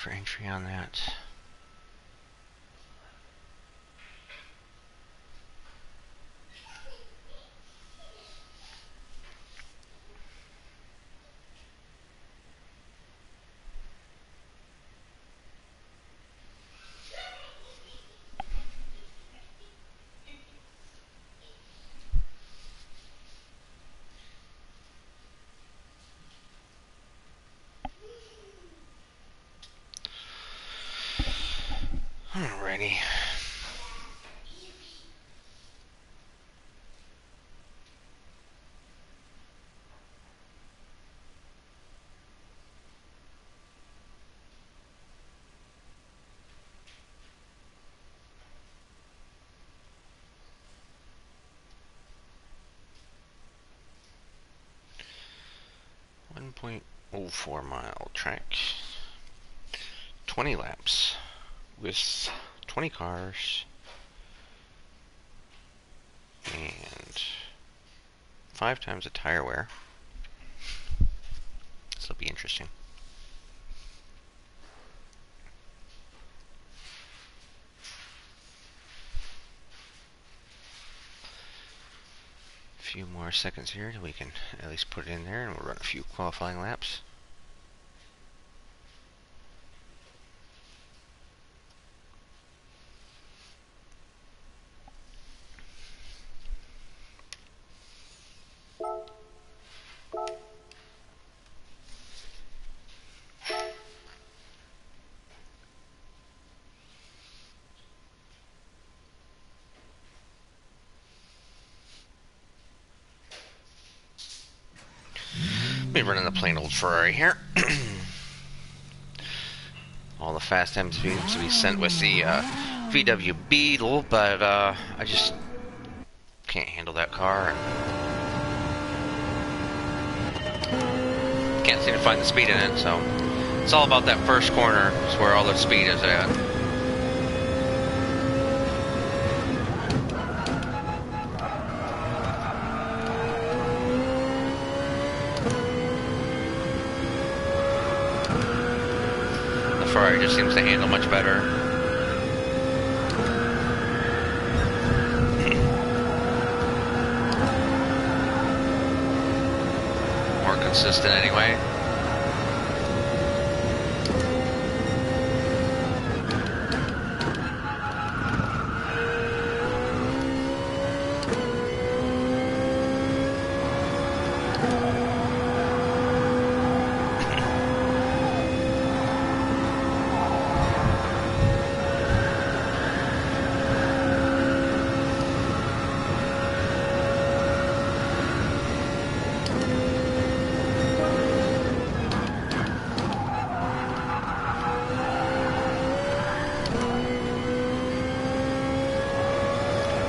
for entry on that. Alrighty. .04 mile track, 20 laps with 20 cars and 5 times the tire wear. This will be interesting. A few more seconds here till we can at least put it in there, and we'll run a few qualifying laps. We're running the plain old Ferrari here. All the fast times to be sent with the VW Beetle, but I just can't handle that car. Can't seem to find the speed in it, so it's all about that first corner. It's where all the speed is at. Ferrari just seems to handle much better. More consistent anyway.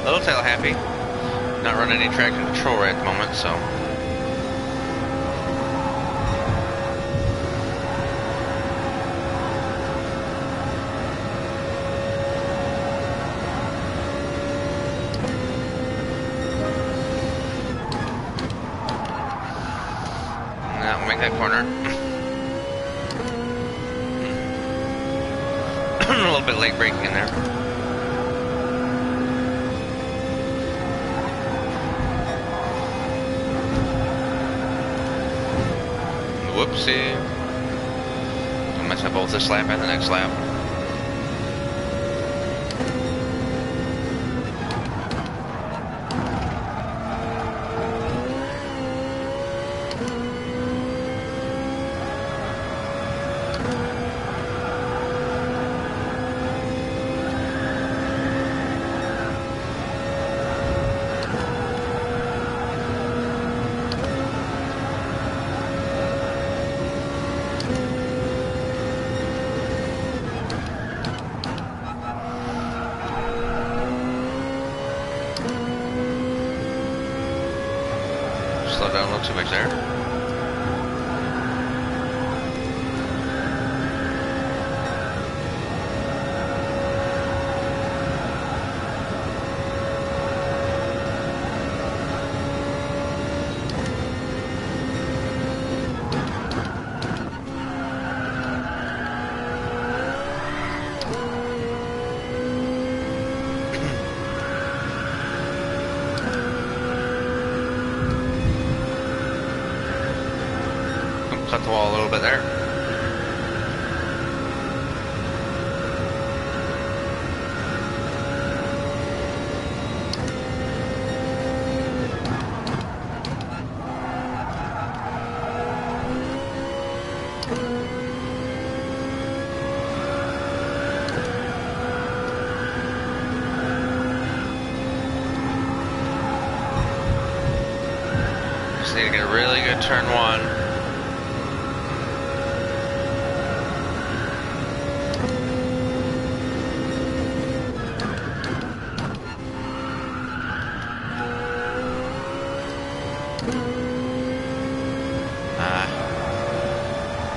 Littletail happy. Not running any traction control right at the moment, so. Now we'll make that corner. A little bit late braking in there. Whoopsie. I'll mess up both this lap and the next lap. Slow down a little too much there. cut the wall a little bit there. Just need to get a really good turn one.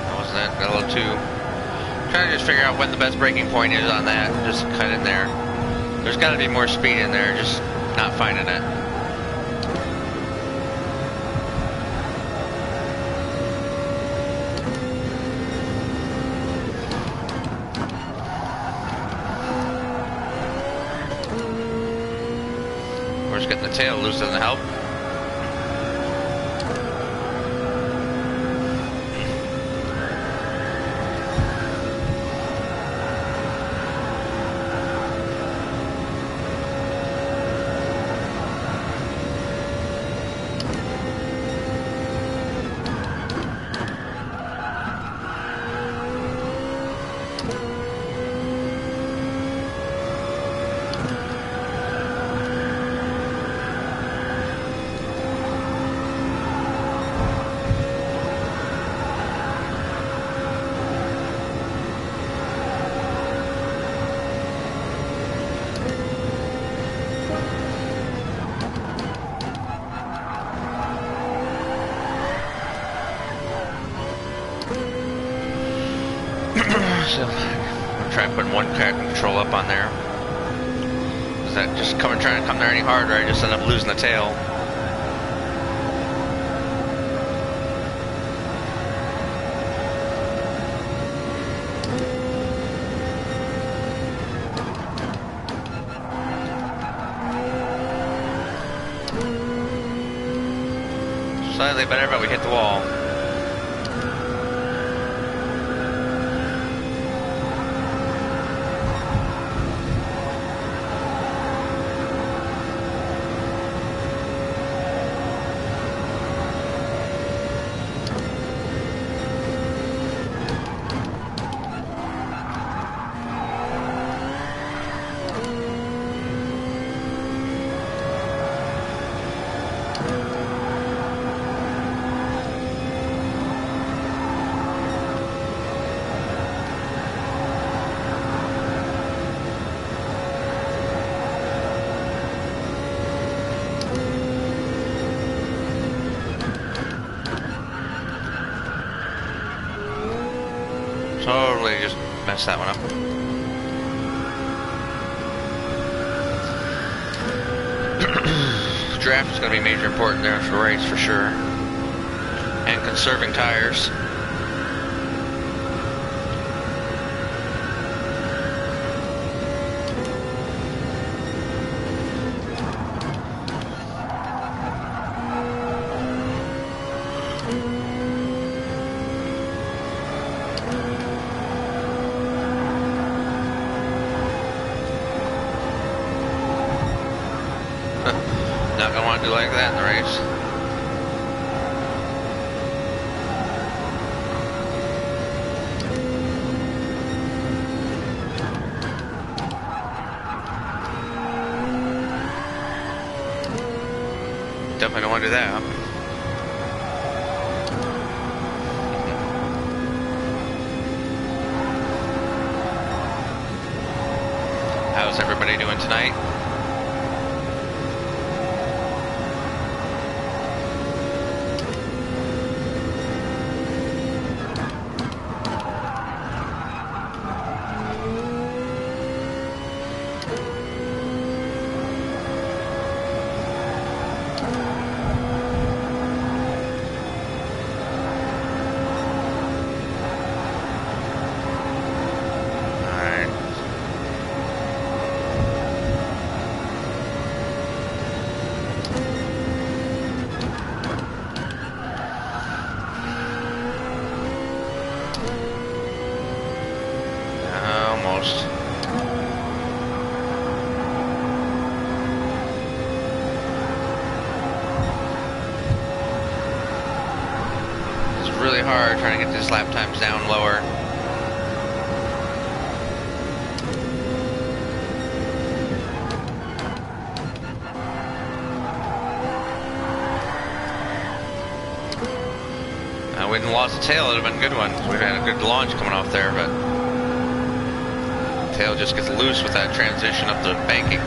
That wasn't it. Got a little too. Trying to just figure out when the best braking point is on that. Just cut in there. There's got to be more speed in there. Just not finding it. We're just getting the tail loose, doesn't help. So, I'm gonna try and put one control up on there. Is that just trying to come there any harder? I just end up losing the tail. Slightly better, but we hit the wall. Totally just messed that one up. Draft is going to be major important there for the race for sure. And conserving tires. Not gonna want to do like that in the race. Definitely don't want to do that. How's everybody doing tonight? almost. It's really hard trying to get these lap times down lower. We hadn't lost the tail, it would have been a good one. We've had a good launch coming off there, but the tail just gets loose with that transition up the banking.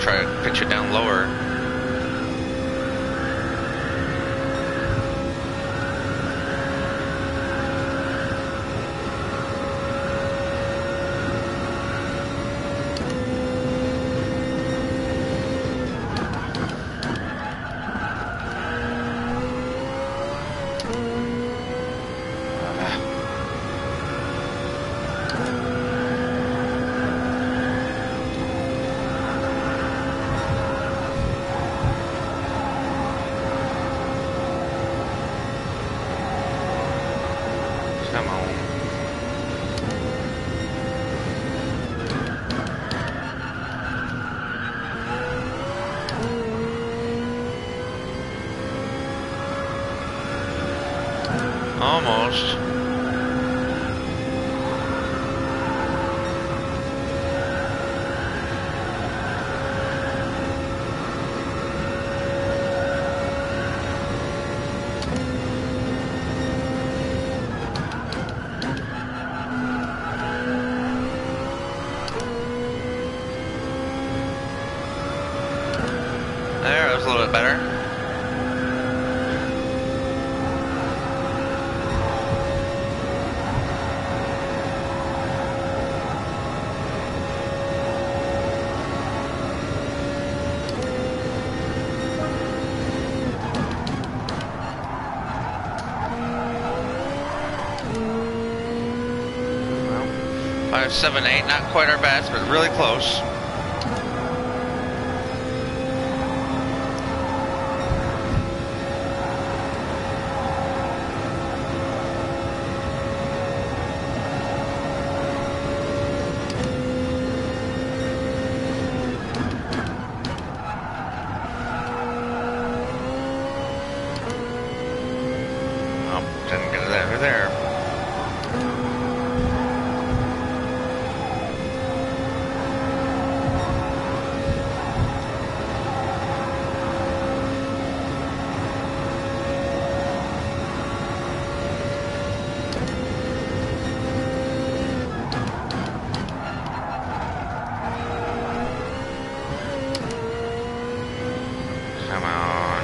Try to pitch it down lower. Come on. Almost. There, that was a little bit better. Well, 5.78, not quite our best, but really close. Didn't get it over there. Come on.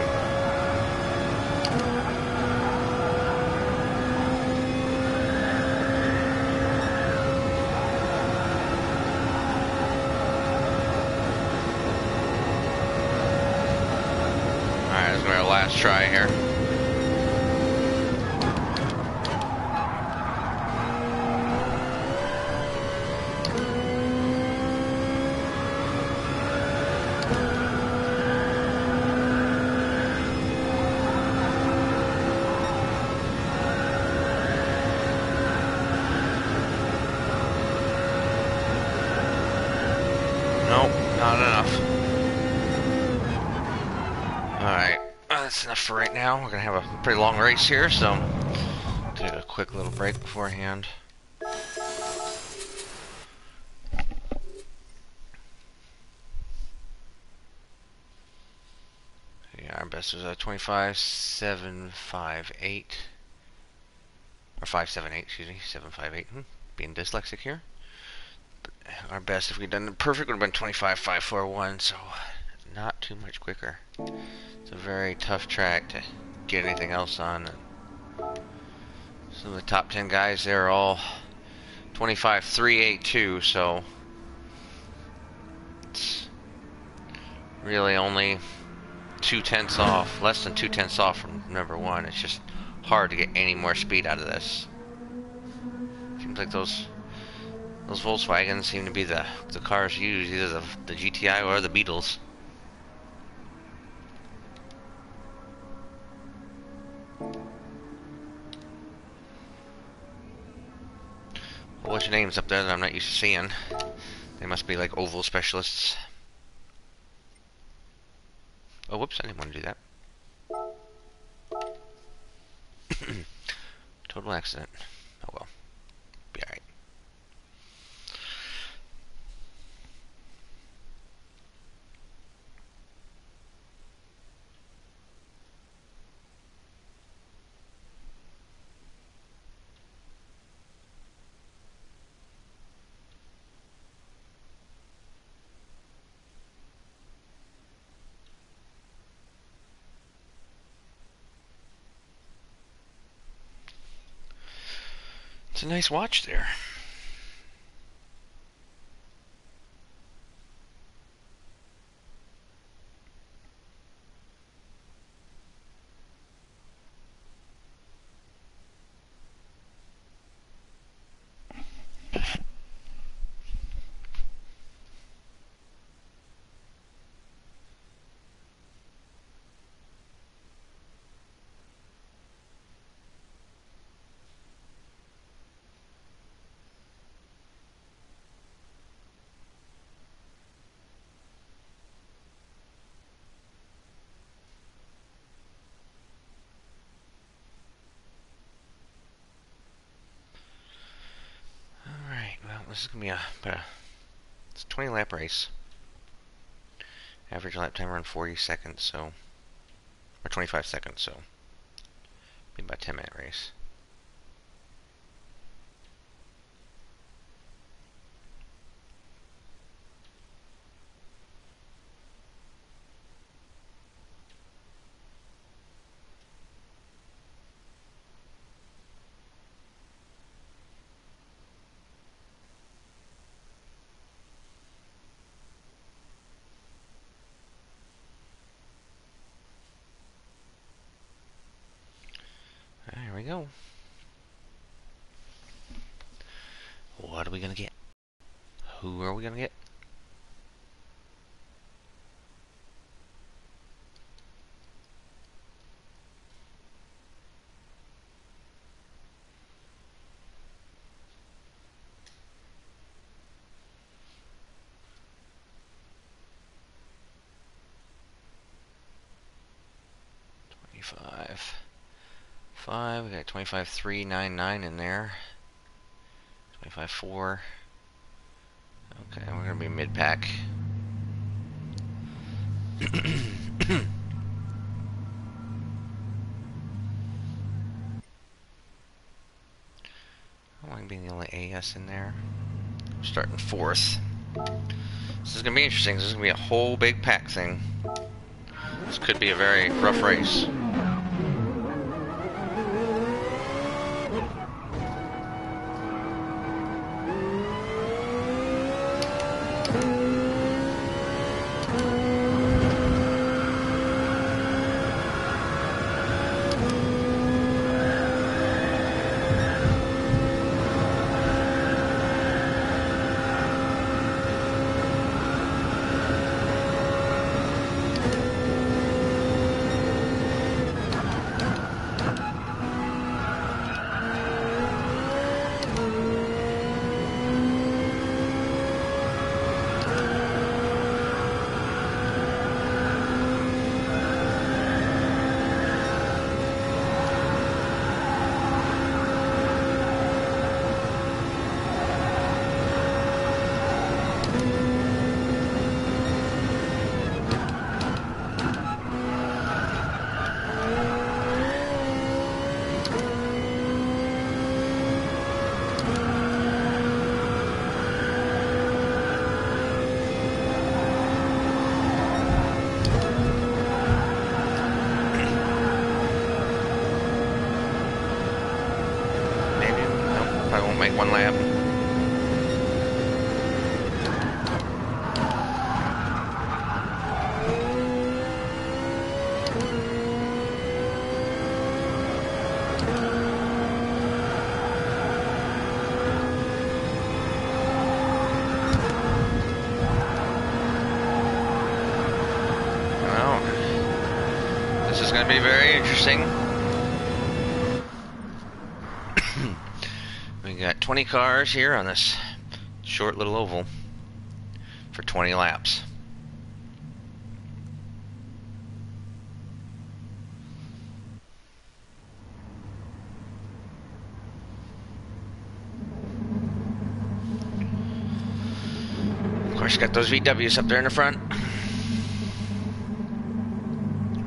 Alright, this is our last try here. Nope, not enough. Alright, that's enough for right now. We're going to have a pretty long race here, so take a quick little break beforehand. Yeah, our best was 25.758. Or 5.78, excuse me, 7.58. Being dyslexic here. Our best, if we'd done it perfect, would have been 25.541, so not too much quicker. It's a very tough track to get anything else on. Some of the top 10 guys there are all 25.382, so it's really only 0.2 off, less than 0.2 off from number one. It's just hard to get any more speed out of this. Seems like those Volkswagens seem to be the cars used, either the GTI or the Beetles. A whole bunch of names up there that I'm not used to seeing. They must be like oval specialists. Oh, whoops, I didn't want to do that. Total accident. Oh well. Be alright. It's a nice watch there. This is gonna be it's a 20 lap race. Average lap timer on 40 seconds, so, or 25 seconds, so be about a 10-minute race. There we go. What are we gonna get? Who are we gonna get? We got 25,399 in there. 25.4. Okay, we're gonna be mid-pack. I like being the only AS in there. We're starting 4th. This is gonna be interesting. This is gonna be a whole big pack thing. This could be a very rough race. One lap. This is going to be very interesting. We got 20 cars here on this short little oval for 20 laps. Of course, got those VWs up there in the front.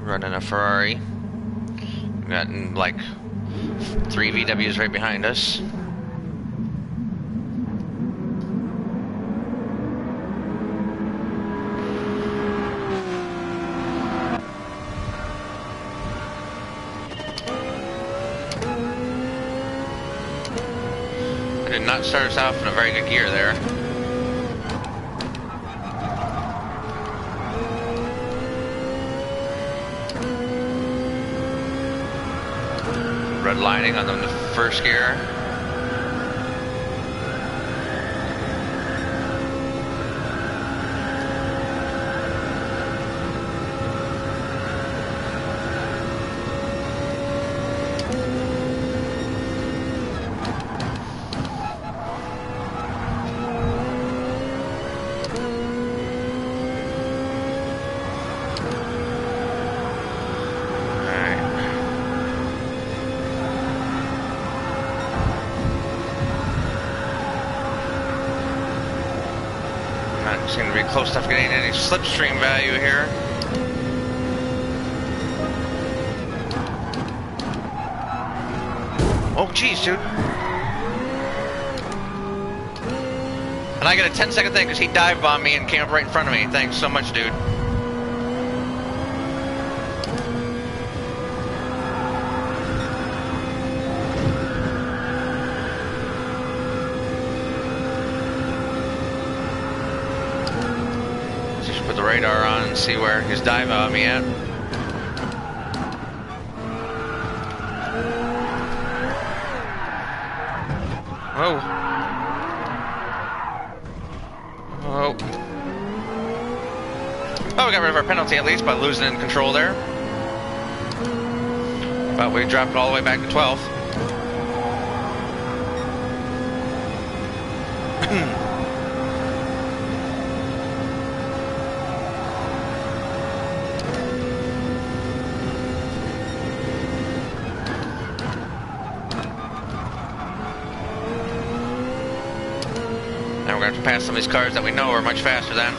Running a Ferrari. We've got like 3 VWs right behind us. Did not start us off in a very good gear there. Red lining on the first gear. Seem to be close enough getting any slipstream value here. Oh, geez, dude. And I get a 10-second thing because he dive bombed me and came up right in front of me. Thanks so much, dude. Put the radar on and see where his dive on me at. Oh. Oh. Oh, we got rid of our penalty at least by losing in control there. But we dropped it all the way back to 12th. Now we're going to have to pass some of these cars that we know are much faster than.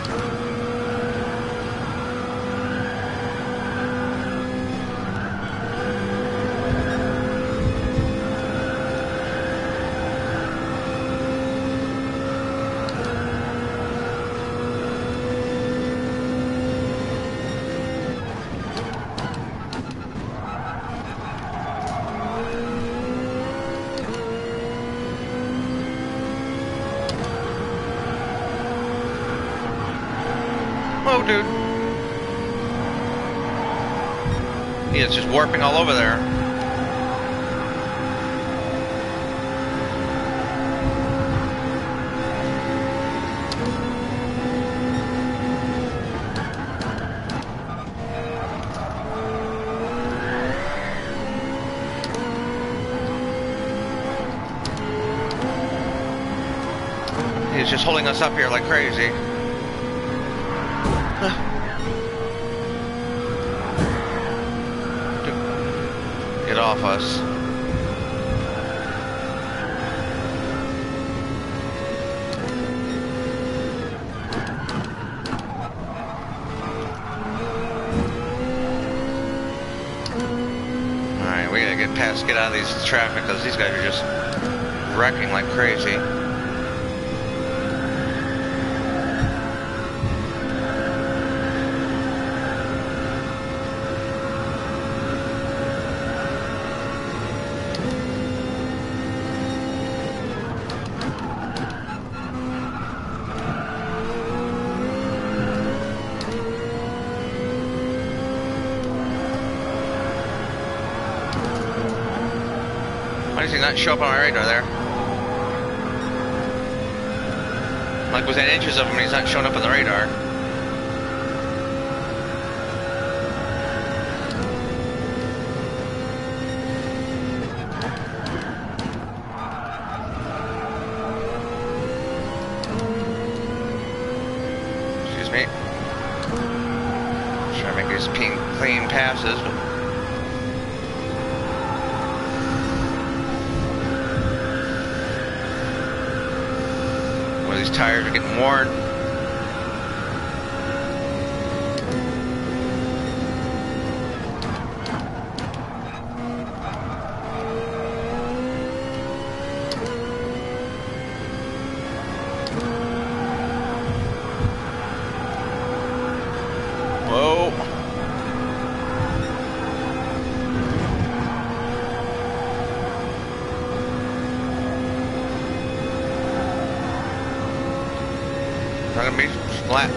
Oh, dude. Yeah, it's just warping all over there. He's just holding us up here like crazy. Get off us. Alright, we gotta get out of these traffic because these guys are just wrecking like crazy. Why does he not show up on my radar there? Like within inches of him, he's not showing up on the radar. Try to make these clean passes, but well, these tires are getting worn. Not gonna be flat.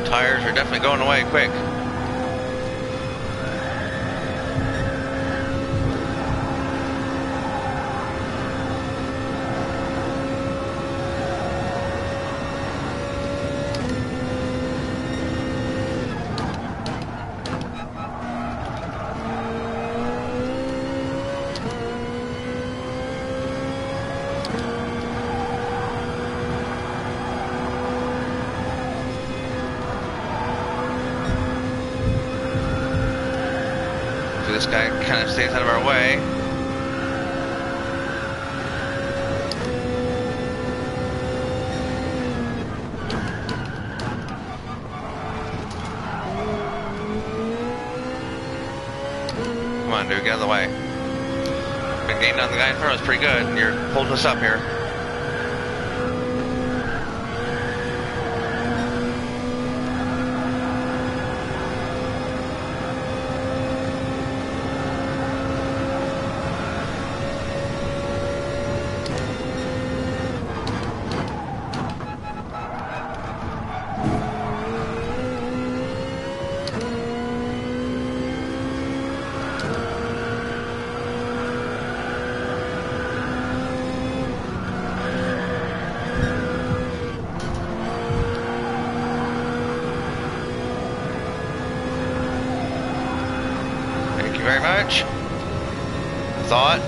Tires are definitely going away quick. This guy kind of stays out of our way. Come on, dude, get out of the way. Been gaining on the guy in front of us pretty good, and you're holding us up here. Very much. Thought.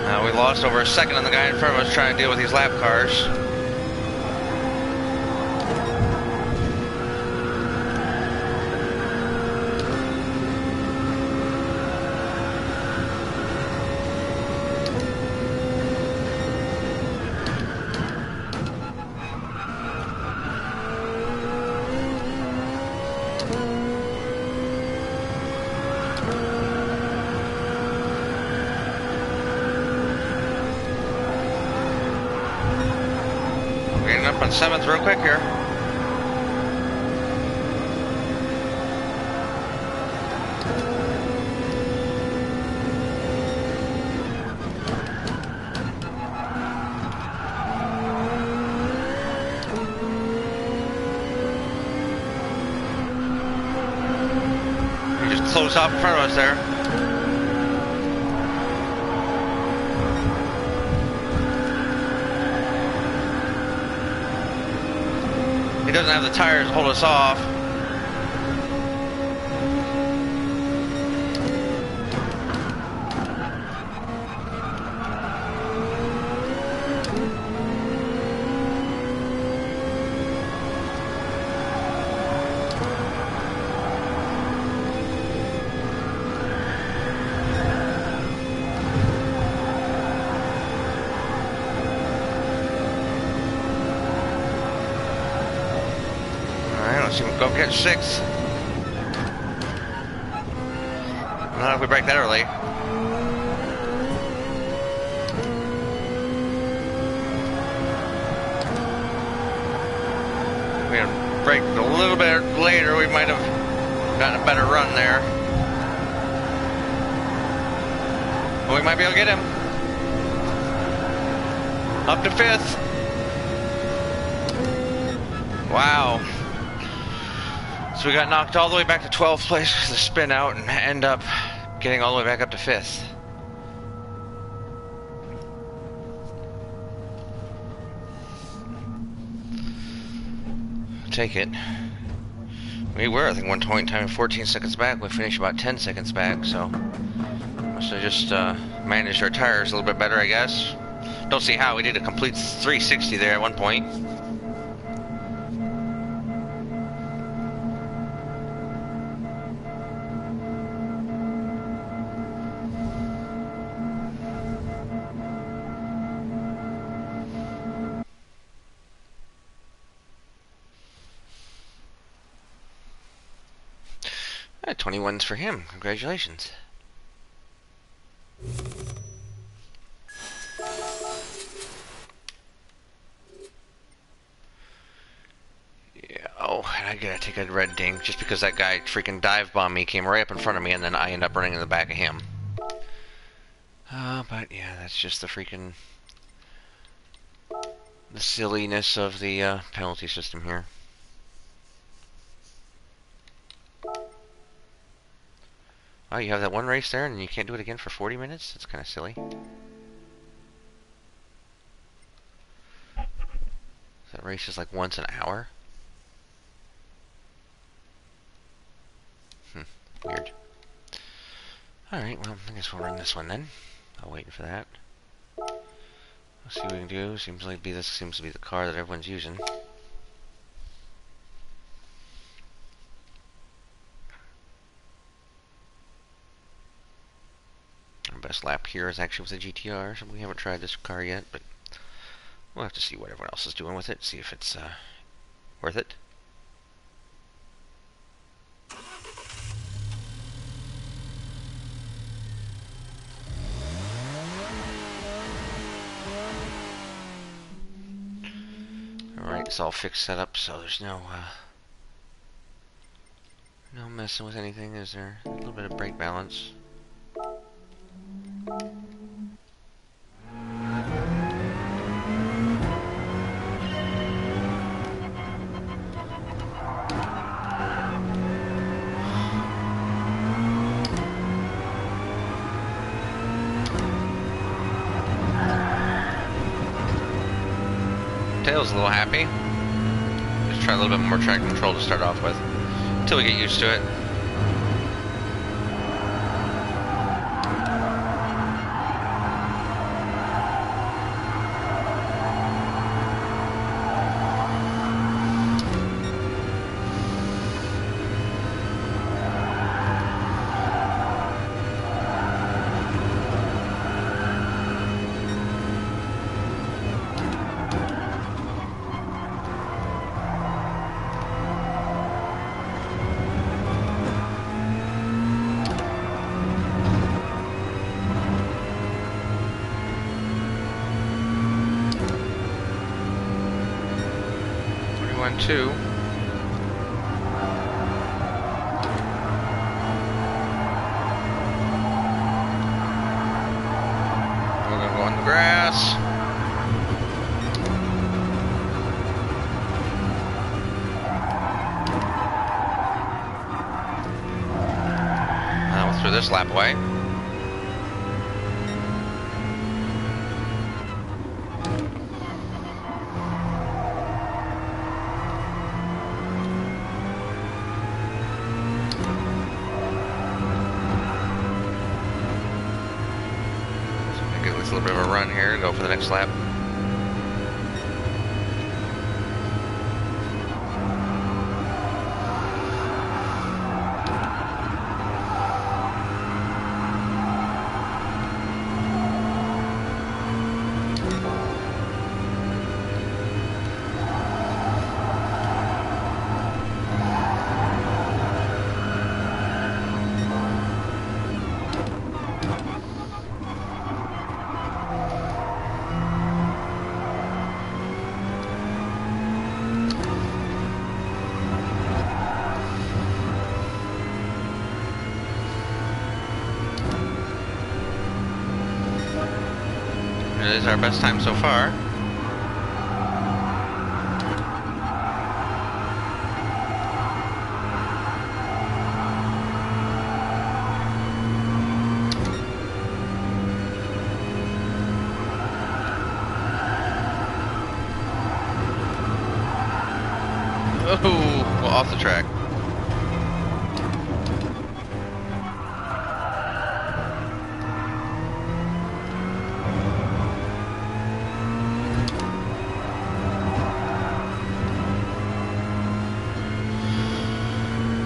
Now we lost over a second on the guy in front of us trying to deal with these lap cars. Up on 7th real quick here. He just closed off in front of us there. He doesn't have the tires to hold us off. See him go catch 6. Not if we break that early. We had break a little bit later, we might have gotten a better run there. But we might be able to get him. Up to 5th. Wow. So we got knocked all the way back to 12th place with the spin out and end up getting all the way back up to 5th. take it. We were, I think, one point in time 14 seconds back. We finished about 10 seconds back, so must have just managed our tires a little bit better, I guess. Don't see how. We did a complete 360 there at one point. Yeah, 21's for him. Congratulations. Yeah, oh, and I gotta take a red ding just because that guy freaking dive bombed me, came right up in front of me, and then I end up running in the back of him. But yeah, that's just the freaking... the silliness of the penalty system here. Oh, you have that one race there, and you can't do it again for 40 minutes? That's kind of silly. That race is like once an hour? Weird. Alright, well, I guess we'll run this one then. I'll wait for that. Let's see what we can do. Seems to be the car that everyone's using. Our best lap here is actually with the GTR, so we haven't tried this car yet, but we'll have to see what everyone else is doing with it, see if it's worth it. Alright, it's all fixed setup, so there's no messing with anything, is there? A little bit of brake balance. Tail's a little happy. Just try a little bit more traction control to start off with, until we get used to it. Two. We're gonna go on the grass. Now we'll throw this lap away. A little bit of a run here, go for the next lap. It is our best time so far. Oh, well, off the track.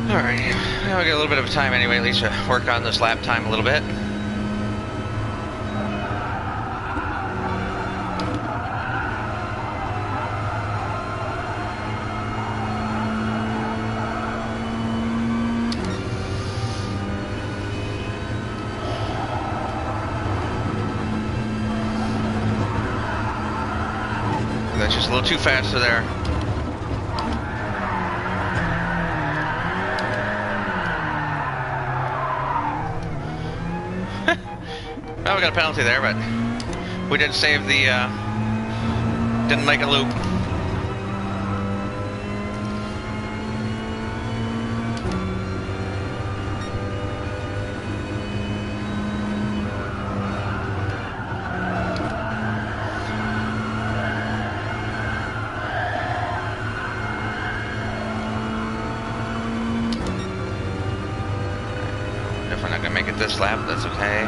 Alright, now we got a little bit of time anyway, at least to work on this lap time a little bit. That's just a little too fast for there. Well, we got a penalty there, but we did save the, didn't make a loop. If we're not gonna make it this lap, that's okay.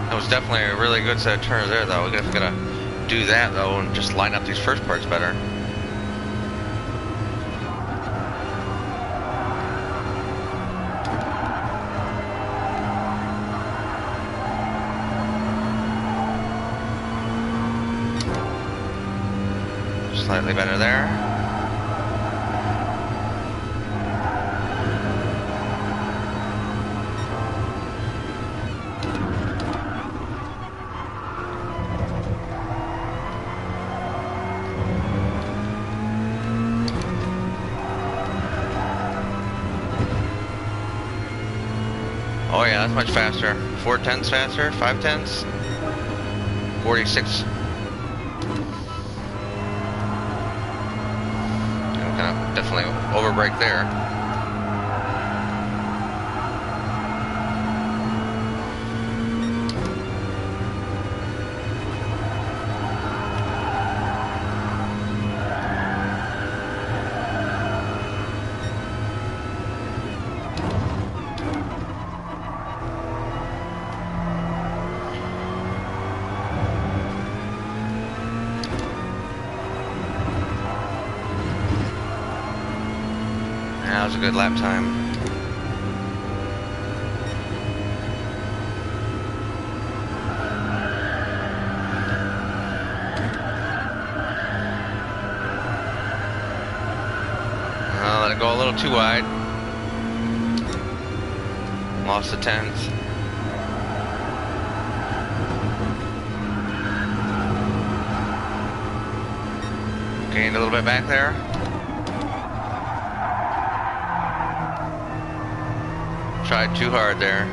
That was definitely a really good set of turns there, though. We're gonna do that, though, and just line up these first parts better. Slightly better there. Oh yeah, that's much faster. 4/10 faster, 5/10. 46. Definitely overbrake there. That was a good lap time. I'll let it go a little too wide. Lost the 10th. Gained a little bit back there. Tried too hard there.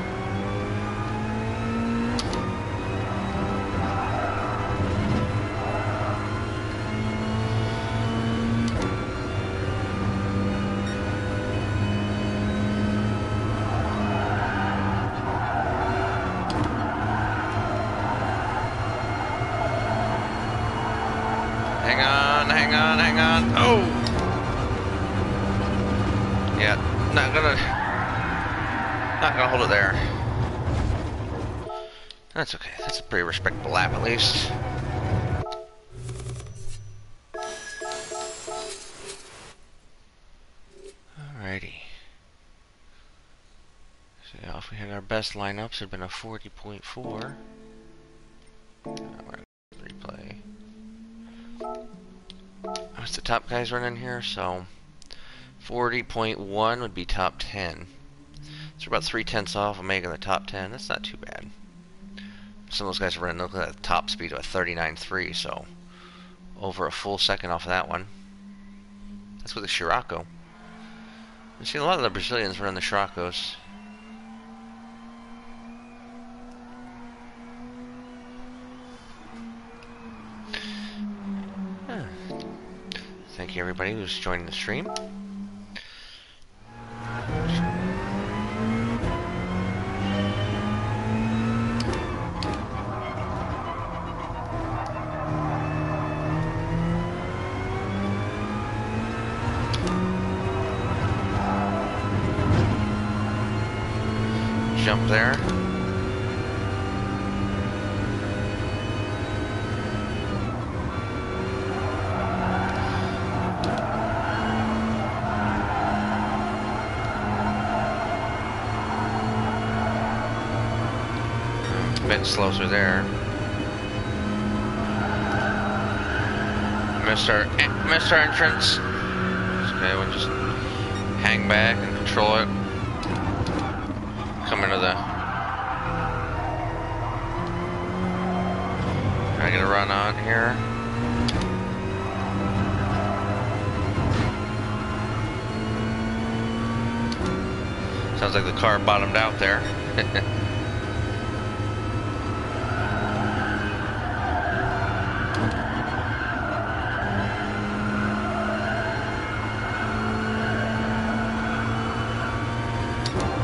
Hang on, hang on, hang on. Oh! Yeah, not gonna hold it there. That's okay. That's a pretty respectable lap at least. Alrighty. So yeah, if we had our best lineups, it'd been a 40.4. Replay. What's the top guys running here? So 40.1 would be top 10. So we're about 3/10 off of making the top 10. That's not too bad. Some of those guys are running at the top speed of a 39.3, so over a full second off of that one. That's with the Scirocco. I've seen a lot of the Brazilians run the Scirocco's. Thank you everybody who's joining the stream. Jump there. A bit slow through there. Missed our entrance. Okay, we'll just hang back and control it. Come into the... I gotta run on here. Sounds like the car bottomed out there.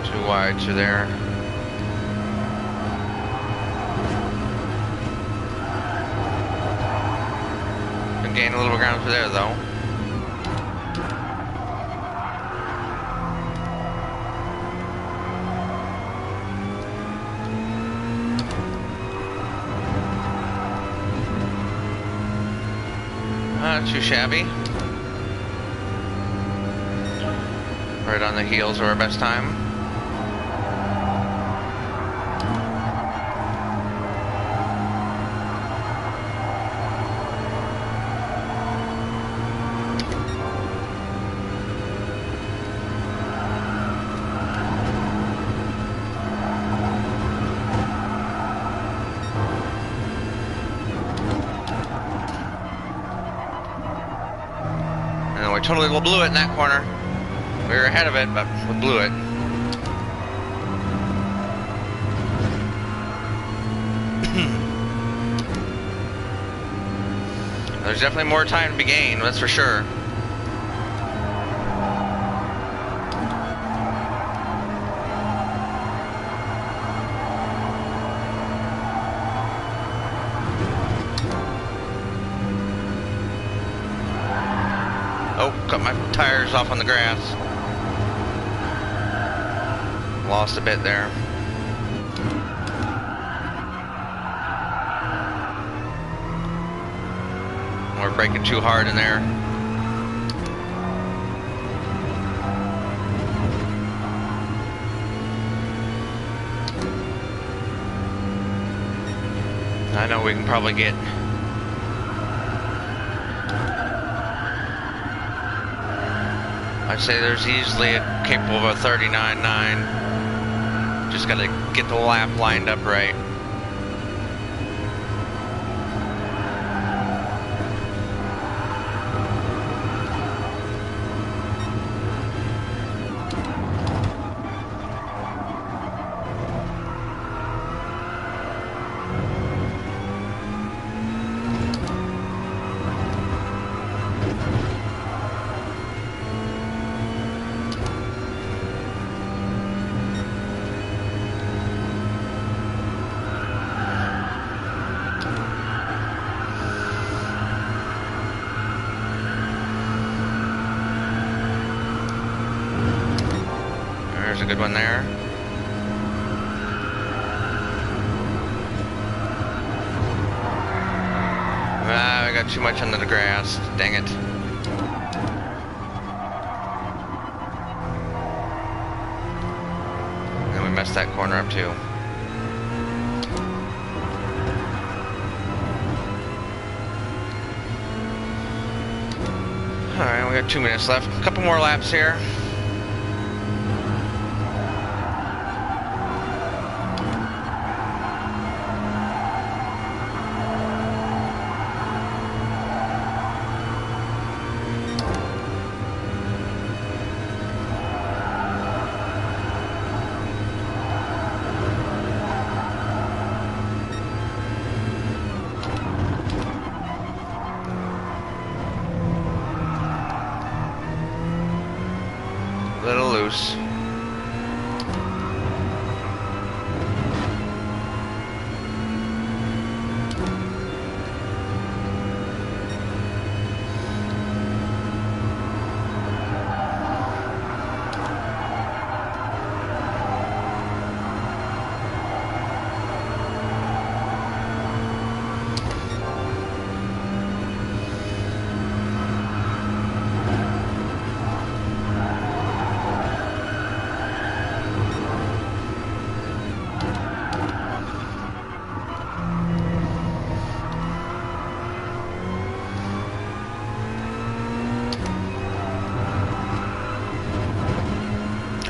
Too wide through there. Gain a little ground through there though. Not too shabby. Right on the heels of our best time. Totally blew it in that corner. We were ahead of it, but we blew it. There's definitely more time to be gained, that's for sure. Cut my tires off on the grass. Lost a bit there. We're braking too hard in there. I know we can probably get I'd say there's easily capable of a 39.9. Just gotta get the lap lined up right. There's a good one there. Ah, I got too much under the grass. Dang it. And we messed that corner up too. Alright, we got 2 minutes left. A couple more laps here. goes.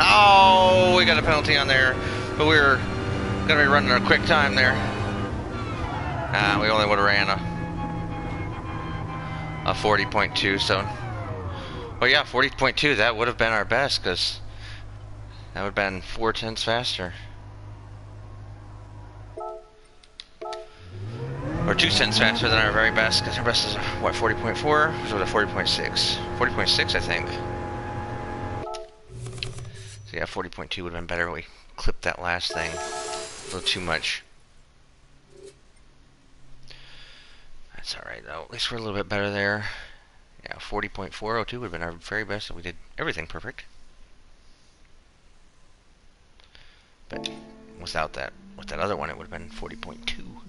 Oh, we got a penalty on there, but we were gonna be running a quick time there. We only would have ran a 40.2, so. Well, yeah, 40.2, that would have been our best, because that would have been 4/10 faster. Or 2 cents faster than our very best, because our best is, what, 40.4? So was a 40.6. 40.6, I think. So yeah, 40.2 would have been better. We clipped that last thing a little too much. That's alright, though. At least we're a little bit better there. Yeah, 40.402 would have been our very best, and we did everything perfect. But without that, with that other one, it would have been 40.2.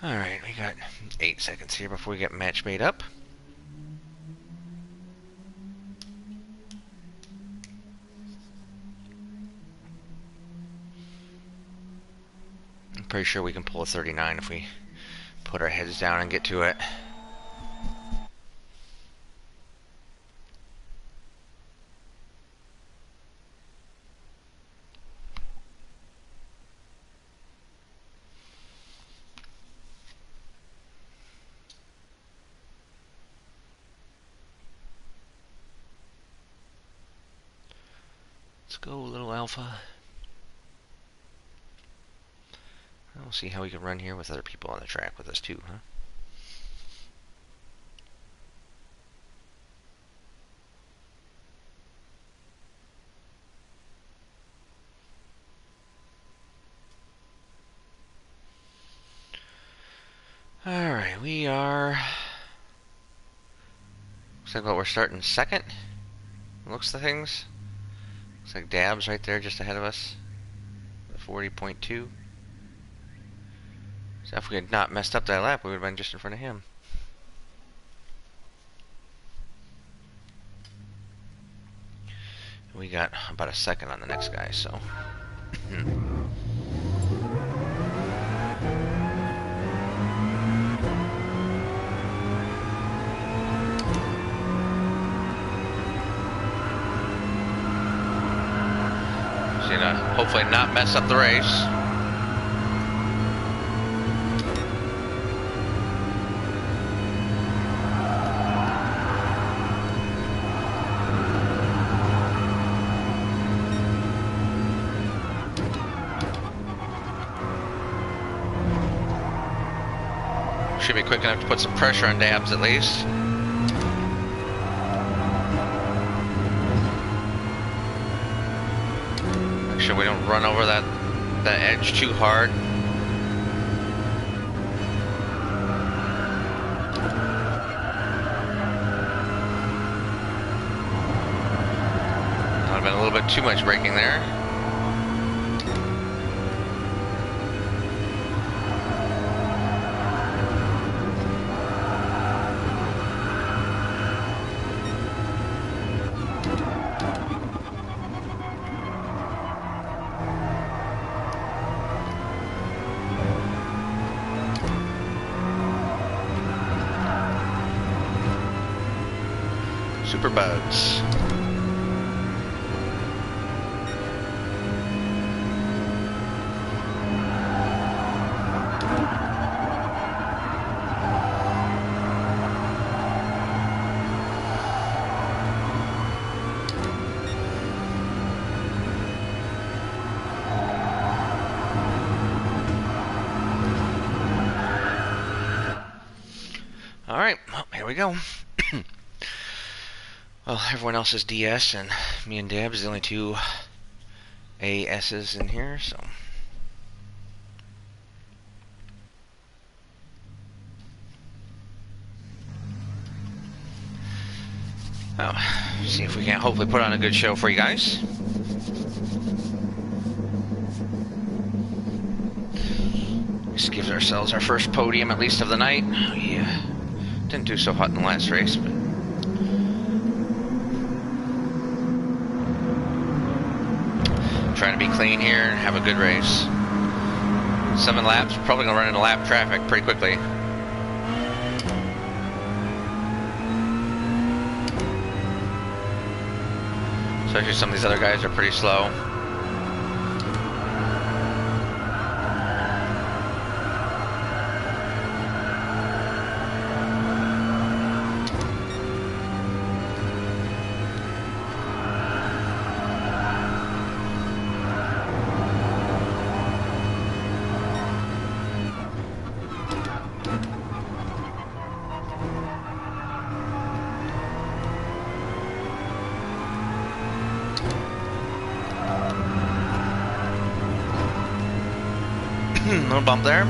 Alright, we got 8 seconds here before we get match made up. I'm pretty sure we can pull a 39 if we put our heads down and get to it. Let's go, little alpha. We'll see how we can run here with other people on the track with us too, huh? Alright, we are... Looks like we're starting second. Looks the things. Looks like Dab's right there just ahead of us. 40.2. So if we had not messed up that lap, we would have been just in front of him. We got about a second on the next guy, so... So, you know, hopefully not mess up the race. Should be quick enough to put some pressure on Dabs at least. Make sure we don't run over that edge too hard. Might have been a little bit too much braking there. Super bugs. All right, well, here we go. Well, everyone else is DS, and me and Deb's the only two AS's in here, so. Well, see if we can hopefully put on a good show for you guys. Just gives ourselves our first podium, at least of the night. We didn't do so hot in the last race, but trying to be clean here and have a good race. 7 laps, probably gonna run into lap traffic pretty quickly. Especially some of these other guys are pretty slow. Little bump there.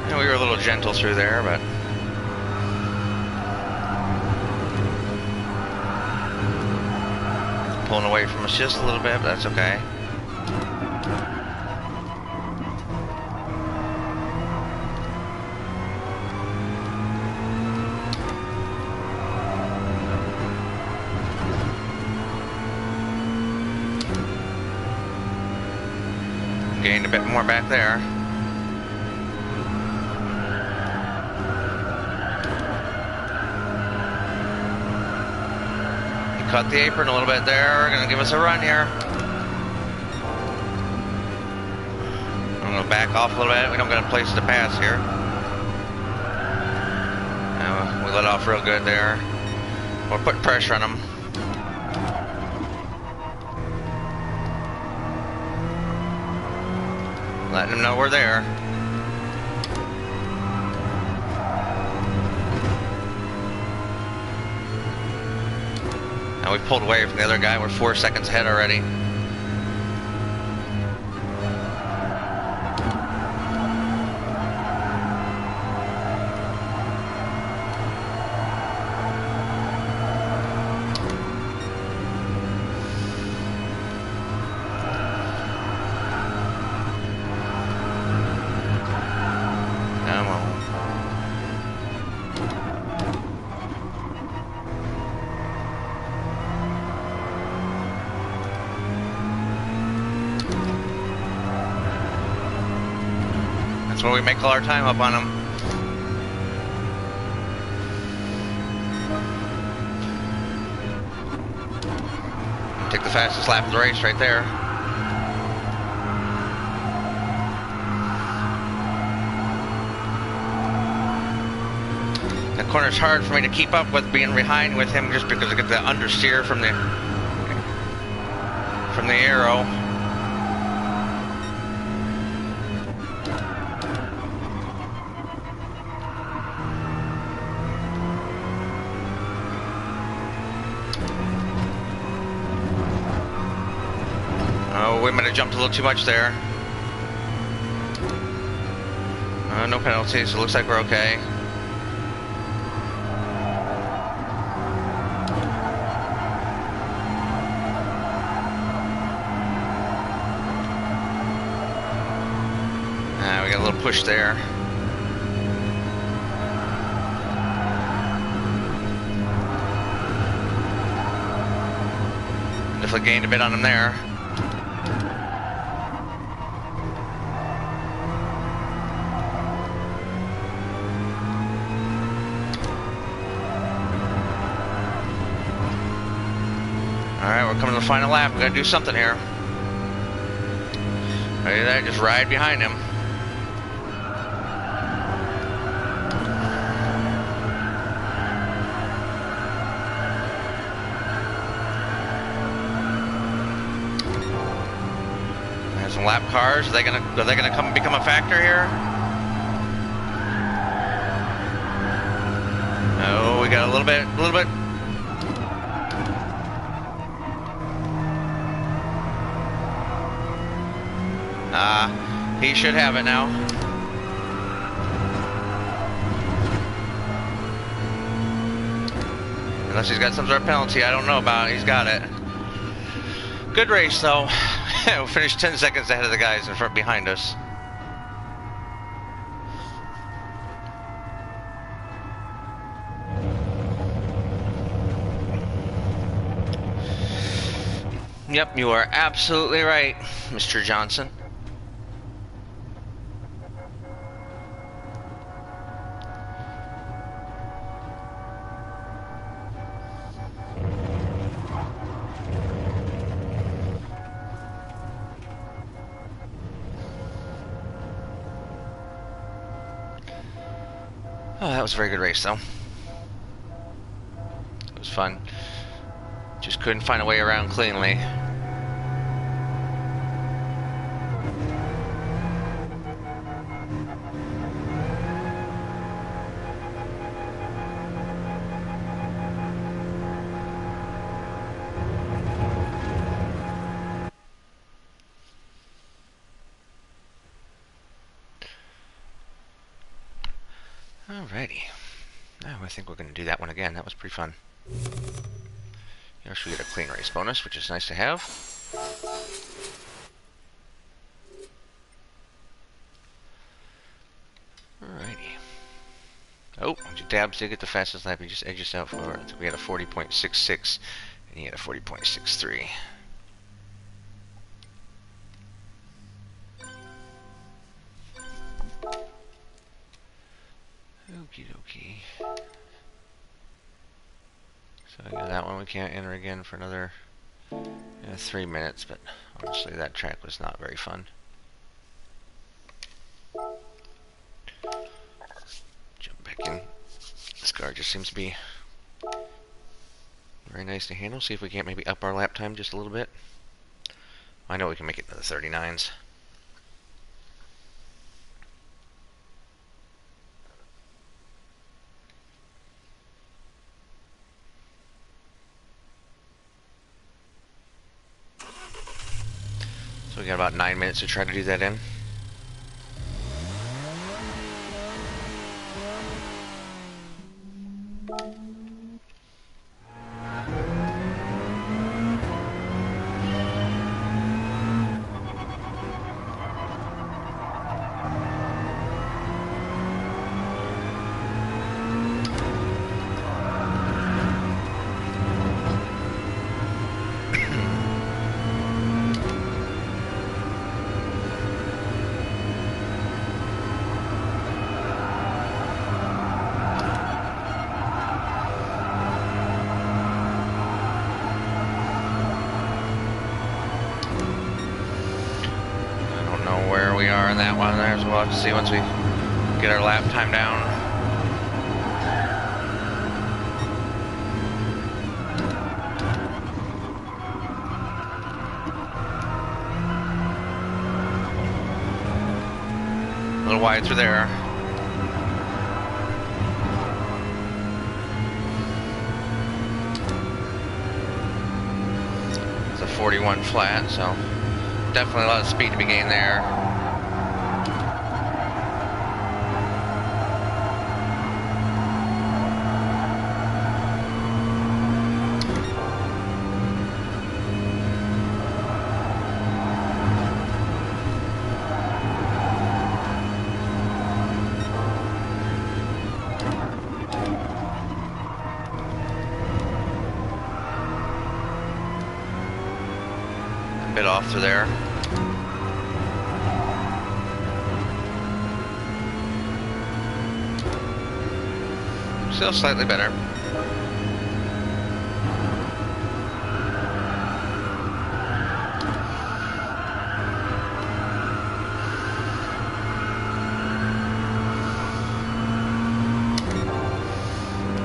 Yeah, we were a little gentle through there, but pulling away from us just a little bit, but that's okay. Gained a bit more back there. He cut the apron a little bit there. Gonna give us a run here. I'm gonna back off a little bit. We don't got a place to pass here. We let off real good there. We're putting pressure on him. Letting them know we're there. Now we pulled away from the other guy. We're 4 seconds ahead already. That's where we make all our time up on them. Take the fastest lap of the race right there. The corner's hard for me to keep up with being behind with him just because I get the understeer from the arrow. Oh, we might have jumped a little too much there. No penalties, so it looks like we're okay. We got a little push there. Definitely gained a bit on him there. Alright, we're coming to the final lap. We gotta do something here. Ready there, just ride behind him. Some lap cars. Are they gonna come become a factor here? Oh, we got a little bit. He should have it now. Unless he's got some sort of penalty I don't know about. He's got it. Good race though. We'll finish 10 seconds ahead of the guys in front behind us. Yep, you are absolutely right, Mr. Johnson. Oh, that was a very good race, though. It was fun. Just couldn't find a way around cleanly. Alrighty. Now I think we're going to do that one again. That was pretty fun. You also get a clean race bonus, which is nice to have. Alrighty. Oh, Dabs did get the fastest lap. He just edged us out for it. We had a 40.66, and he had a 40.63. Okie dokie. So yeah, that one we can't enter again for another 3 minutes, but honestly that track was not very fun. Jump back in. This car just seems to be very nice to handle. See if we can't maybe up our lap time just a little bit. I know we can make it to the 39s. So we got about 9 minutes to try to do that in. We are in that one there, so we'll have to see once we get our lap time down. A little wide through there. It's a 41 flat, so definitely a lot of speed to be gained there. Bit off through there. Still slightly better.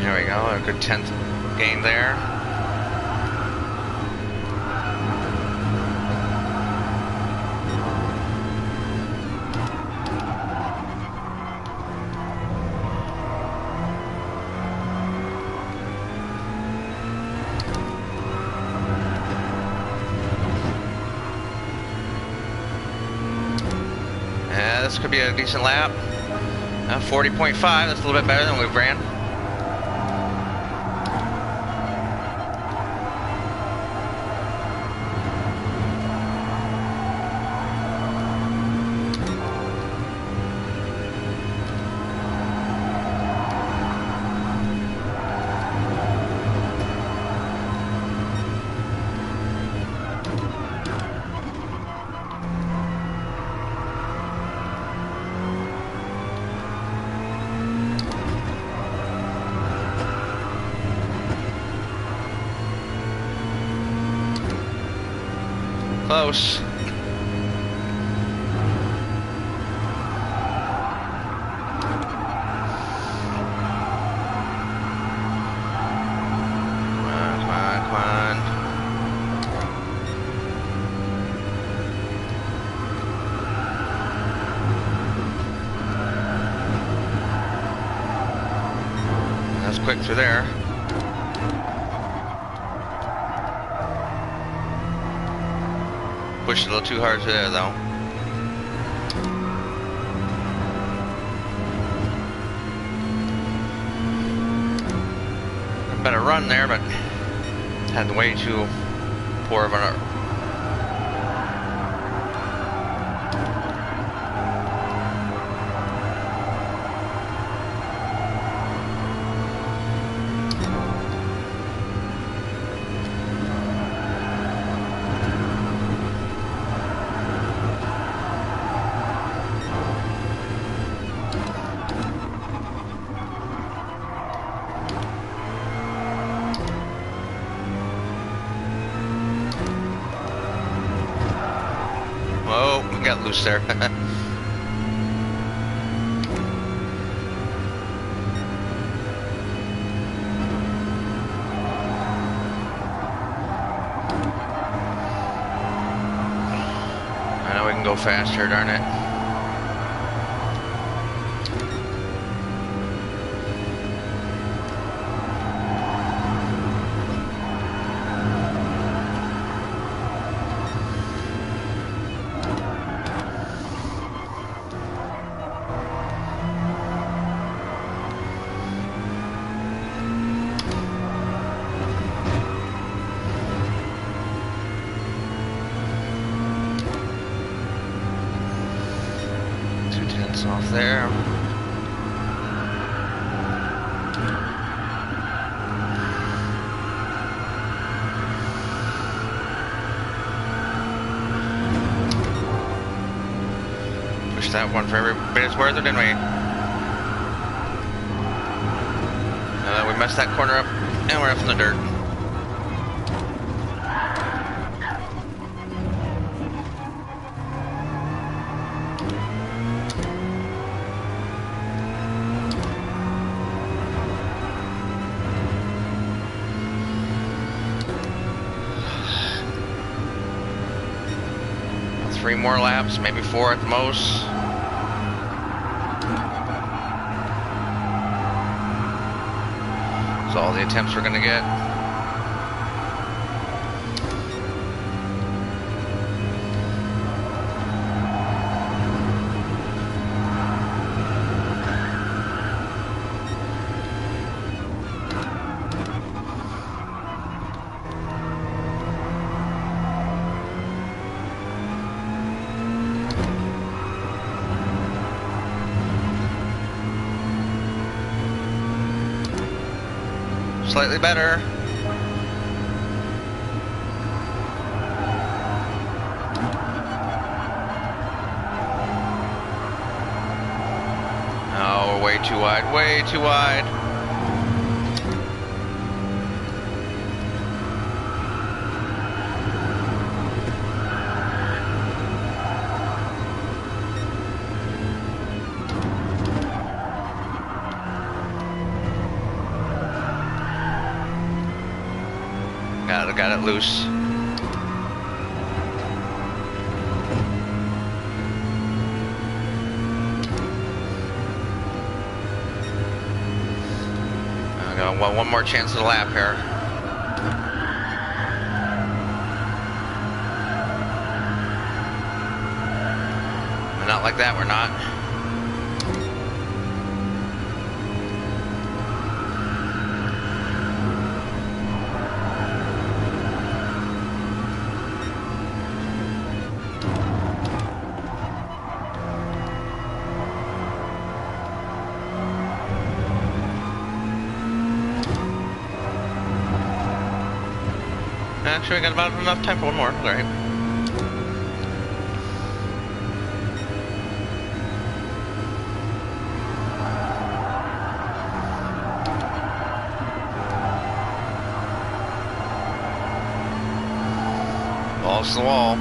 There we go, a good 10th gain there. could be a decent lap. 40.5, that's a little bit better than we've ran. Close. Come on. That's quick through there. Pushed a little too hard through there, though. Better run there, but had way too poor of an. Oh, we got loose there. I know we can go faster, darn it. Off there. Pushed that one for every bit it's worth it, didn't we? We messed that corner up, and we're up in the dirt. Three more laps, maybe 4 at the most. That's all the attempts we're gonna get. Slightly better. Oh, we're way too wide, way too wide. Got it loose. I got one more chance at the lap here. Not like that, we're not. Actually, we got about enough time for one more. All right. Balls to the wall.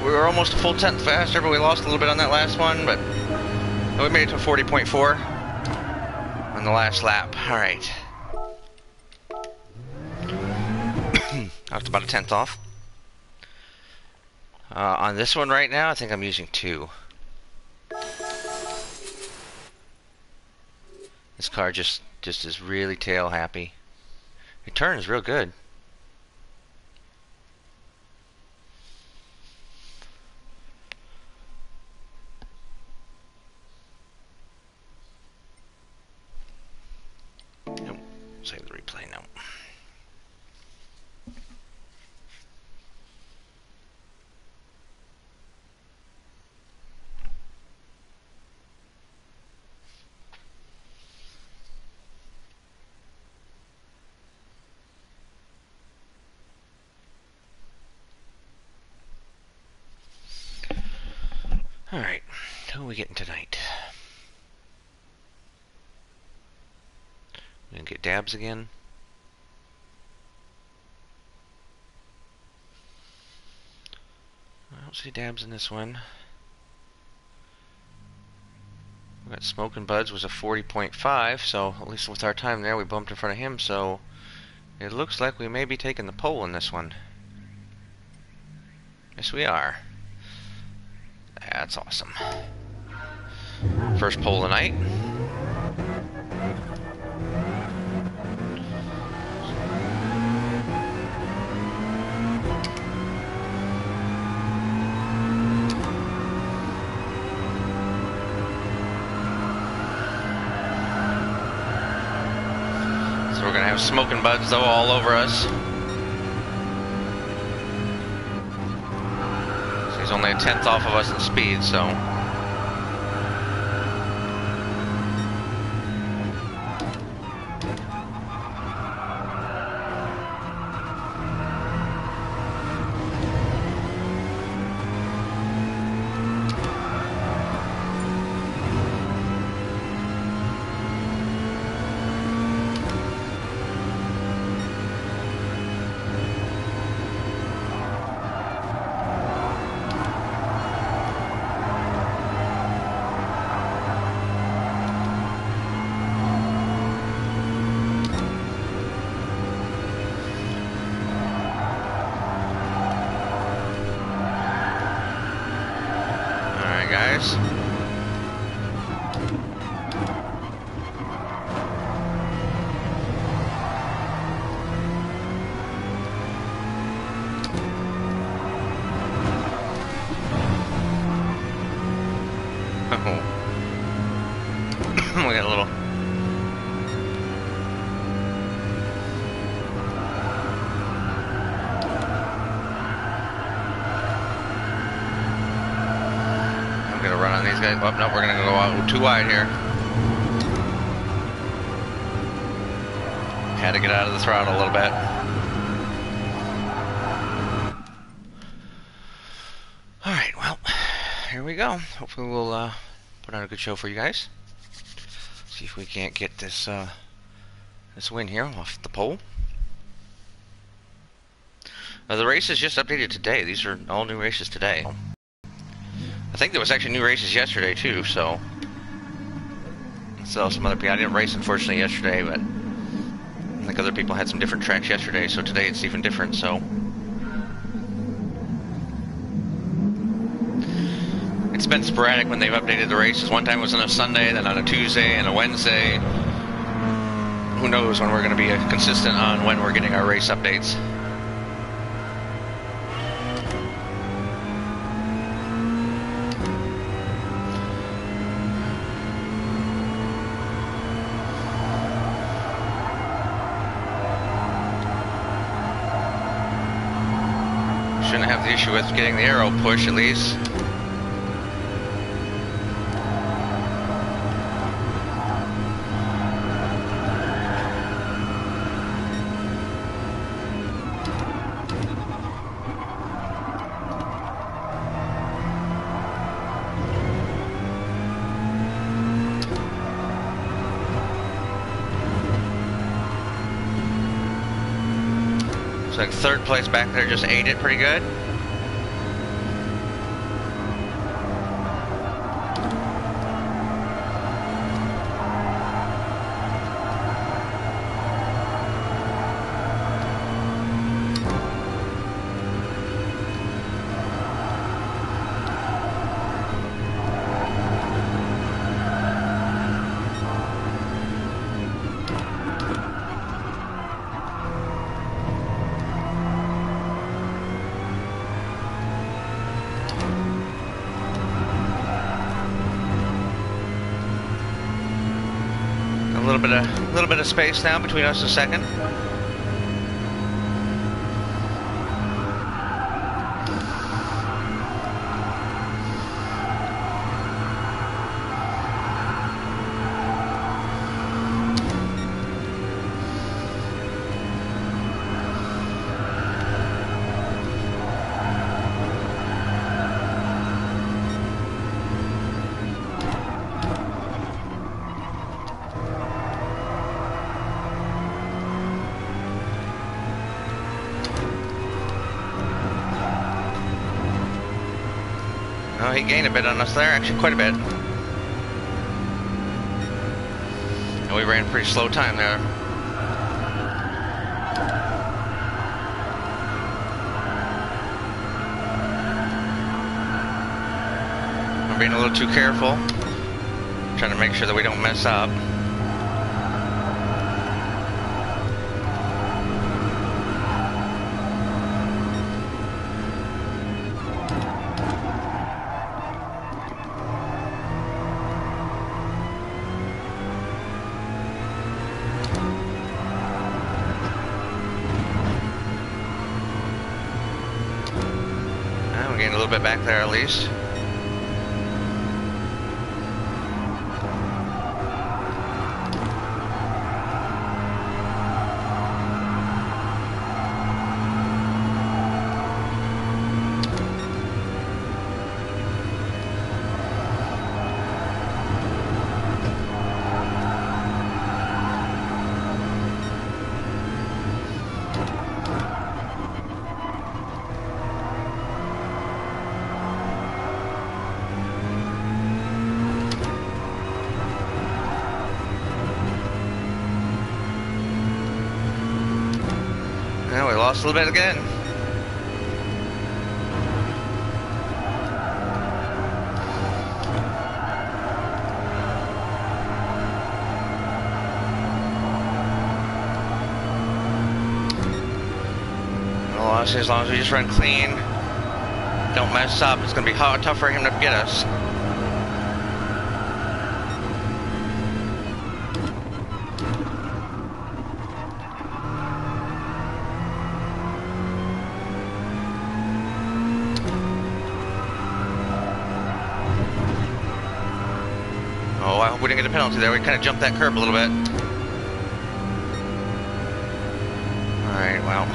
We were almost a full tenth faster, but we lost a little bit on that last one, but we made it to 40.4 on the last lap. Alright. That's about a tenth off. On this one right now, I think I'm using 2. This car just is really tail happy. It turns real good. Save the replay now. All right, who are we getting tonight? We gonna get Dabs again? I don't see Dabs in this one. We got Smoking Buds was a 40.5, so at least with our time there, we bumped in front of him. So it looks like we may be taking the pole in this one. Yes, we are. That's awesome. First pole tonight. So we're gonna have Smoking Buds though all over us. He's only a tenth off of us in speed, so. Guys. We got a little. Run on these guys. Oh, no, we're going to go out too wide here. Had to get out of the throttle a little bit. Alright, well, here we go. Hopefully we'll put on a good show for you guys. See if we can't get this this win here off the pole. The race is just updated today. These are all new races today. I think there was actually new races yesterday too, so some other people. I didn't race unfortunately yesterday, but Like other people had some different tracks yesterday, so today it's even different, so. It's been sporadic when they've updated the races. One time it was on a Sunday, then on a Tuesday and a Wednesday. Who knows when we're going to be consistent on when we're getting our race updates. Shouldn't have the issue with getting the arrow push at least. Looks like third place back there just ate it pretty good. A little bit of space now between us and second. Oh, he gained a bit on us there, actually quite a bit. And we ran a pretty slow time there. I'm being a little too careful, trying to make sure that we don't mess up. A little bit back there at least. Now we lost a little bit again. Well, honestly, as long as we just run clean, don't mess up, it's going to be tough for him to get us. Oh, I hope we didn't get a penalty there. We kind of jumped that curb a little bit. Alright, well.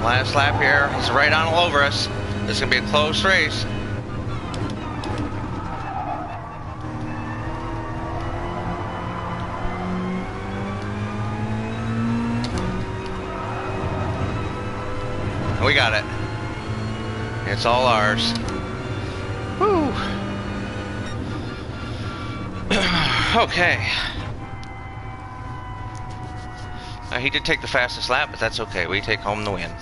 Last lap here. He's right on all over us. This is going to be a close race. We got it. It's all ours. Woo. Okay. He did take the fastest lap, but that's okay. We take home the win.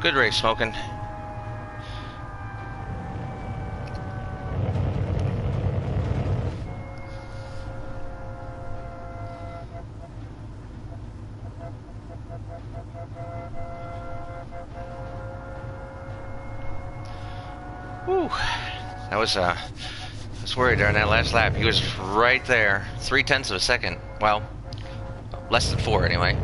Good race, Smokin'. Whew. That was, I was worried during that last lap. He was right there. 0.3 of a second. Well, less than 4 anyway.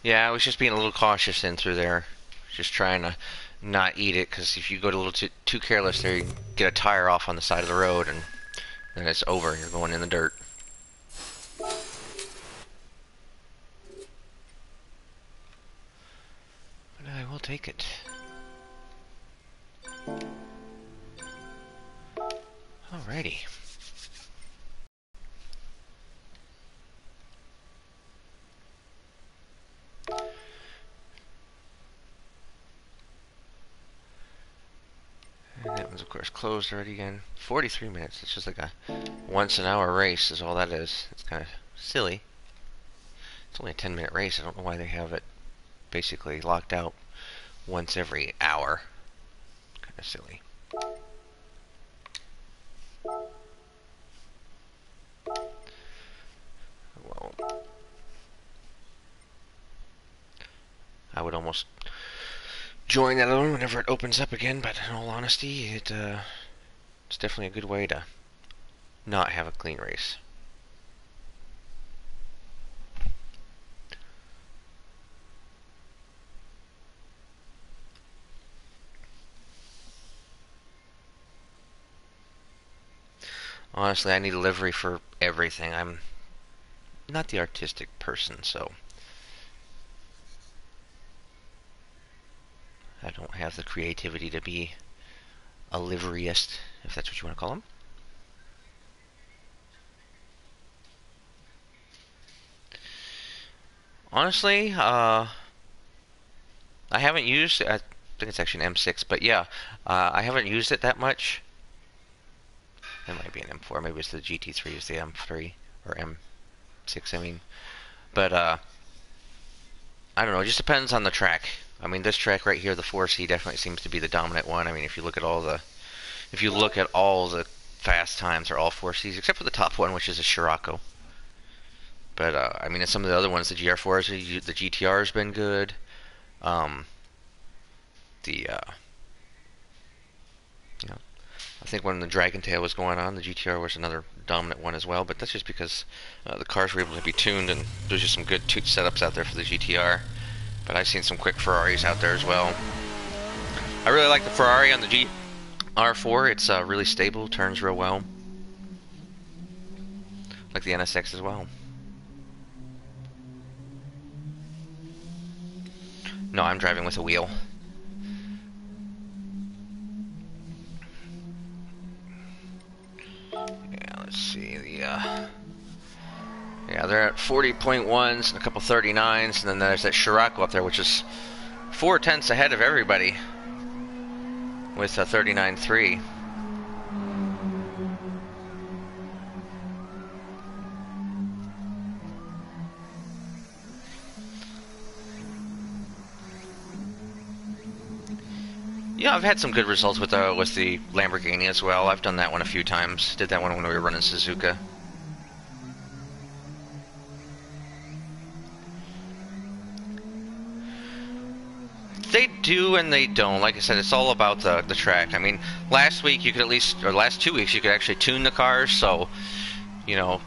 Yeah, I was just being a little cautious in through there. Just trying to not eat it, because if you go a little too careless there, you can get a tire off on the side of the road, and then it's over. You're going in the dirt. But I will take it. Alrighty. And that one's of course closed already again. 43 minutes. It's just like a once-an-hour race is all that is. It's kind of silly. It's only a 10-minute race. I don't know why they have it basically locked out once every hour. Kind of silly. Well, I would almost join that other one whenever it opens up again, but in all honesty, it's definitely a good way to not have a clean race. Honestly, I need a livery for everything. I'm not the artistic person, so I don't have the creativity to be a liveryist, if that's what you want to call them. Honestly, I haven't used, I think it's actually an M6, but yeah, I haven't used it that much. It might be an M4, maybe it's the GT3 is the M3, or M6, I mean. But, I don't know, it just depends on the track. I mean, this track right here, the 4C, definitely seems to be the dominant one. I mean, if you look at all the fast times, they're all 4Cs, except for the top one, which is a Scirocco. But, I mean, in some of the other ones, the GR4s, the GTR has been good. You know, I think when the Dragon Tail was going on, the GTR was another dominant one as well, but that's just because the cars were able to be tuned, and there's just some good setups out there for the GTR. But I've seen some quick Ferraris out there as well. I really like the Ferrari on the GR4. It's really stable, turns real well. Like the NSX as well. No, I'm driving with a wheel. Yeah, let's see. Yeah, they're at 40.1s and a couple 39s, and then there's that Scirocco up there, which is 0.4 ahead of everybody with a 39.3. Yeah, I've had some good results with the Lamborghini as well. I've done that one a few times. Did that one when we were running Suzuka. They do and they don't. Like I said, it's all about the track. I mean, last week you could at least, or last 2 weeks, you could actually tune the cars. So, you know,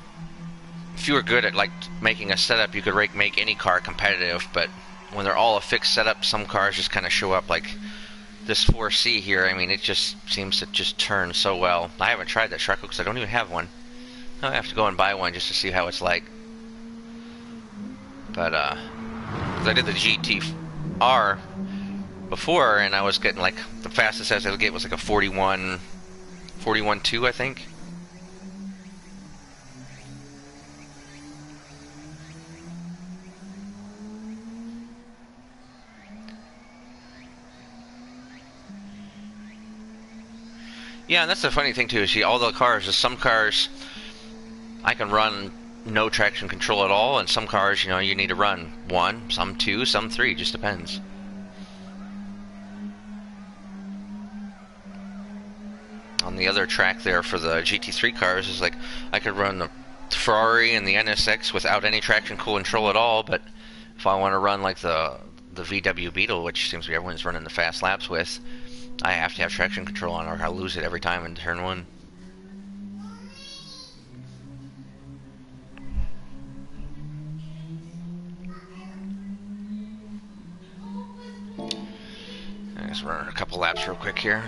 if you were good at like making a setup, you could make any car competitive. But when they're all a fixed setup, some cars just kind of show up like this 4C here, I mean, it just seems to just turn so well. I haven't tried that Shreko because I don't even have one. I have to go and buy one just to see how it's like. But, because I did the GT-R before, and I was getting, like, the fastest I was able to get was like a 41.2, I think. Yeah, and that's the funny thing too, is see, all the cars, is some cars I can run no traction control at all, and some cars, you know, you need to run 1, some 2, some 3, just depends. On the other track there for the GT3 cars is like, I could run the Ferrari and the NSX without any traction control at all, but if I want to run like the VW Beetle, which seems to be everyone's running the fast laps with, I have to have traction control on, or I'll lose it every time in turn 1. I just run a couple laps real quick here.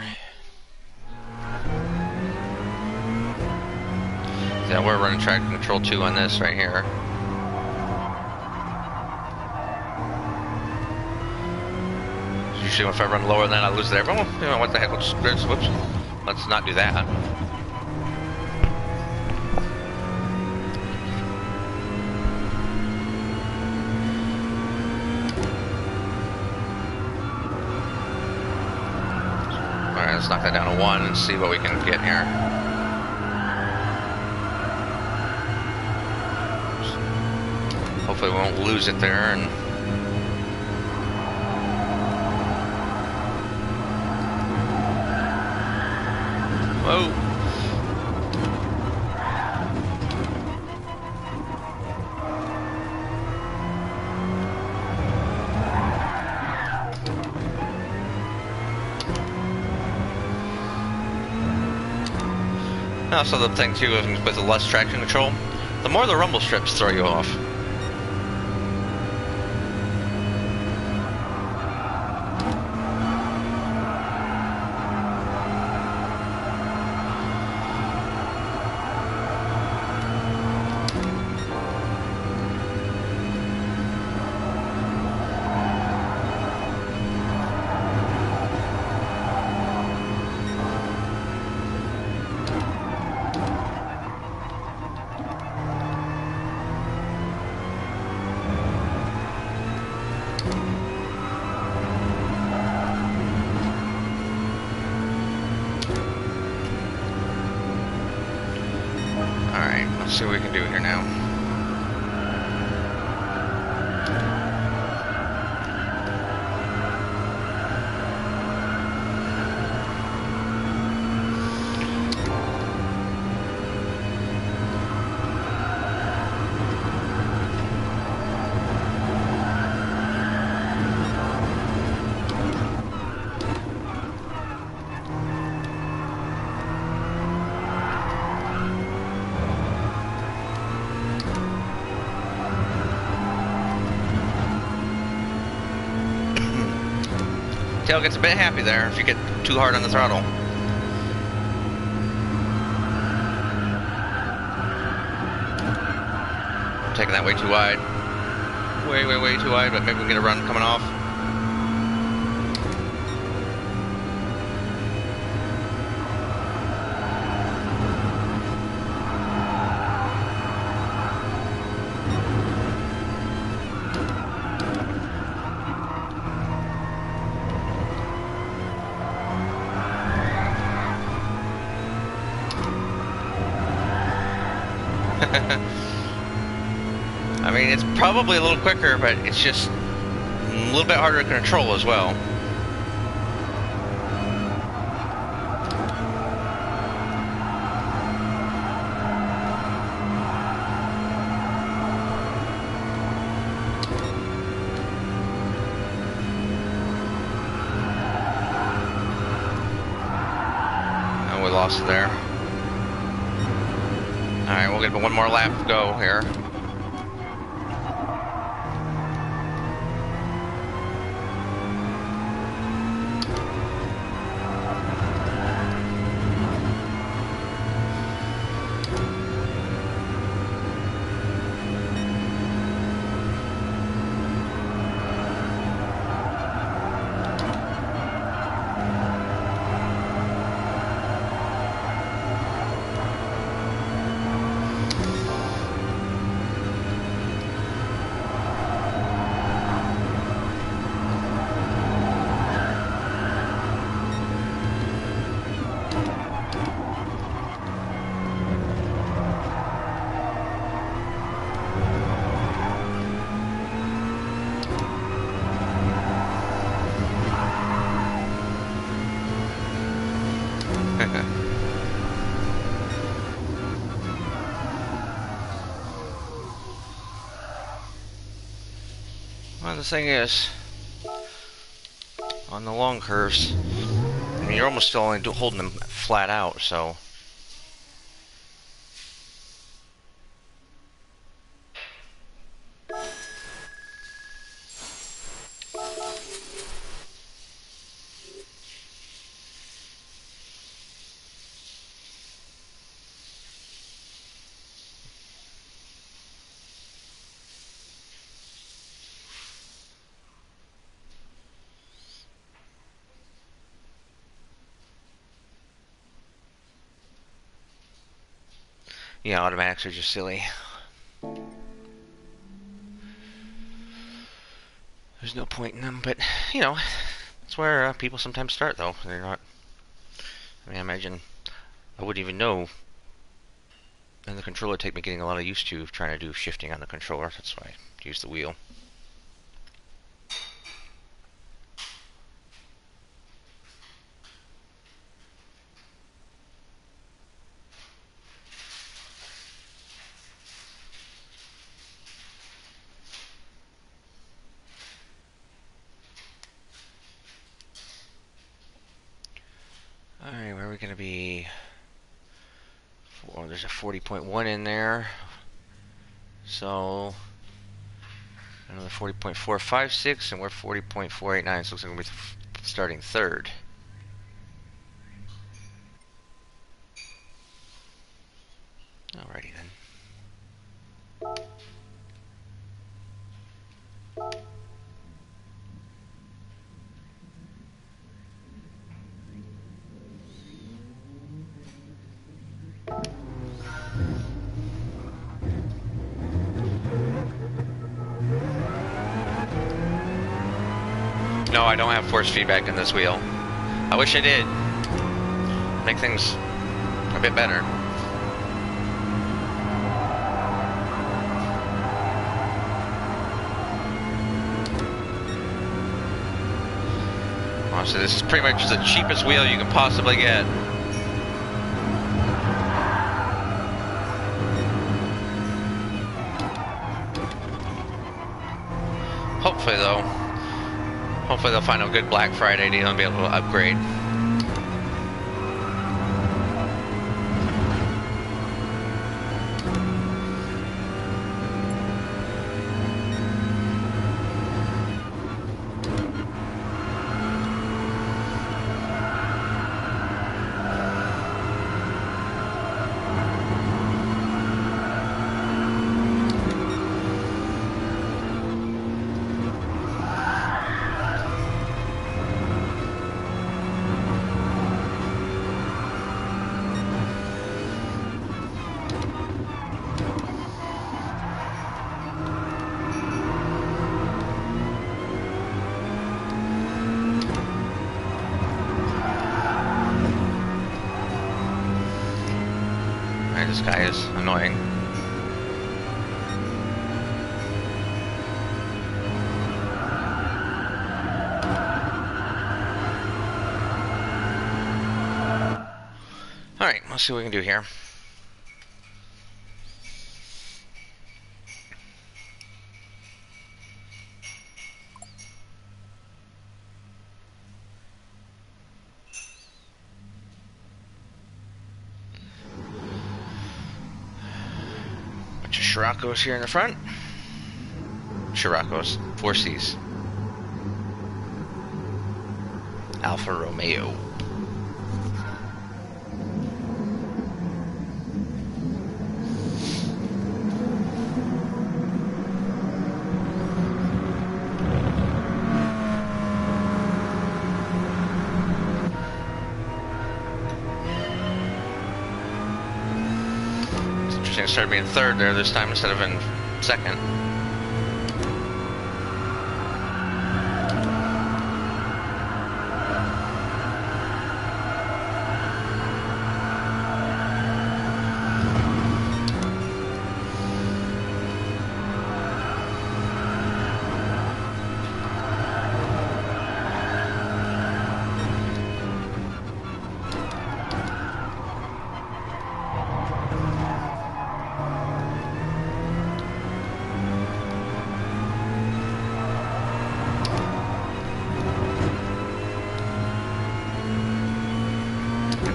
Yeah, we're running traction control 2 on this right here. Usually if I run lower than that, I lose it everyone. You know, what the heck, whoops, let's not do that. Alright, let's knock that down to 1 and see what we can get here. Hopefully we won't lose it there. And whoa. Also, the thing too with the less traction control, the more the rumble strips throw you off. Let's see what we can do here now. Tail gets a bit happy there if you get too hard on the throttle. I'm taking that way too wide. Way too wide, but maybe we can get a run coming off. I mean, it's probably a little quicker, but it's just a little bit harder to control as well. And we lost it there. Alright, we'll get one more lap to go here. Well, the thing is, on the long curves, I mean, you're almost still only holding them flat out, so. Yeah, automatics are just silly. There's no point in them, but, you know, that's where people sometimes start, though. They're not. I mean, I imagine I wouldn't even know. And the controller take me getting a lot of used to trying to do shifting on the controller. That's why I use the wheel. Alright, where are we going to be? Oh, there's a 40.1 in there. So, another 40.456, and we're 40.489, so it looks like we're going to be starting third. Alrighty then. No, I don't have force feedback in this wheel. I wish I did. Make things a bit better. So this is pretty much the cheapest wheel you can possibly get. Hopefully though, hopefully they'll find a good Black Friday deal and be able to upgrade. This guy is annoying. Alright, let's see what we can do here. Scirocco's here in the front. Scirocco's, 4 C's. Alfa Romeo. Started being third there this time instead of in second.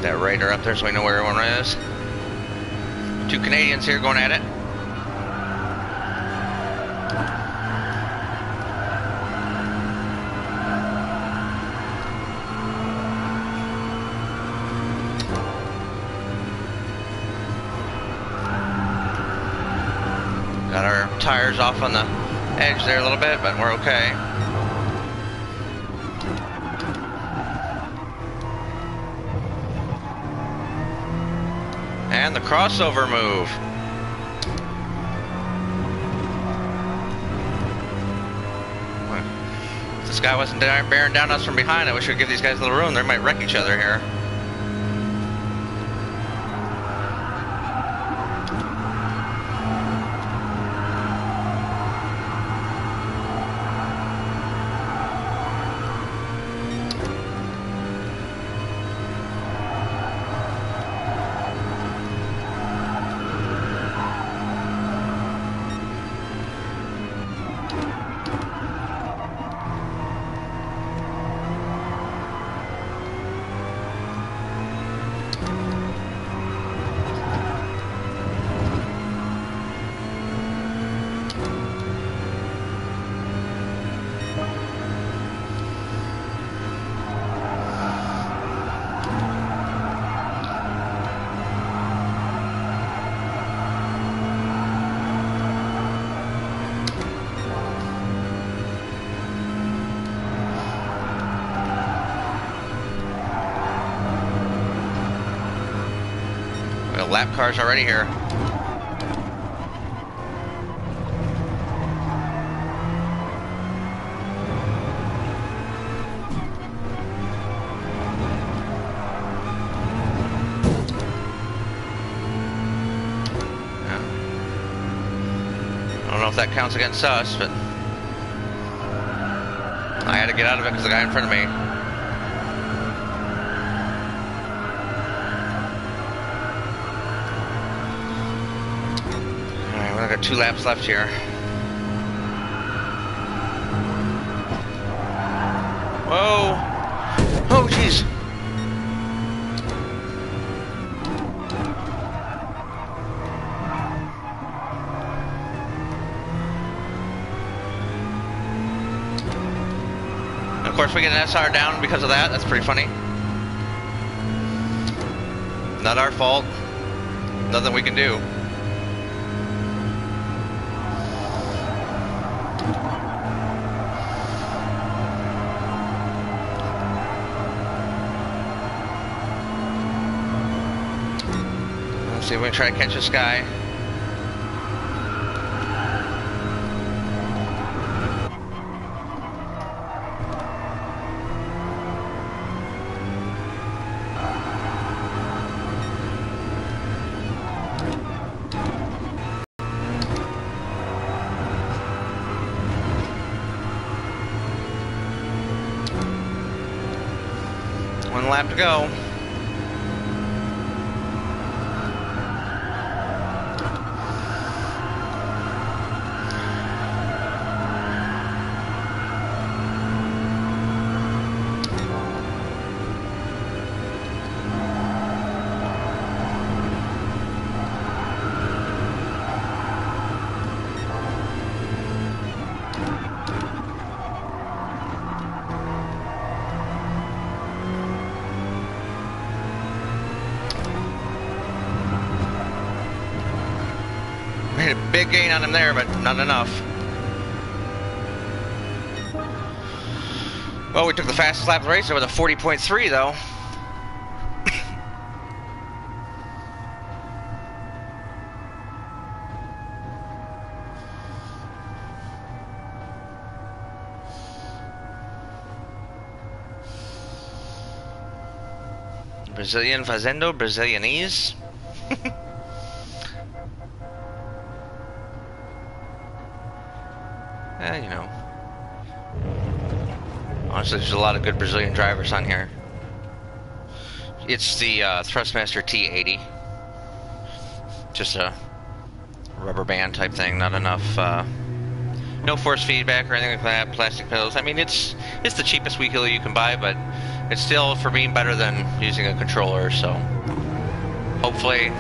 that radar up there so we know where everyone is. 2 Canadians here going at it. Got our tires off on the edge there a little bit, but we're okay. And the crossover move. If this guy wasn't bearing down us from behind, I wish we'd give these guys a little room. They might wreck each other here. Lap cars already here. I don't know if that counts against us, but I had to get out of it because the guy in front of me. I got 2 laps left here. Whoa! Oh, jeez! And of course, we get an SR down because of that. That's pretty funny. Not our fault. Nothing we can do. See if we can try to catch this guy. One lap to go. Made a big gain on him there, but not enough. Well, we took the fastest lap of the race with a 40.3 though. Brazilian Fazendo, Brazilianese. You know. Honestly, there's a lot of good Brazilian drivers on here. It's the Thrustmaster T80. Just a rubber band type thing, not enough, no force feedback or anything like that, plastic pedals. I mean, it's the cheapest wheel you can buy, but It's still, for me, better than using a controller, so hopefully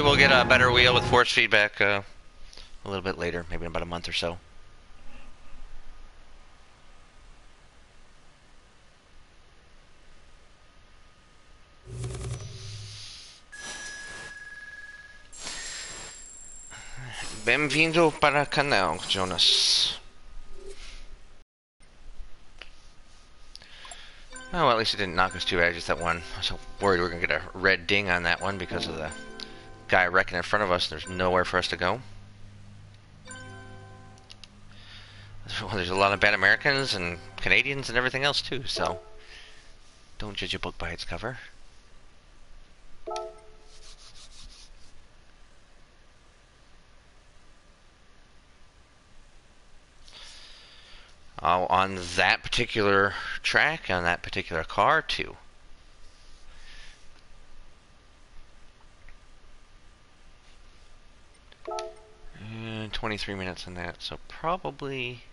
we'll get a better wheel with force feedback a little bit later, maybe in about a month or so. Bem-vindo para o canal, Jonas. Oh, well, at least it didn't knock us too bad, just that one. I was so worried we were going to get a red ding on that one because of the guy wrecking in front of us. There's nowhere for us to go. Well, there's a lot of bad Americans and Canadians and everything else, too, so don't judge a book by its cover. On that particular track, on that particular car, too. And 23 minutes on that, so probably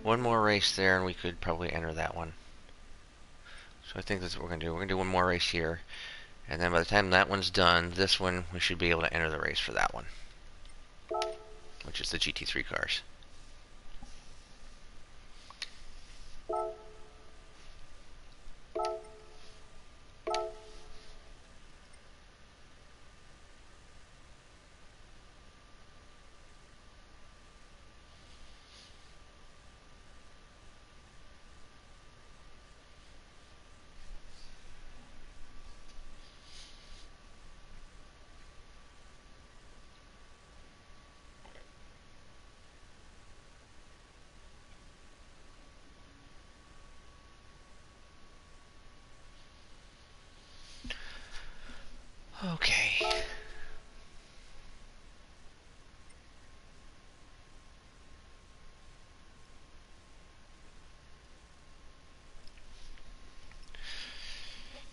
one more race there and we could probably enter that one. So I think that's what we're going to do. We're going to do one more race here, and then by the time that one's done, this one, we should be able to enter the race for that one, which is the GT3 cars. Okay.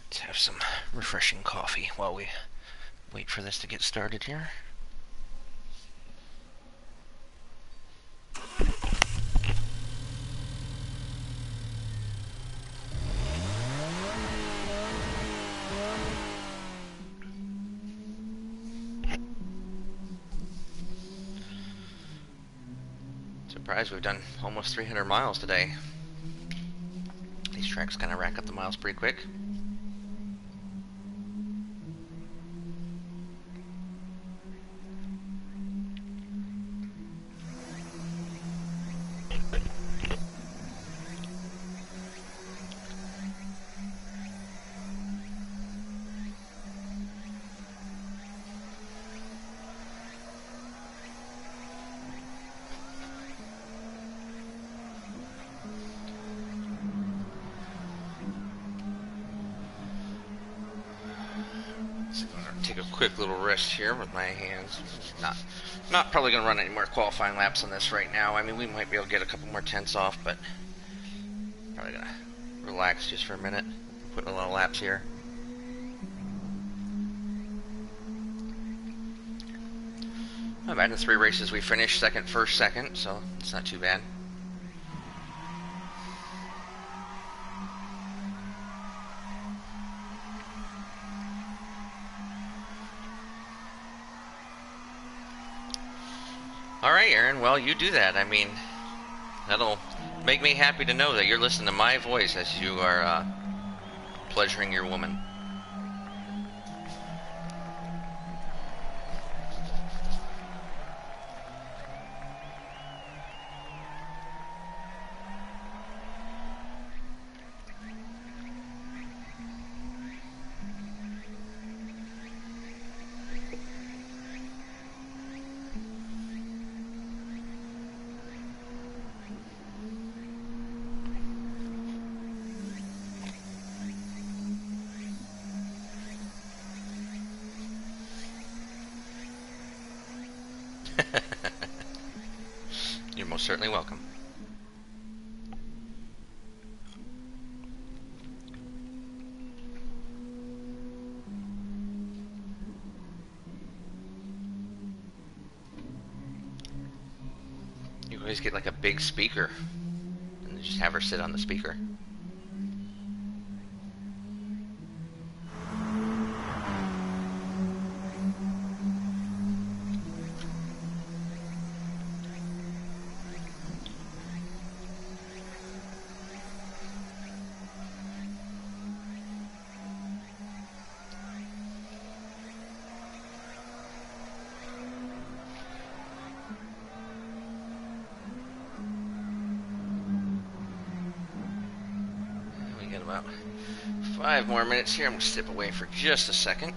Let's have some refreshing coffee while we wait for this to get started here. Surprised we've done almost 300 miles today. These tracks kind of rack up the miles pretty quick. Take a quick little rest here with my hands. Not probably going to run any more qualifying laps on this right now. I mean, we might be able to get a couple more tenths off, but probably going to relax just for a minute. Put in a lot of laps here. Not bad. In the 3 races we finished second, first, second, so it's not too bad. Alright, Aaron, well, you do that. I mean, that'll make me happy to know that you're listening to my voice as you are pleasuring your woman. You're most certainly welcome. You always get like a big speaker and just have her sit on the speaker. about 5 more minutes here. I'm going to step away for just a second.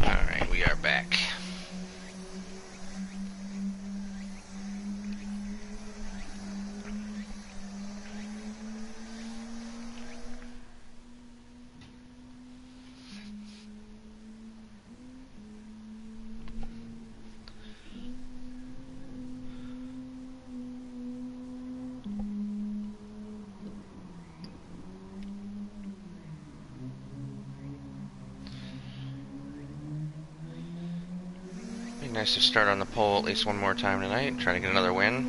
Alright, we are back. Nice to start on the pole at least one more time tonight. Try to get another win.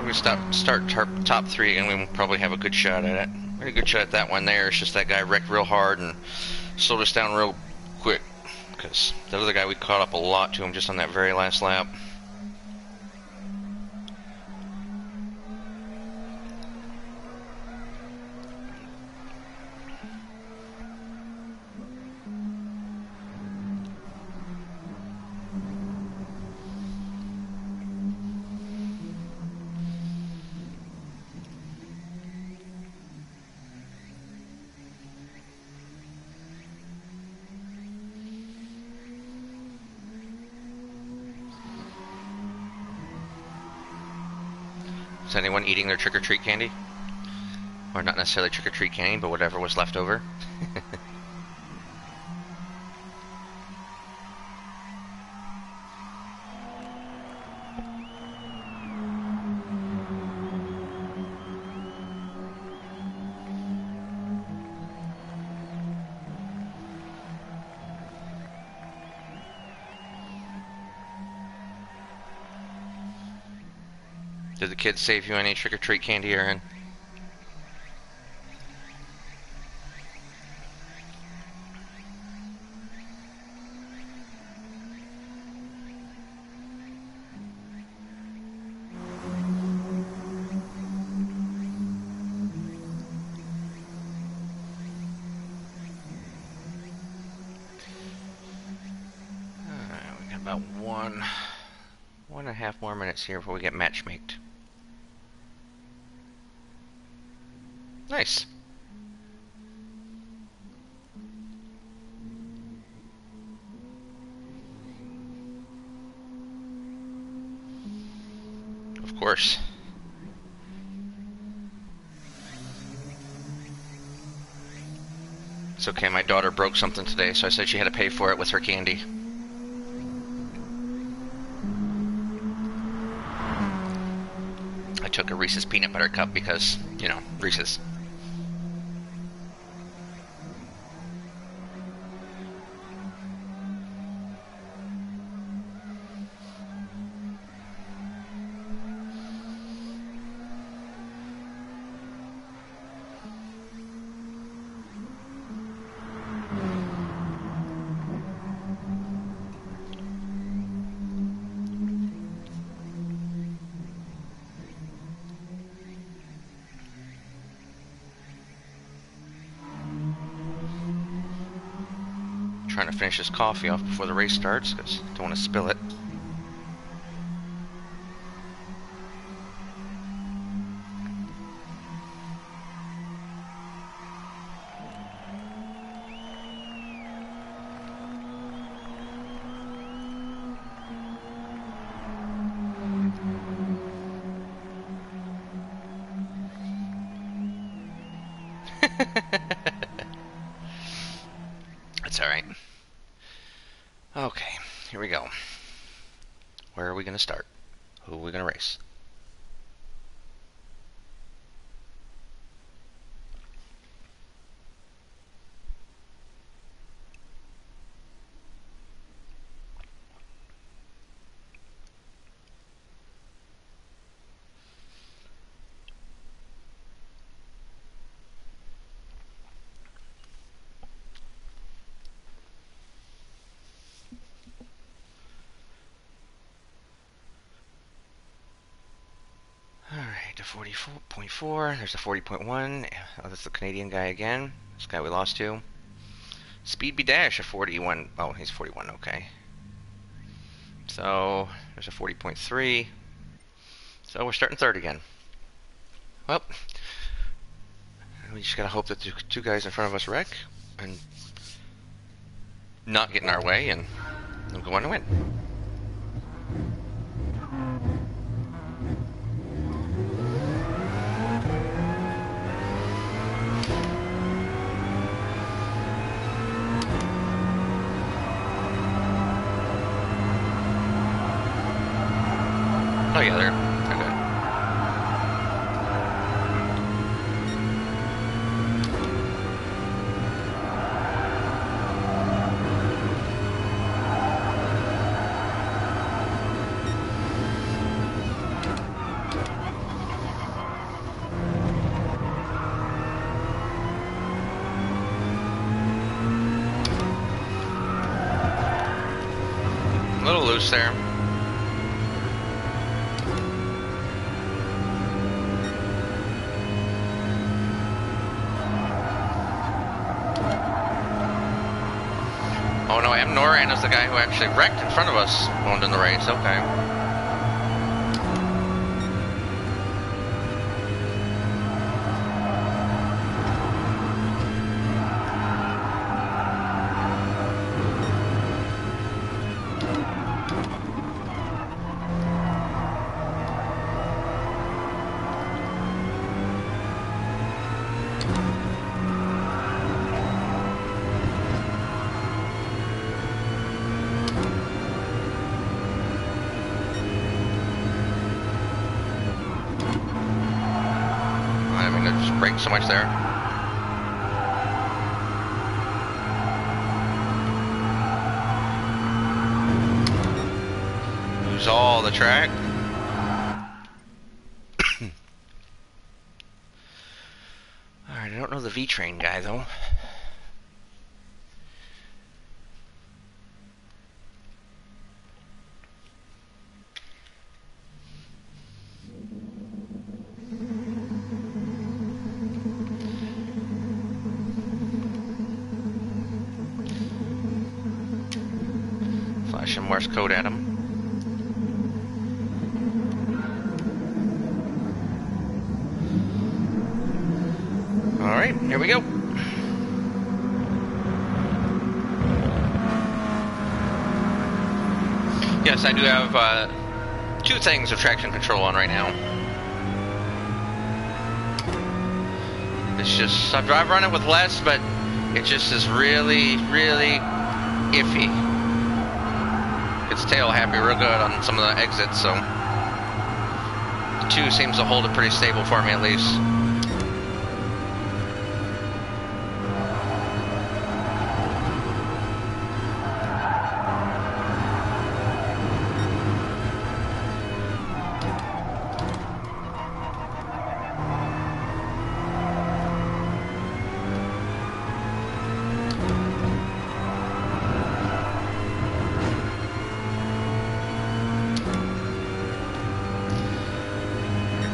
We start top 3 and we'll probably have a good shot at it. Very good shot at that one there. It's just that guy wrecked real hard and slowed us down real quick. Because the other guy, we caught up a lot to him just on that very last lap. Is anyone eating their trick-or-treat candy? Or not necessarily trick-or-treat candy, but whatever was left over? Did the kids save you any trick-or-treat candy, Aaron? Alright, we got about one and a half more minutes here before we get matchmaked. Nice. Of course. It's okay, my daughter broke something today, so I said she had to pay for it with her candy. I took a Reese's peanut butter cup because, you know, Reese's. Trying to finish this coffee off before the race starts because I don't want to spill it. That's alright. Okay, here we go. Where are we going to start? Who are we going to race? Alright, a 40.4. There's a 40.1. Oh, that's the Canadian guy again. This guy we lost to. Speedby Dash, a 41. Oh, he's 41, okay. So, there's a 40.3. So, we're starting third again. Well, we just gotta hope that the two guys in front of us wreck and not get in our way, and we'll go on to win. Oh yeah, they're good. A little loose there. Oh no, M. Noran is the guy who actually wrecked in front of us going in the race. Okay. Break so much there. Lose all the track. Alright, I don't know the V-Train guy though. Flash some Morse code at him. Alright, here we go. Yes, I do have two things of traction control on right now. It's just, I've run it with less, but it just is really, really iffy. Its tail happy real good on some of the exits, so the 2 seems to hold it pretty stable for me at least.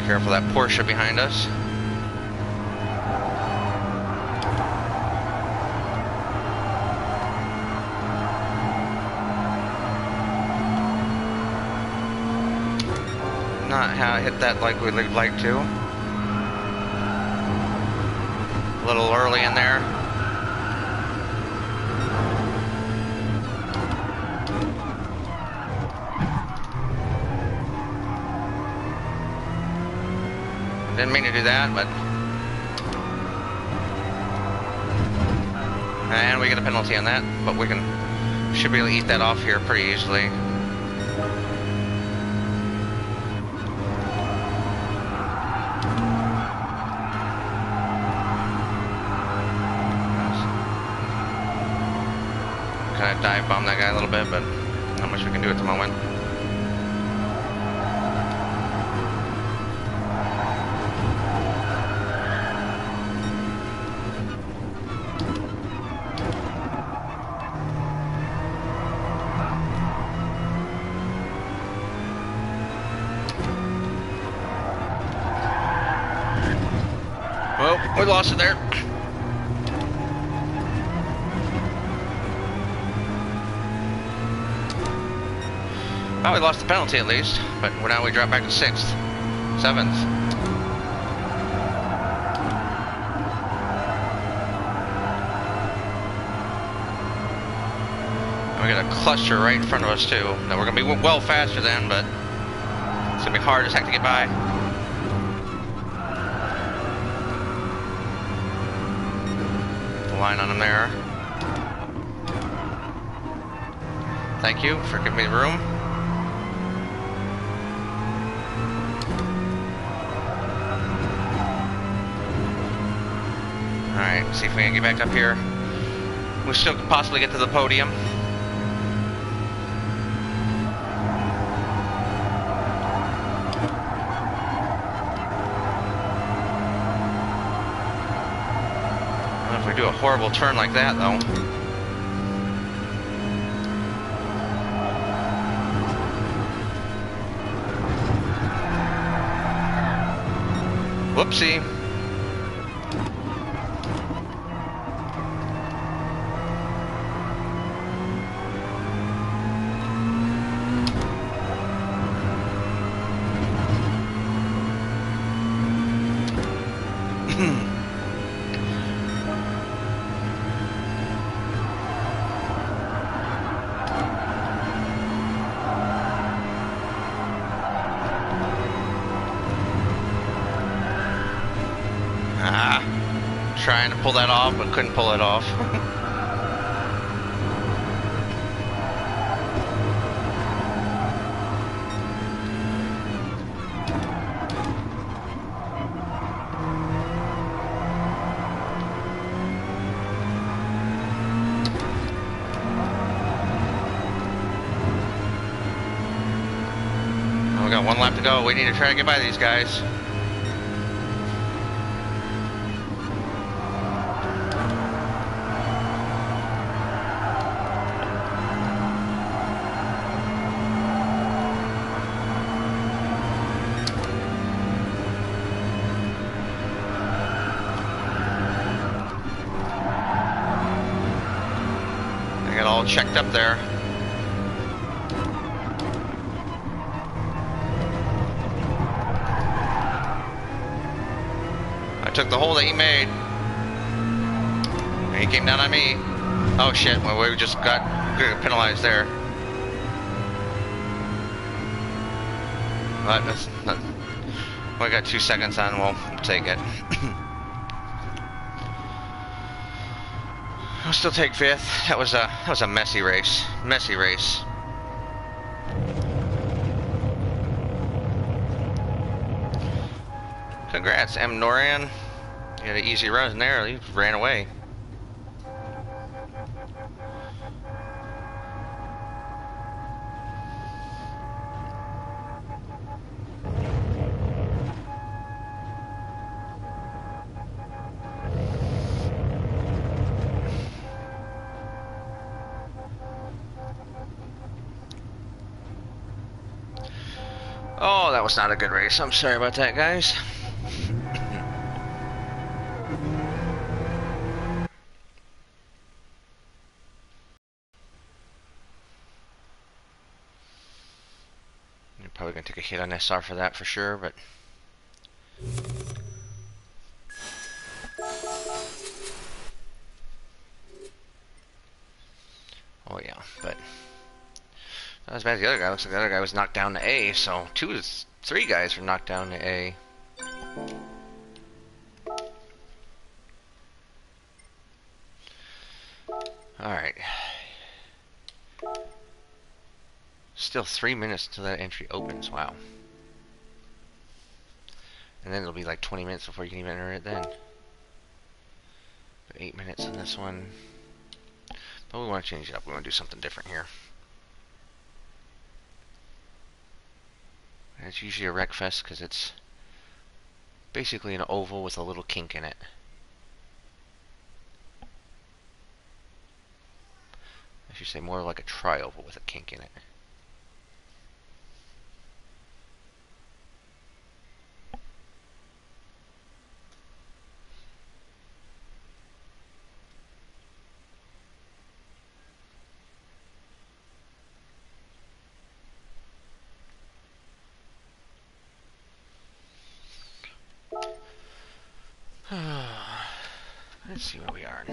Careful that Porsche behind us. Not hit that like we'd like to. A little early in there. Didn't mean to do that, but And we get a penalty on that, but we should be able to eat that off here pretty easily. Kind of dive bomb that guy a little bit, but not much we can do at the moment. Well, we lost it there. Well, we lost the penalty at least, but now we drop back to 6th, 7th. We got a cluster right in front of us too. Now we're gonna be well faster then, but it's gonna be hard as heck to get by. The line on them there. Thank you for giving me the room. Alright, see if we can get back up here. We still could possibly get to the podium. If we do a horrible turn like that, though. Whoopsie. Trying to pull that off, but couldn't pull it off. We got one lap to go. We need to try to get by these guys. All checked up there. I took the hole that he made. And he came down on me. Oh shit, well, we just got penalized there. But that's not, we got 2 seconds on, we'll take it. I'll still take 5th. That was a messy race. Messy race. Congrats, M. Noran. You had an easy run there. You ran away. Oh, that was not a good race. I'm sorry about that, guys. You're probably going to take a hit on SR for that for sure, but... Oh yeah, but... Not as bad as the other guy. Looks like the other guy was knocked down to A, so 3 guys were knocked down to A. Still 3 minutes until that entry opens. Wow. And then it'll be like 20 minutes before you can even enter it then. But 8 minutes on this one. But we want to change it up. We want to do something different here. And it's usually a Wreckfest because it's basically an oval with a little kink in it. I should say more like a tri-oval with a kink in it. Let's see where we are.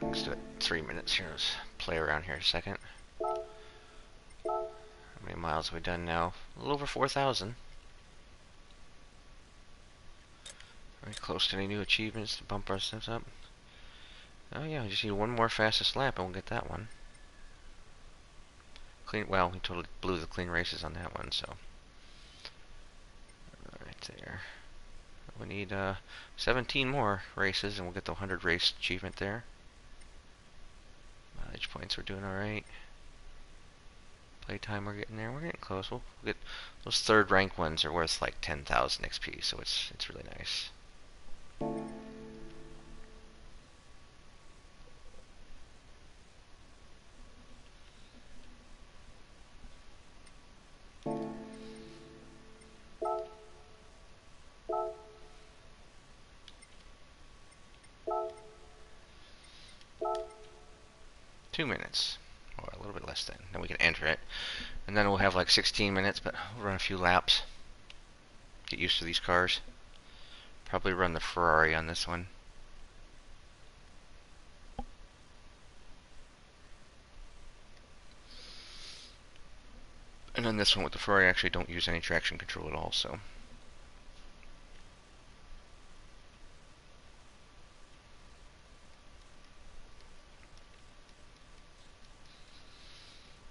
Let's do it 3 minutes here. Let's play around here a second. How many miles have we done now? A little over 4,000. Very close to any new achievements to bump ourselves up. Oh yeah, we just need one more fastest lap and we'll get that one. Clean. Well, we totally blew the clean races on that one, so. Right there. We need 17 more races and we'll get the 100 race achievement there. Mileage points, we're doing alright. Playtime, we're getting there. We're getting close. We'll get those third rank ones are worth like 10,000 XP, so it's really nice. Two minutes, or a little bit less then we can enter it. And then we'll have like 16 minutes, but we'll run a few laps. Get used to these cars. Probably run the Ferrari on this one. And on this one with the Ferrari, I actually don't use any traction control at all, so.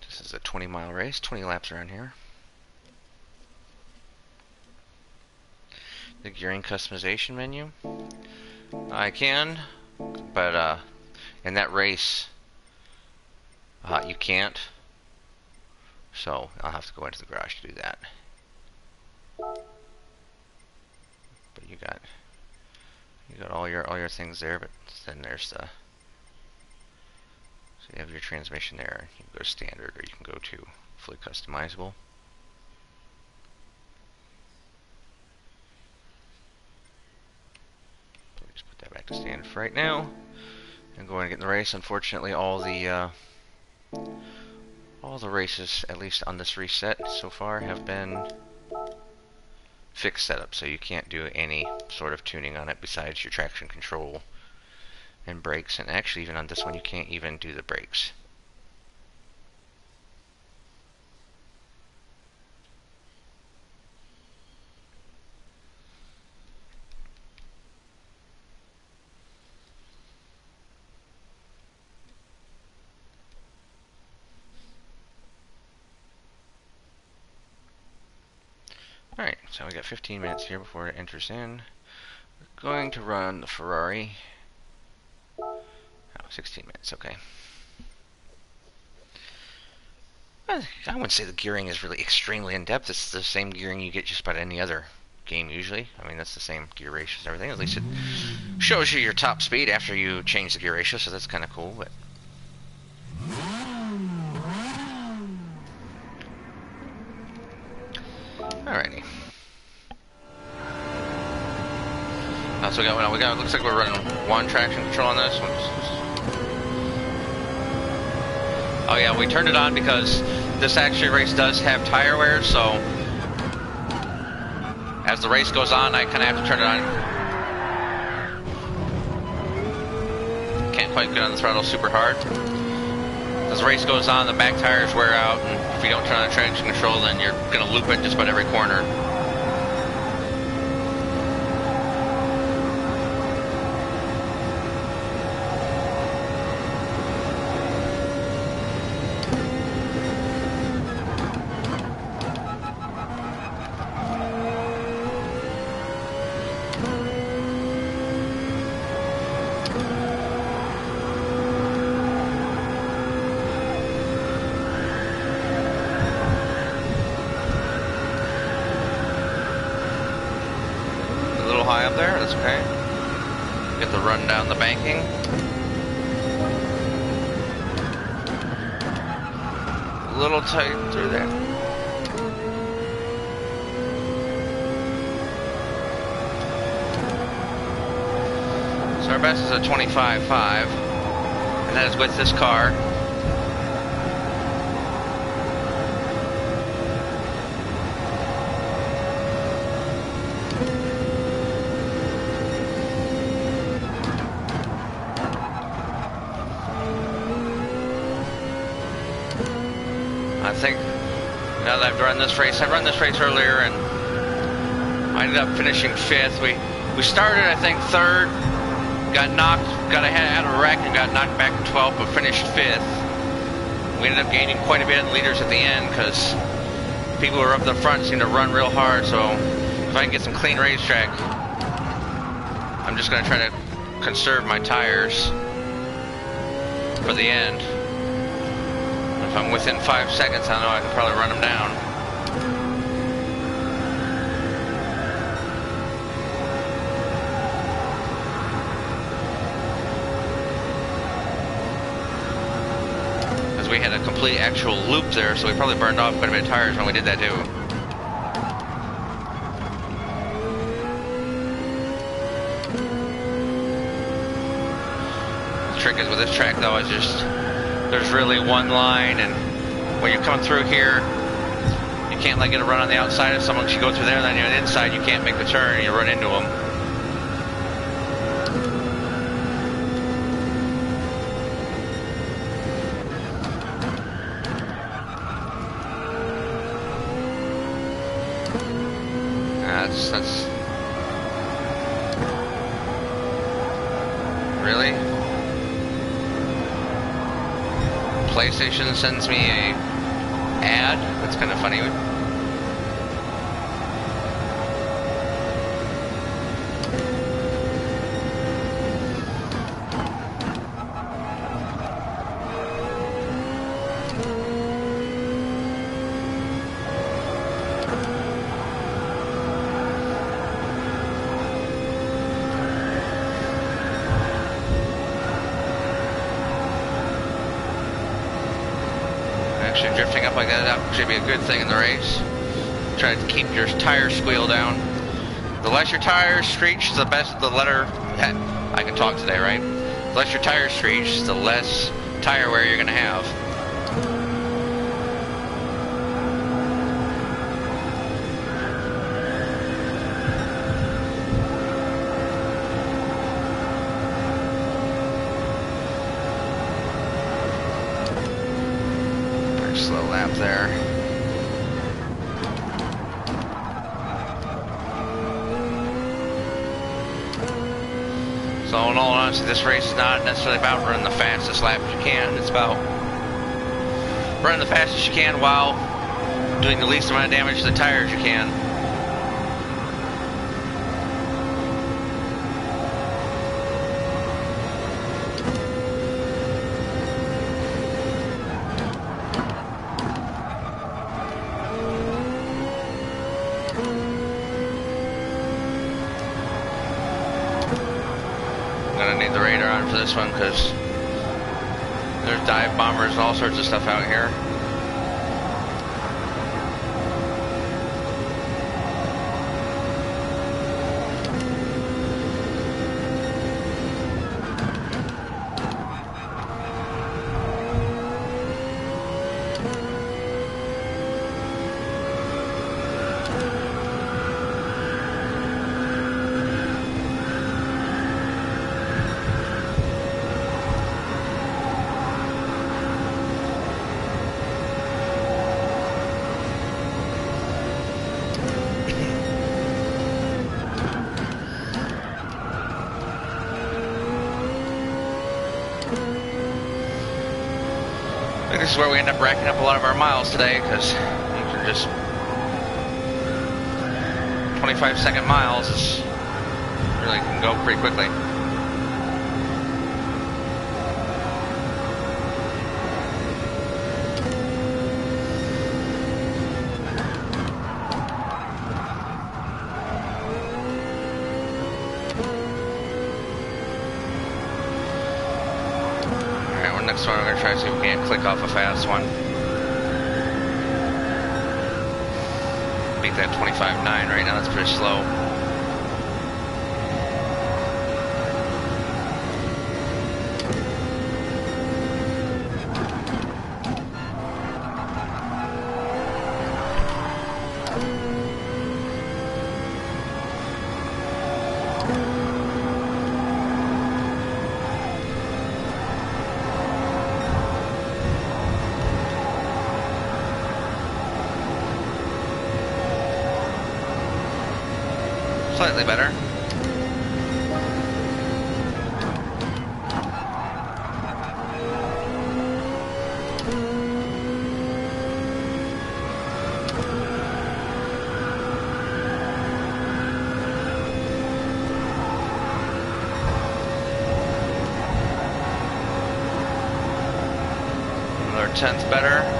This is a 20-mile race, 20 laps around here. The gearing customization menu. I can, but in that race, you can't. So I'll have to go into the garage to do that. But you got all your things there, but then there's the. So you have your transmission there. You can go standard, or you can go to fully customizable. Just put that back to standard for right now, and go and get in the race. Unfortunately, all the races, at least on this reset so far, have been fixed setup, so you can't do any sort of tuning on it besides your traction control and brakes, and actually even on this one you can't even do the brakes. Alright, so we got 15 minutes here before it enters in. We're going to run the Ferrari. Oh, 16 minutes, okay. I wouldn't say the gearing is really extremely in-depth. It's the same gearing you get just about any other game usually. I mean, that's the same gear ratios and everything. At least it shows you your top speed after you change the gear ratio, so that's kind of cool. But alrighty. So we got. Looks like we're running one traction control on this one. Oh yeah, we turned it on because this actually race does have tire wear. So as the race goes on, I kind of have to turn it on. Can't quite get on the throttle super hard. As the race goes on, the back tires wear out, and if you don't turn on traction control, then you're going to loop it just about every corner. little high up there, that's okay. Get the run down the banking. A little tight through there. So our best is a 25.5, and that is with this car. I think now that I've run this race, I ran this race earlier and I ended up finishing 5th. We started, I think, 3rd, got ahead out of wreck and got knocked back to 12th, but finished 5th. We ended up gaining quite a bit of leaders at the end because people who were up the front seemed to run real hard. So if I can get some clean racetrack, I'm just going to try to conserve my tires for the end. If I'm within 5 seconds, I know I can probably run them down. Because we had a complete actual loop there, so we probably burned off quite a bit of tires when we did that too. The trick is with this track though, is just there's really one line, and when you come through here, you can't get a run on the outside. If someone should go through there, and then you're on the inside, you can't make the turn, and you run into them. That's really. PlayStation sends me a ad. That's kind of funny. Actually, drifting up like that should be a good thing in the race. Try to keep your tire squeal down. The less your tires screech, the best. I can talk today, right? The less your tires screech, the less tire wear you're gonna have. Slow lap there. So in all honesty, this race is not necessarily about running the fastest lap you can. It's about running the fastest you can while doing the least amount of damage to the tires you can. The radar on for this one because there's dive bombers and all sorts of stuff out here. I think this is where we end up racking up a lot of our miles today, because these are just 25-second miles. It's really can go pretty quickly. next one, I'm going to try to see if we can click off a fast one. Beat that 25.9 right now, that's pretty slow. Slightly better. Another 1/10 better.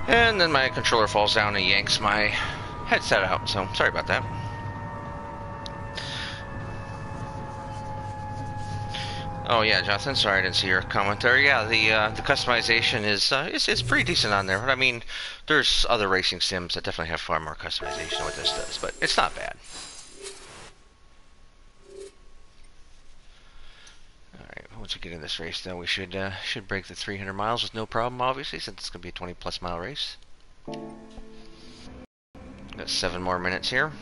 And then my controller falls down and yanks my headset out, so sorry about that. Oh yeah, Jonathan, sorry I didn't see your comment there. Yeah, the customization is it's pretty decent on there. I mean, there's other racing sims that definitely have far more customization than what this does, but it's not bad. Alright, once we get in this race though, we should break the 300 miles with no problem, obviously, since it's going to be a 20+ mile race. Got 7 more minutes here.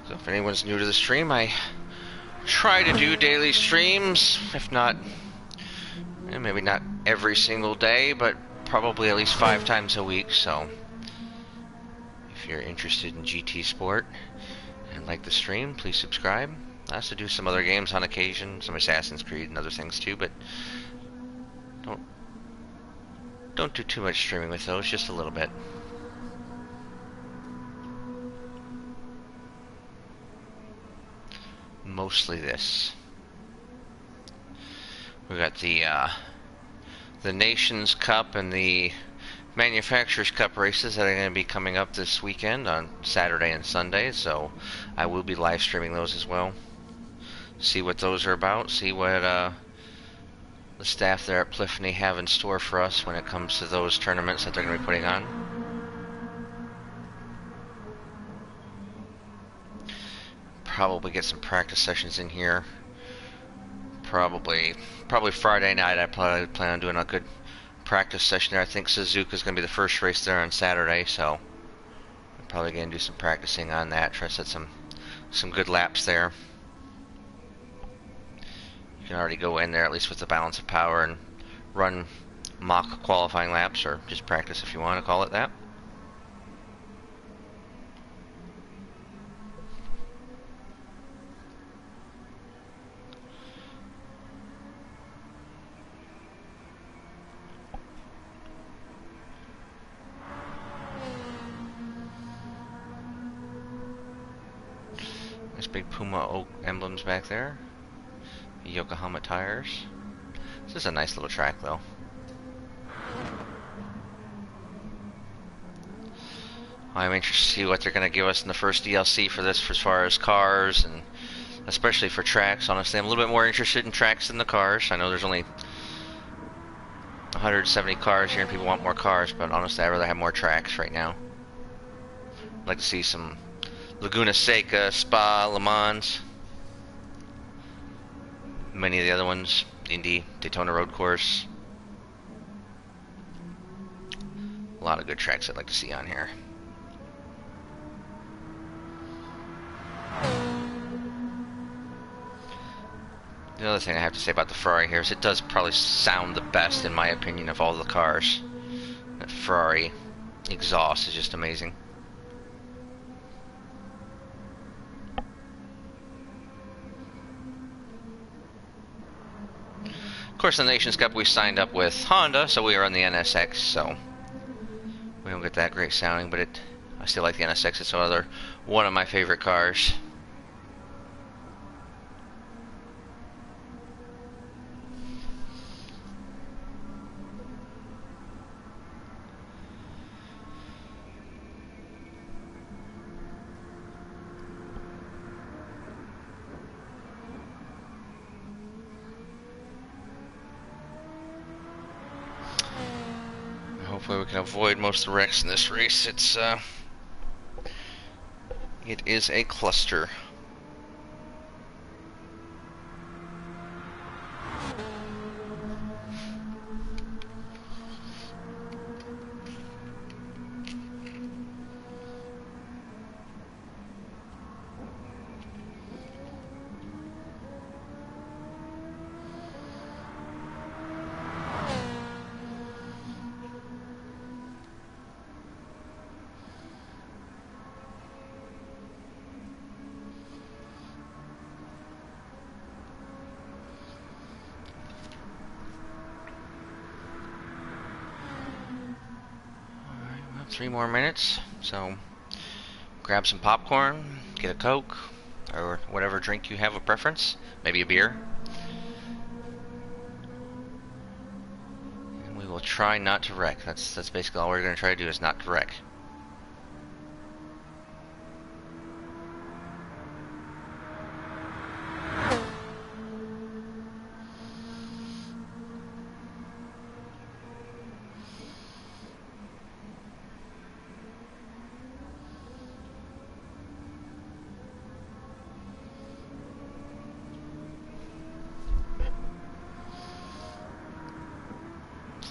So if anyone's new to the stream, I try to do daily streams, if not, maybe not every single day, but probably at least 5 times a week, so if you're interested in GT Sport and like the stream, please subscribe. I also do some other games on occasion, some Assassin's Creed and other things too, but don't do too much streaming with those, just a little bit. Mostly this. We got the Nations Cup and the Manufacturers Cup races that are going to be coming up this weekend on Saturday and Sunday, so I will be live streaming those as well. See what those are about, see what the staff there at Polyphony have in store for us when it comes to those tournaments that they're going to be putting on. Probably get some practice sessions in here. Probably Friday night. I probably plan on doing a good practice session there. I think Suzuka's going to be the first race there on Saturday, so I'm probably going to do some practicing on that. Try to set some good laps there. You can already go in there at least with the balance of power and run mock qualifying laps, or just practice if you want to call it that. Nice big Puma oak emblems back there. Yokohama tires. This is a nice little track though. I'm interested to see what they're going to give us in the first DLC for this, as far as cars, and especially for tracks. Honestly, I'm a little bit more interested in tracks than the cars. I know there's only 170 cars here and people want more cars, but honestly I'd rather have more tracks right now. I'd like to see some Laguna Seca, Spa, Le Mans, many of the other ones, Indy, Daytona Road Course. A lot of good tracks I'd like to see on here. The other thing I have to say about the Ferrari here is it does probably sound the best, in my opinion, of all the cars. That Ferrari exhaust is just amazing. Of course, in the Nations Cup, we signed up with Honda, so we are on the NSX, so we don't get that great sounding, but I still like the NSX. It's another one of my favorite cars. Hopefully we can avoid most of the wrecks in this race. It is a cluster. Alright, well, 3 more minutes, so grab some popcorn, get a Coke, or whatever drink you have a preference, maybe a beer. And we will try not to wreck. That's basically all we're going to try to do, is not to wreck.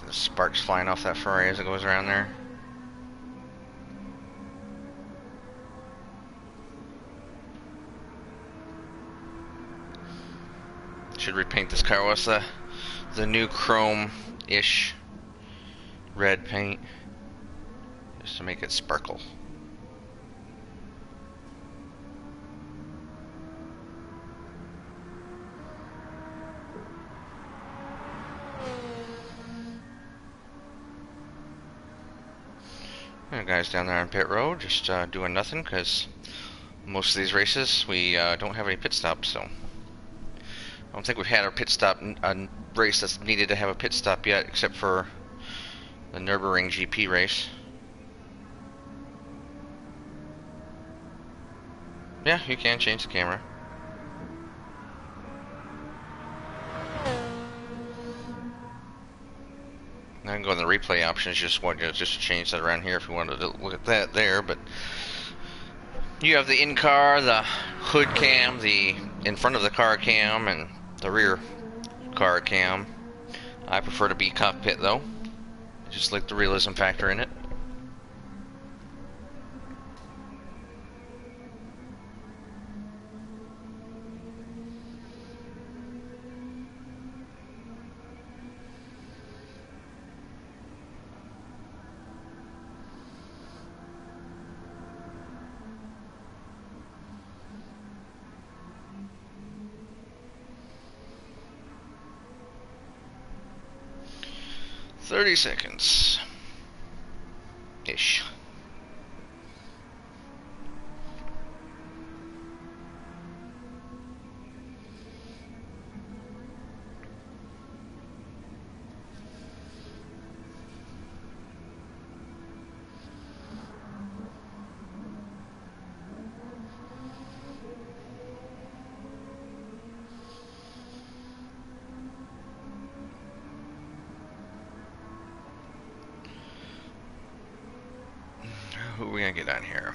The sparks flying off that Ferrari as it goes around there. Should repaint this car with the new chrome-ish red paint, just to make it sparkle. Guys down there on pit road, just doing nothing, because most of these races we don't have any pit stops, so I don't think we've had a pit stop, a race that's needed to have a pit stop yet, except for the Nürburgring GP race. Yeah, you can change the camera. I can go in the replay options, just to change that around here if you wanted to look at that there, but you have the in-car, the hood cam, the in front of the car cam, and the rear car cam. I prefer to be cockpit though. I just like the realism factor in it. "30 seconds. Ish. Who are we gonna get on here?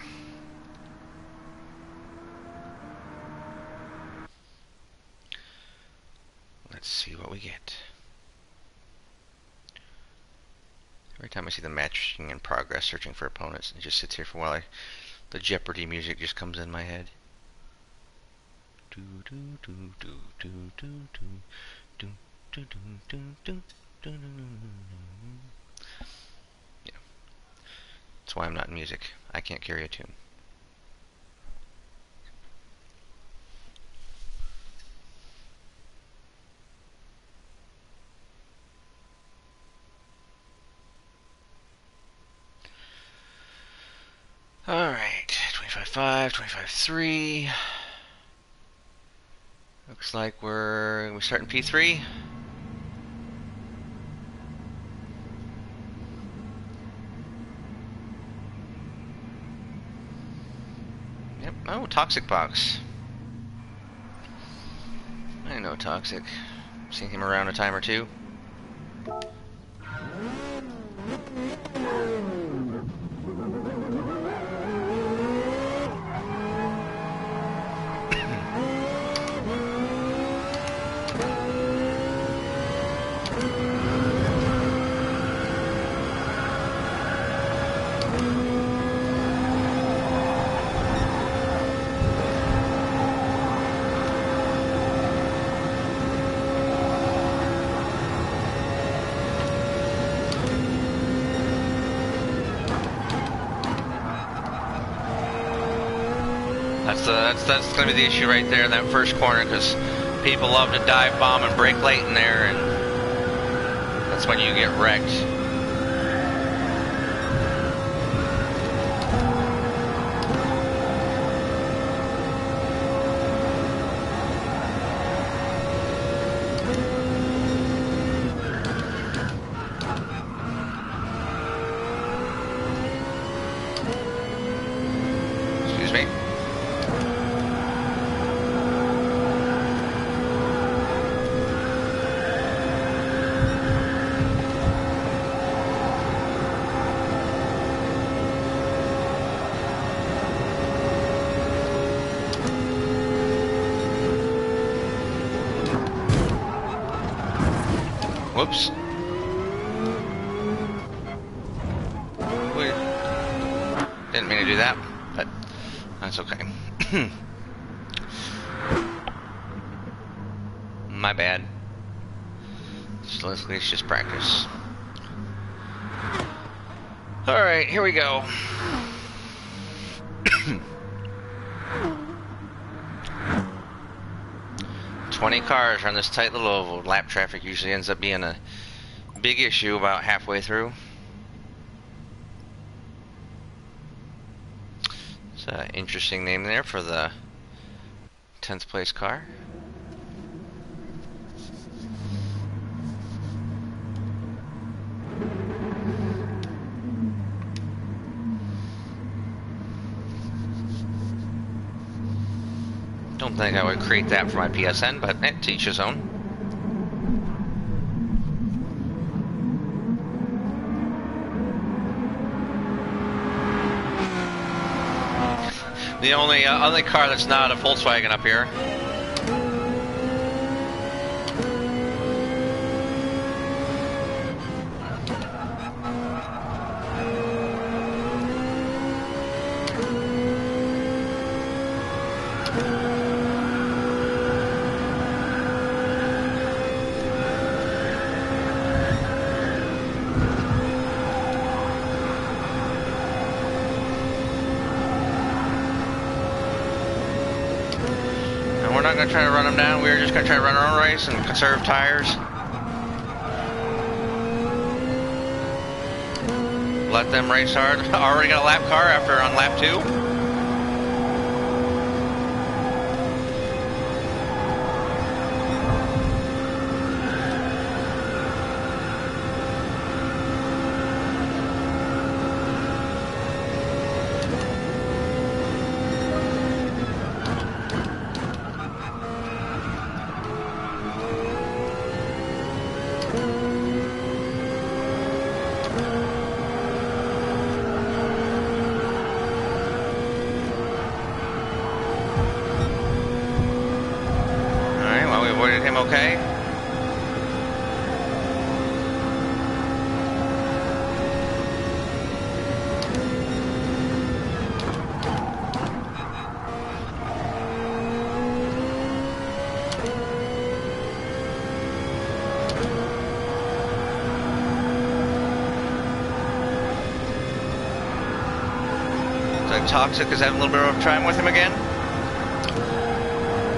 Let's see what we get. Every time I see the matching in progress, searching for opponents, it just sits here for a while. The Jeopardy music just comes in my head. Do do do do do do do do do do do. Yeah, that's why I'm not in music. I can't carry a tune. 25.5, 25.3. Looks like we're starting P3. Yep. Oh, Toxic Box. I know Toxic. Seen him around a time or two. That's going to be the issue right there in that first corner, because people love to dive bomb and brake late in there, and that's when you get wrecked. Excuse me. Whoops. Weird. Didn't mean to do that, but that's okay. My bad. So it's just practice. Alright, here we go. $20 cars on this tight little oval. Lap traffic usually ends up being a big issue about halfway through. It's an interesting name there for the 10th place car. Don't think I would create that for my PSN, but to each his own. The only car that's not a Volkswagen up here. We're not going to try to run them down. We're just going to try to run our own race and conserve tires. Let them race hard. Already got a lap car after on lap 2. Him okay? So Toxic is having a little bit of time with him again.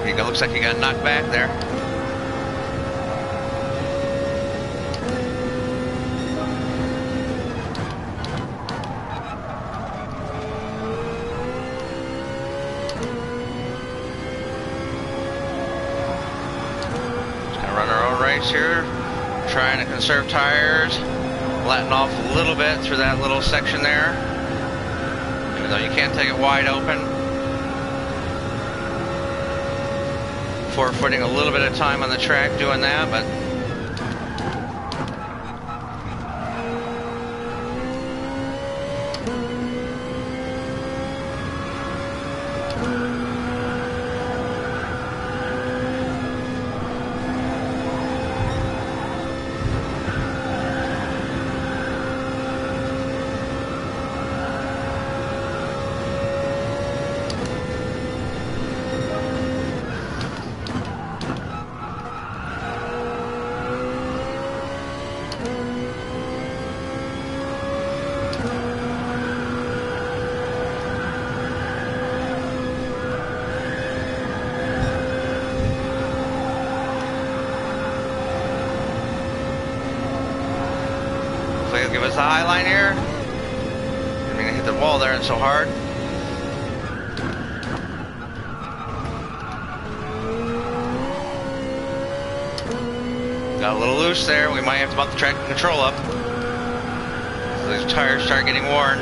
He looks like he got knocked back there. rights here. Trying to conserve tires. Letting off a little bit through that little section there. Even though you can't take it wide open. Forfeiting a little bit of time on the track doing that, but give us the high line here. I'm gonna hit the wall there and so hard. Got a little loose there. We might have to bump the traction control up. So these tires start getting worn.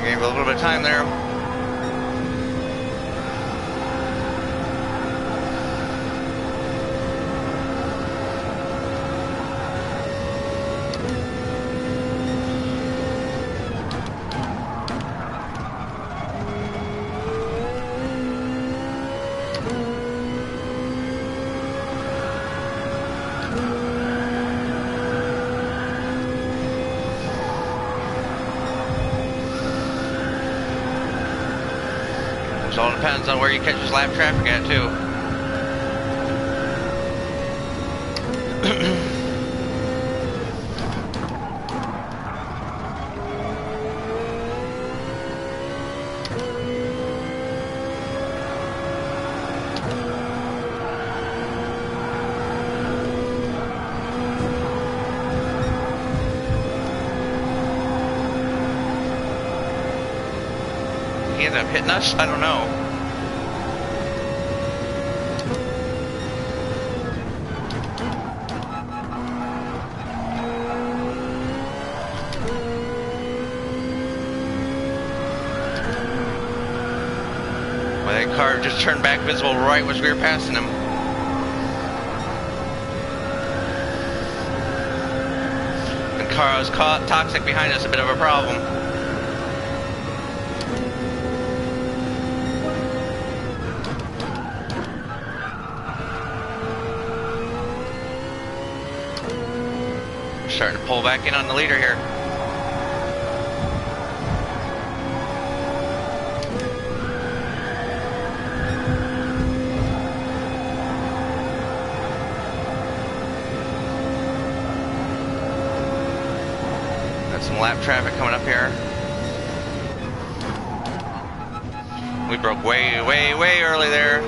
A little bit of time there. It all depends on where you catch this lap traffic at, too. He ended up hitting us? I don't know. Well, that car just turned back visible right as we were passing him. The car was caught toxic behind us, a bit of a problem. Starting to pull back in on the leader here. Got some lap traffic coming up here. We broke way early there.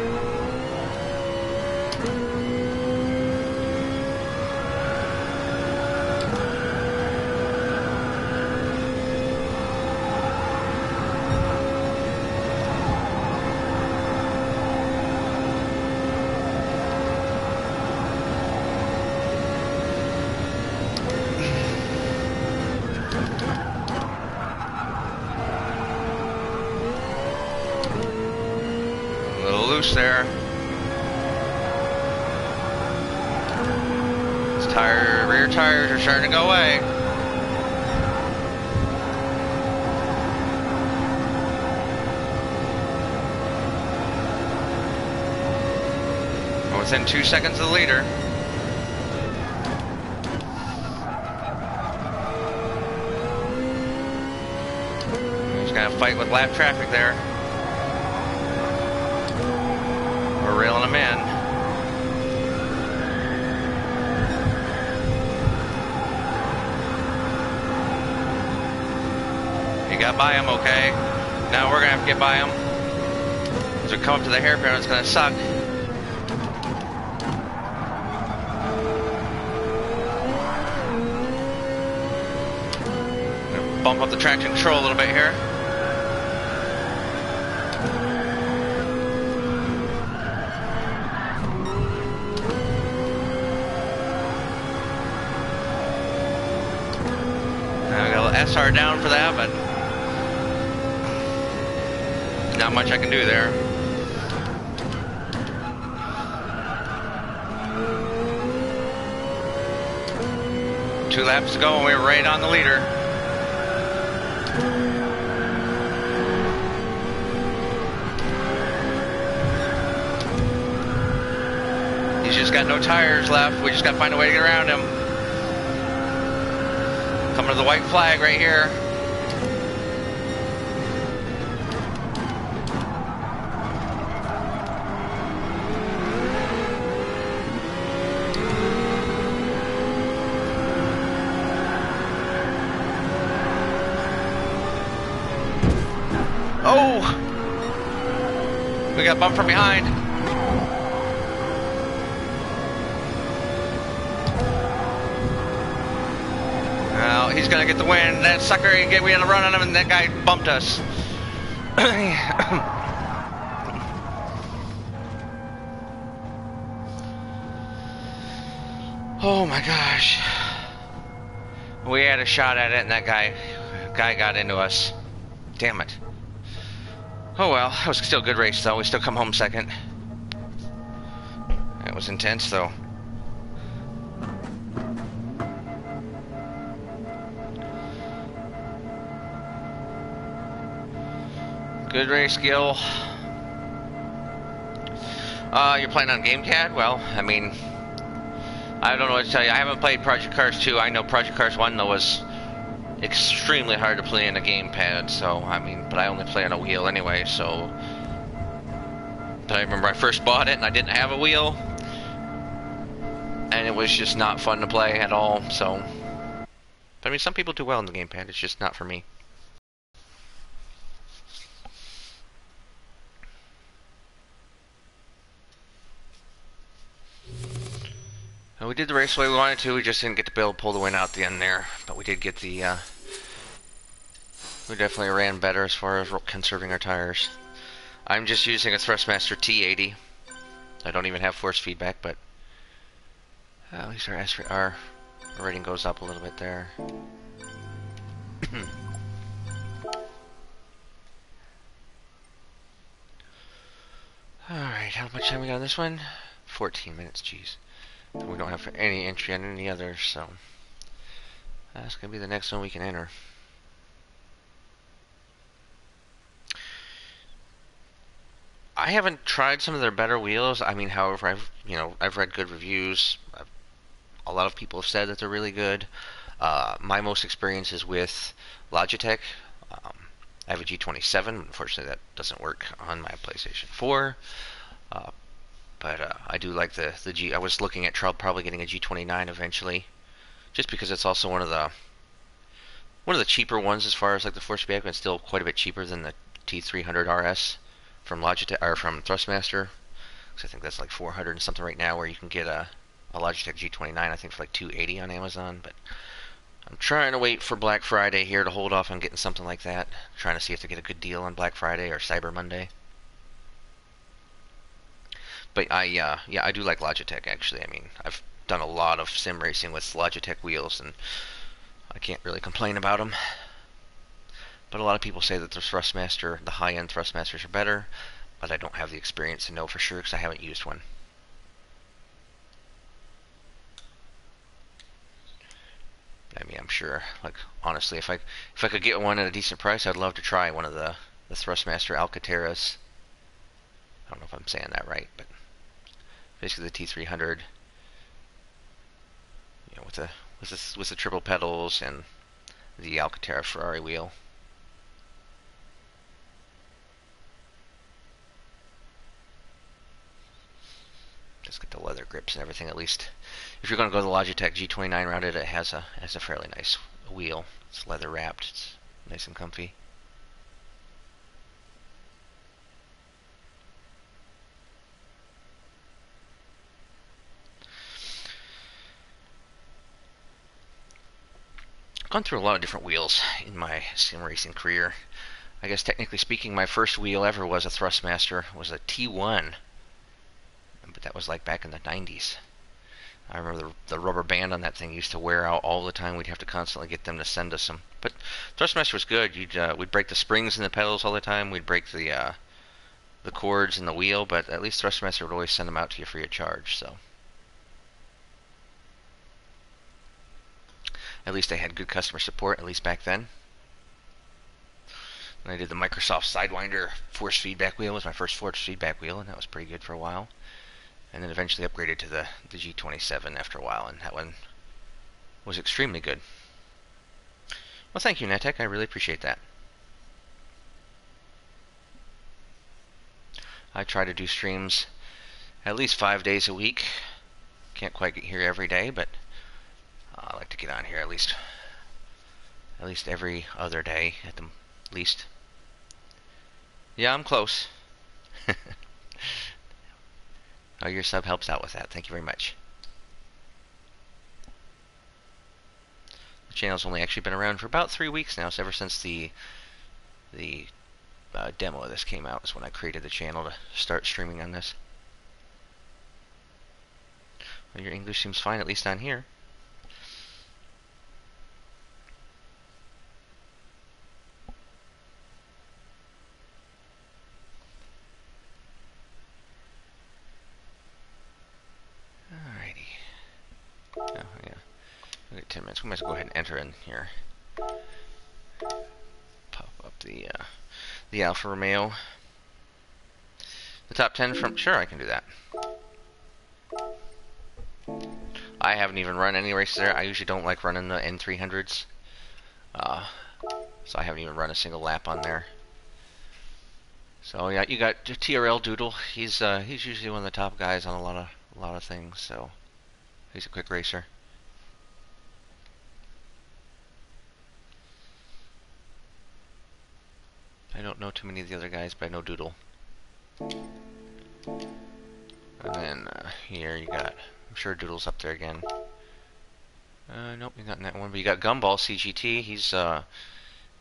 There. His rear tires are starting to go away. within 2 seconds of the leader. He's gonna fight with lap traffic there. We're reeling him in. He got by him, okay. Now we're gonna have to get by him. As we come up to the hairpin, it's gonna suck. Bump up the traction control a little bit here. Now we got a little SR down for that, but not much I can do there. Two laps to go and we're right on the leader. He's just got no tires left. We just got to find a way to get around him. Coming to the white flag right here. Oh! We got bumped from behind. Well, he's gonna get the win. That sucker, we had a run on him and that guy bumped us. Oh my gosh. We had a shot at it and that guy got into us. Damn it. Oh well, it was still a good race though. We still come home second. It was intense though. Good race, Gil. You're playing on GameCAD? Well, I mean, I don't know what to tell you. I haven't played Project Cars 2. I know Project Cars 1 though was extremely hard to play in a gamepad, so I mean, but I only play on a wheel anyway, so. But I remember I first bought it and I didn't have a wheel, and it was just not fun to play at all, so. But I mean, some people do well in the gamepad, it's just not for me. We did the race the way we wanted to, we just didn't get to be able to pull the win out at the end there, but we did get the, we definitely ran better as far as conserving our tires. I'm just using a Thrustmaster T80. I don't even have force feedback, but at least our rating goes up a little bit there. Alright, how much time we got on this one? 14 minutes, jeez. We don't have any entry on any others, so that's going to be the next one we can enter. I haven't tried some of their better wheels. I mean, however, I've read good reviews. A lot of people have said that they're really good. My most experience is with Logitech. I have a G27. Unfortunately, that doesn't work on my PlayStation 4. But I do like the G. I was looking at probably getting a G29 eventually, just because it's also one of the cheaper ones as far as like the force feedback, but still quite a bit cheaper than the T300 RS from Logitech or from Thrustmaster. Because I think that's like 400 and something right now, where you can get a Logitech G29 I think for like 280 on Amazon. But I'm trying to wait for Black Friday here to hold off on getting something like that. Trying to see if they get a good deal on Black Friday or Cyber Monday. But yeah, I do like Logitech actually. I mean, I've done a lot of sim racing with Logitech wheels, and I can't really complain about them. But a lot of people say that the Thrustmaster, the high-end Thrustmasters are better, but I don't have the experience to know for sure because I haven't used one. I mean, I'm sure, like, honestly, if I could get one at a decent price, I'd love to try one of the Thrustmaster Alcateras. I don't know if I'm saying that right, but Basically the T300, you know, with the triple pedals and the Alcantara Ferrari wheel. Just get the leather grips and everything. At least, if you're going to go the Logitech G29 rounded, it has a fairly nice wheel. It's leather wrapped. It's nice and comfy. I've gone through a lot of different wheels in my sim racing career. I guess technically speaking, my first wheel ever was a Thrustmaster. It was a T1, but that was like back in the 90s. I remember the rubber band on that thing used to wear out all the time. We'd have to constantly get them to send us some. But Thrustmaster was good. We'd break the springs in the pedals all the time. We'd break the cords in the wheel, but at least Thrustmaster would always send them out to you free of charge. So at least they had good customer support, at least back then. And I did the Microsoft Sidewinder force feedback wheel. It was my first force feedback wheel, and that was pretty good for a while. And then eventually upgraded to the G27 after a while, and that one was extremely good. Well, thank you, Netek. I really appreciate that. I try to do streams at least 5 days a week. Can't quite get here every day, but I like to get on here at least every other day at the least. Yeah, I'm close. Oh, your sub helps out with that. Thank you very much. The channel's only actually been around for about 3 weeks now, so ever since the demo of this came out is when I created the channel to start streaming on this. Well, your English seems fine, at least on here. Oh, yeah. We got 10 minutes. We might as well go ahead and enter in here. Pop up the Alfa Romeo. The top 10 from... Sure, I can do that. I haven't even run any races there. I usually don't like running the N300s. So I haven't even run a single lap on there. So yeah, you got TRL Doodle. He's usually one of the top guys on a lot of things. So he's a quick racer. I don't know too many of the other guys, but I know Doodle. And then here you got, I'm sure Doodle's up there again. Nope, you got that one. But you got Gumball CGT. He's a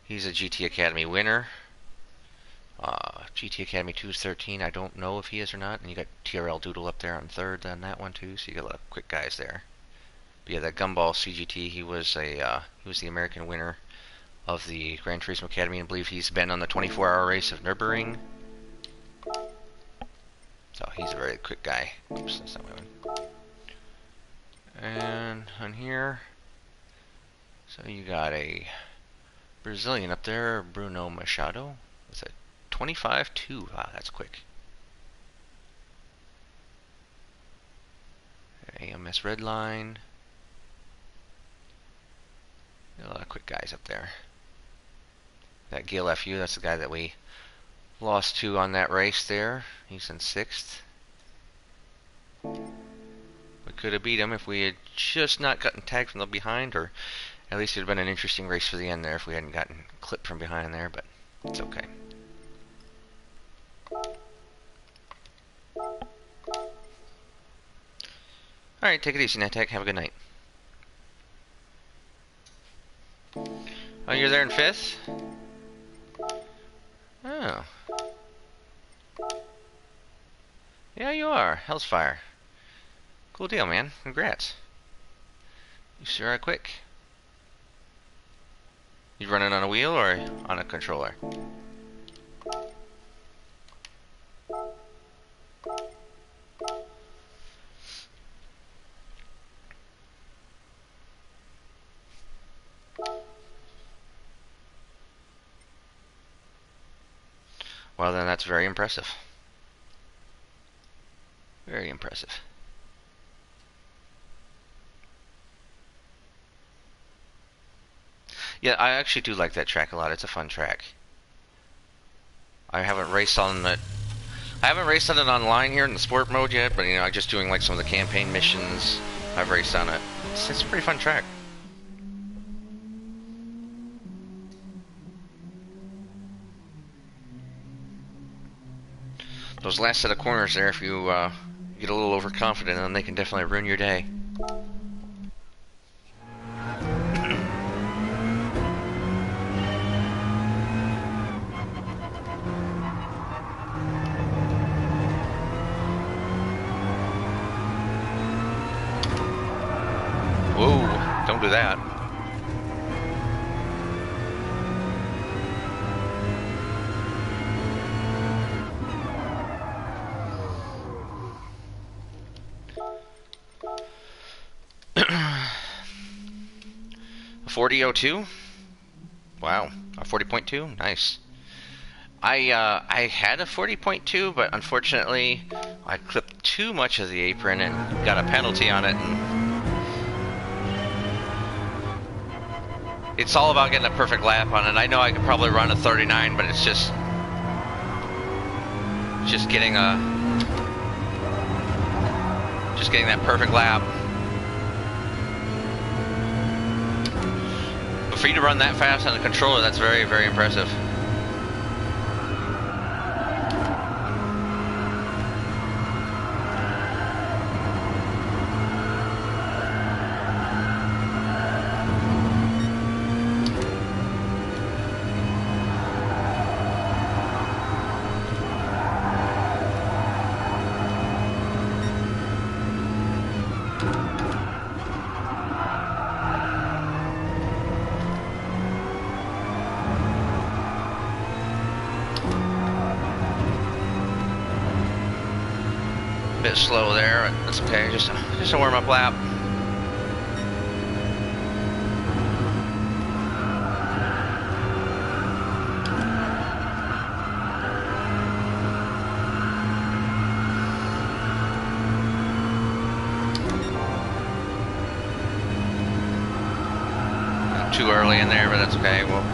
GT Academy winner. GT Academy 213. I don't know if he is or not. And you got TRL Doodle up there on third on that one too. So you got a lot of quick guys there. But yeah, that Gumball CGT. He was the American winner of the Gran Turismo Academy, and I believe he's been on the 24-hour race of Nürburgring. So he's a very quick guy. Oops, that's not my one. And on here, so you got a Brazilian up there, Bruno Machado, with a 25.2. Wow, that's quick. AMS Redline. A lot of quick guys up there. That Gil FU, that's the guy that we lost to on that race there. He's in 6th. We could have beat him if we had just not gotten tagged from the behind, or at least it would have been an interesting race for the end there if we hadn't gotten clipped from behind there, but it's okay. Alright, take it easy, Netek. Have a good night. Oh, you're there in 5th? Oh. Yeah, you are. Hellsfire. Cool deal, man. Congrats. You sure are quick. You running on a wheel or on a controller? Well, then that's very impressive. Very impressive. Yeah, I actually do like that track a lot. It's a fun track. I haven't raced on it. I haven't raced on it online here in the sport mode yet, but you know, I'm just doing like some of the campaign missions. I've raced on it. It's a pretty fun track. Those last set of corners there, if you get a little overconfident, then they can definitely ruin your day. Whoa, don't do that. A 40.02? Wow, a 40.2? Nice. I had a 40.2, but unfortunately I clipped too much of the apron and got a penalty on it. And it's all about getting a perfect lap on it. I know I could probably run a 39, but it's just getting that perfect lap. But for you to run that fast on the controller, that's very, very impressive. Bit slow there, that's okay. Just a warm-up lap. Not too early in there, but that's okay. Well.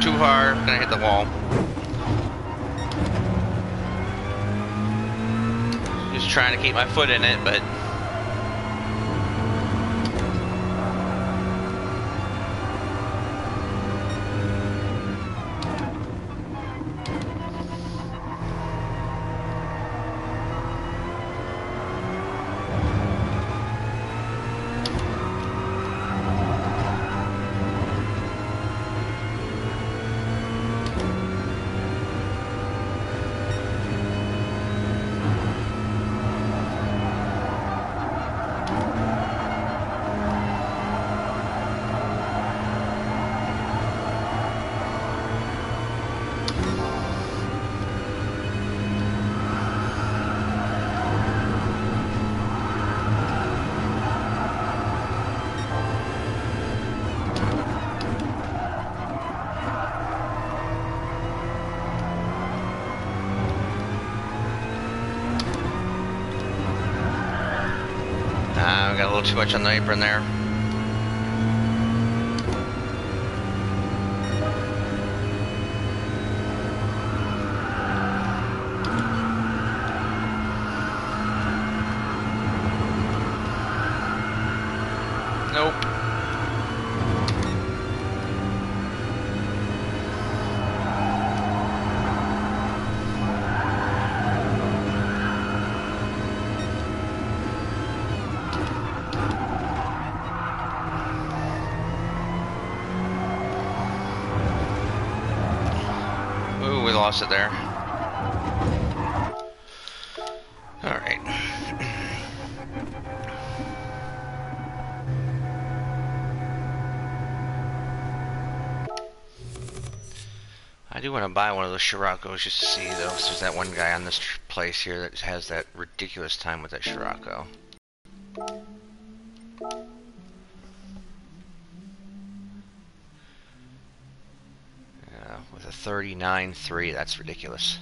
Too hard, gonna hit the wall. Just trying to keep my foot in it, but I got a little too much on the apron there. Nope. Ooh, we lost it there. All right. do want to buy one of those Scirocco's just to see, though. There's that one guy on this place here that has that ridiculous time with that Scirocco. With a 39.3, that's ridiculous.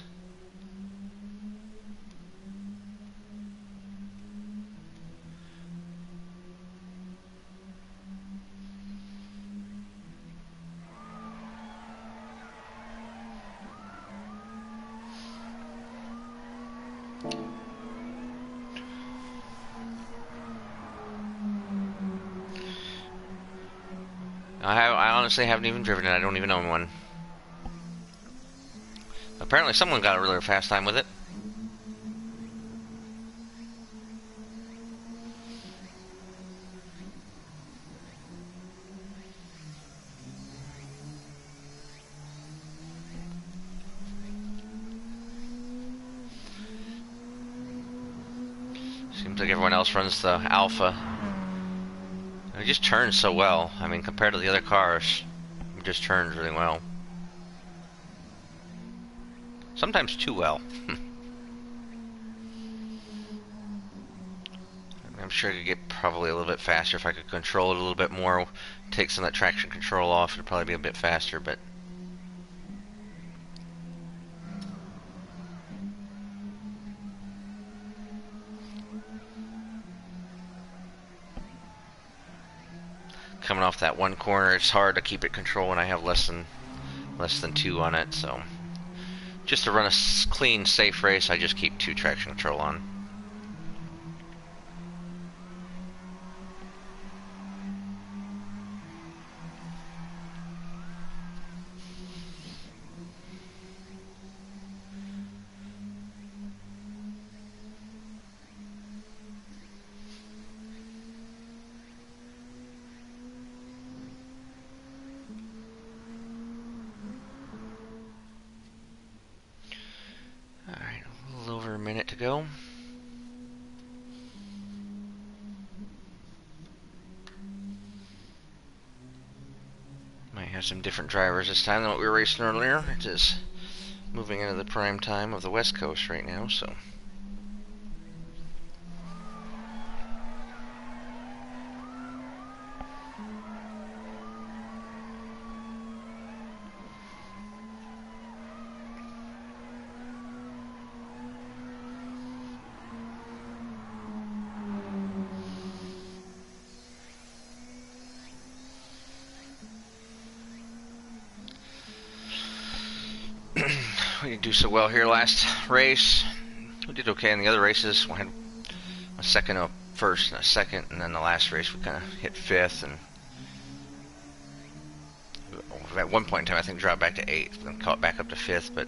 I honestly haven't even driven it. I don't even own one. Apparently someone got a really fast time with it. Seems like everyone else runs the Alpha. It just turns so well. I mean, compared to the other cars, it just turns really well. Sometimes too well. I'm sure I could get probably a little bit faster if I could control it a little bit more. Take some of that traction control off, it'd probably be a bit faster, but... Coming off that one corner, it's hard to keep it controlled when I have less than 2 on it, so... Just to run a clean, safe race, I just keep 2 traction control on. Alright, a little over a minute to go. Might have some different drivers this time than what we were racing earlier. It is moving into the prime time of the West Coast right now, so... We didn't do so well here last race. We did okay in the other races. We had a second up first and a second, and then the last race we kind of hit 5th, and at one point in time I think dropped back to 8th, then caught back up to 5th, but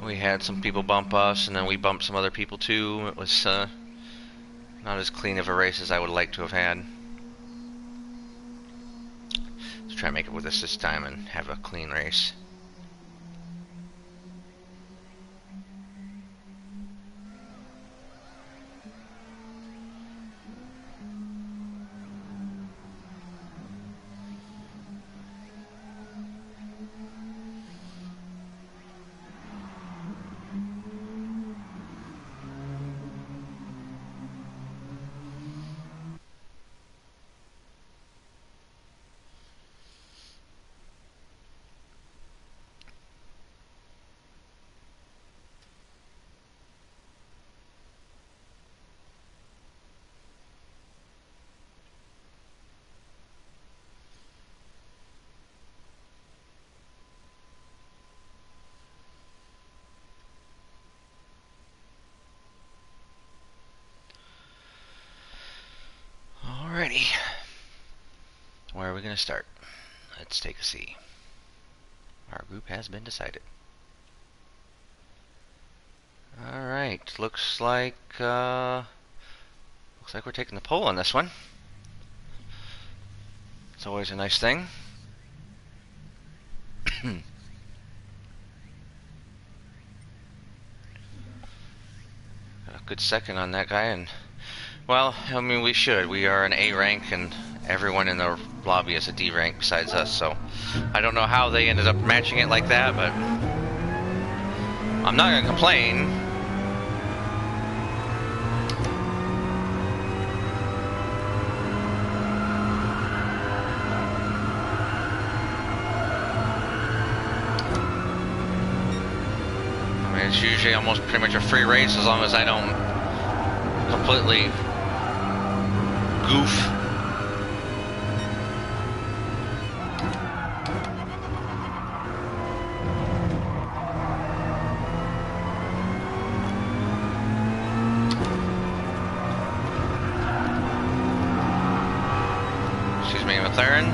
we had some people bump us, and then we bumped some other people too. It was not as clean of a race as I would like to have had. Try to make it with us this time and have a clean race. Alrighty. Where are we going to start? Let's take a see. Our group has been decided. Alright, looks like we're taking the pole on this one. It's always a nice thing. Got a good second on that guy, and well, I mean, we should. We are an A rank, and everyone in the lobby is a D rank besides us, so I don't know how they ended up matching it like that, but I'm not gonna complain. I mean, it's usually almost pretty much a free race as long as I don't completely goof. Excuse me, McLaren.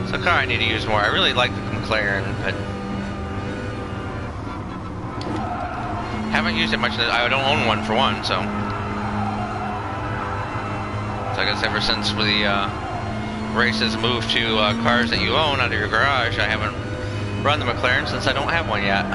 It's a car I need to use more. I really like the McLaren, but haven't used it much. I don't own one for one, so I guess ever since the races moved to cars that you own out of your garage, I haven't run the McLaren since I don't have one yet.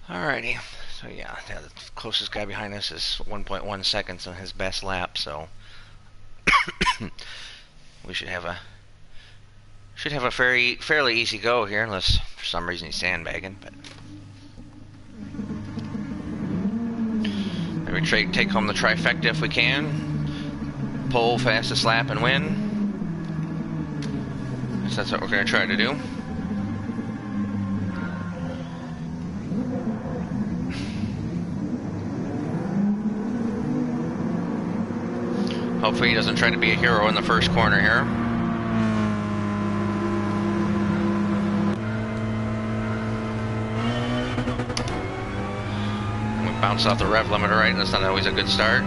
Alrighty, so yeah, the closest guy behind us is 1.1 seconds on his best lap, so we should have a fairly easy go here, unless for some reason he's sandbagging. But maybe take home the trifecta if we can. Pole, fastest lap, and win. So that's what we're going to try to do. Hopefully he doesn't try to be a hero in the first corner here. We bounce off the rev limiter, right? That's not always a good start.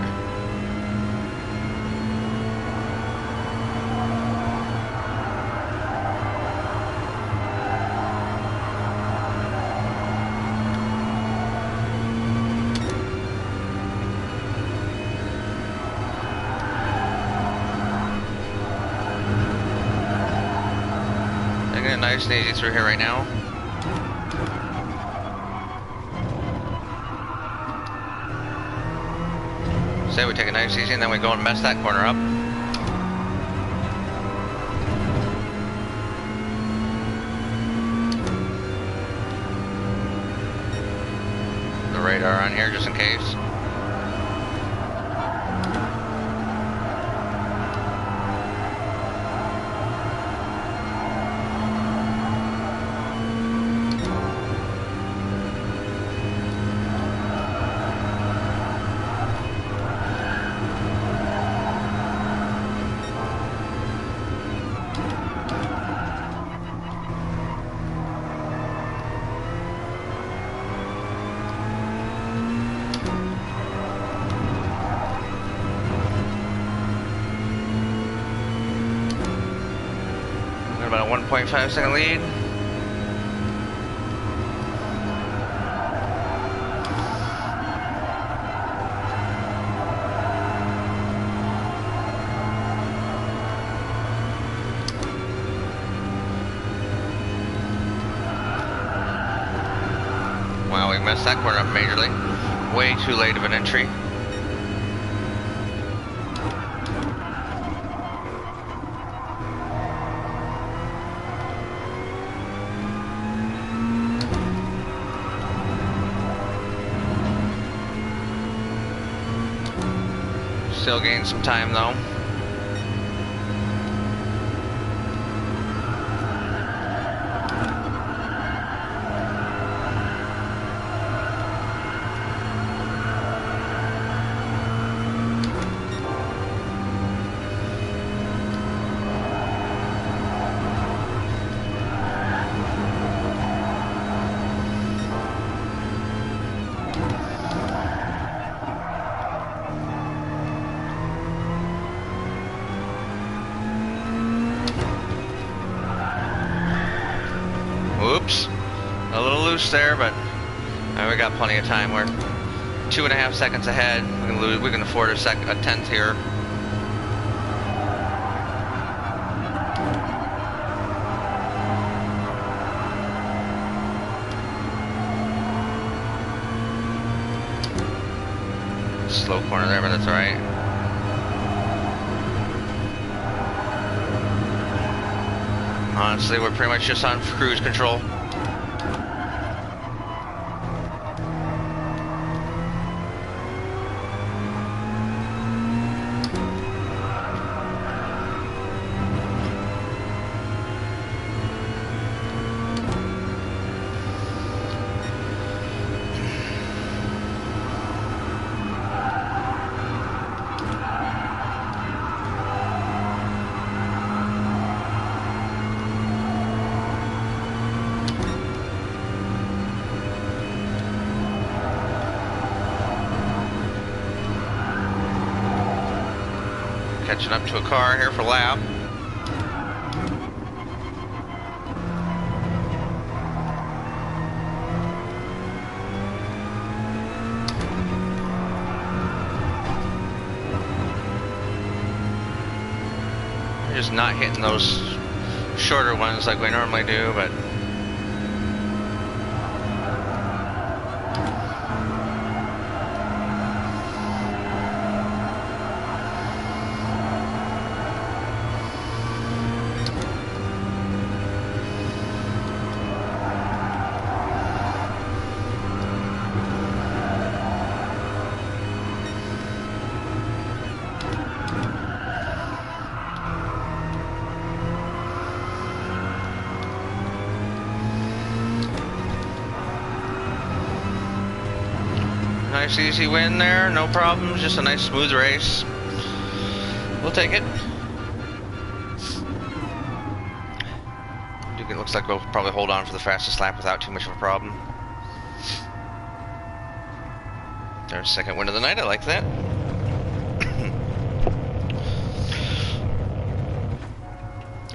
Nice and easy through here right now. Say we take a nice easy and then we go and mess that corner up. The radar on here just in case. About a 1.5 second lead. Wow, we messed that corner up majorly. Way too late of an entry. Still gain some time though. there, but we got plenty of time. We're 2.5 seconds ahead. We can afford a tenth here. Slow corner there, but that's all right. Honestly, we're pretty much just on cruise control. Catching up to a car here for lap. We're just not hitting those shorter ones like we normally do, but nice easy win there, no problems, just a nice smooth race. We'll take it. It looks like we'll probably hold on for the fastest lap without too much of a problem. There's second win of the night, I like that.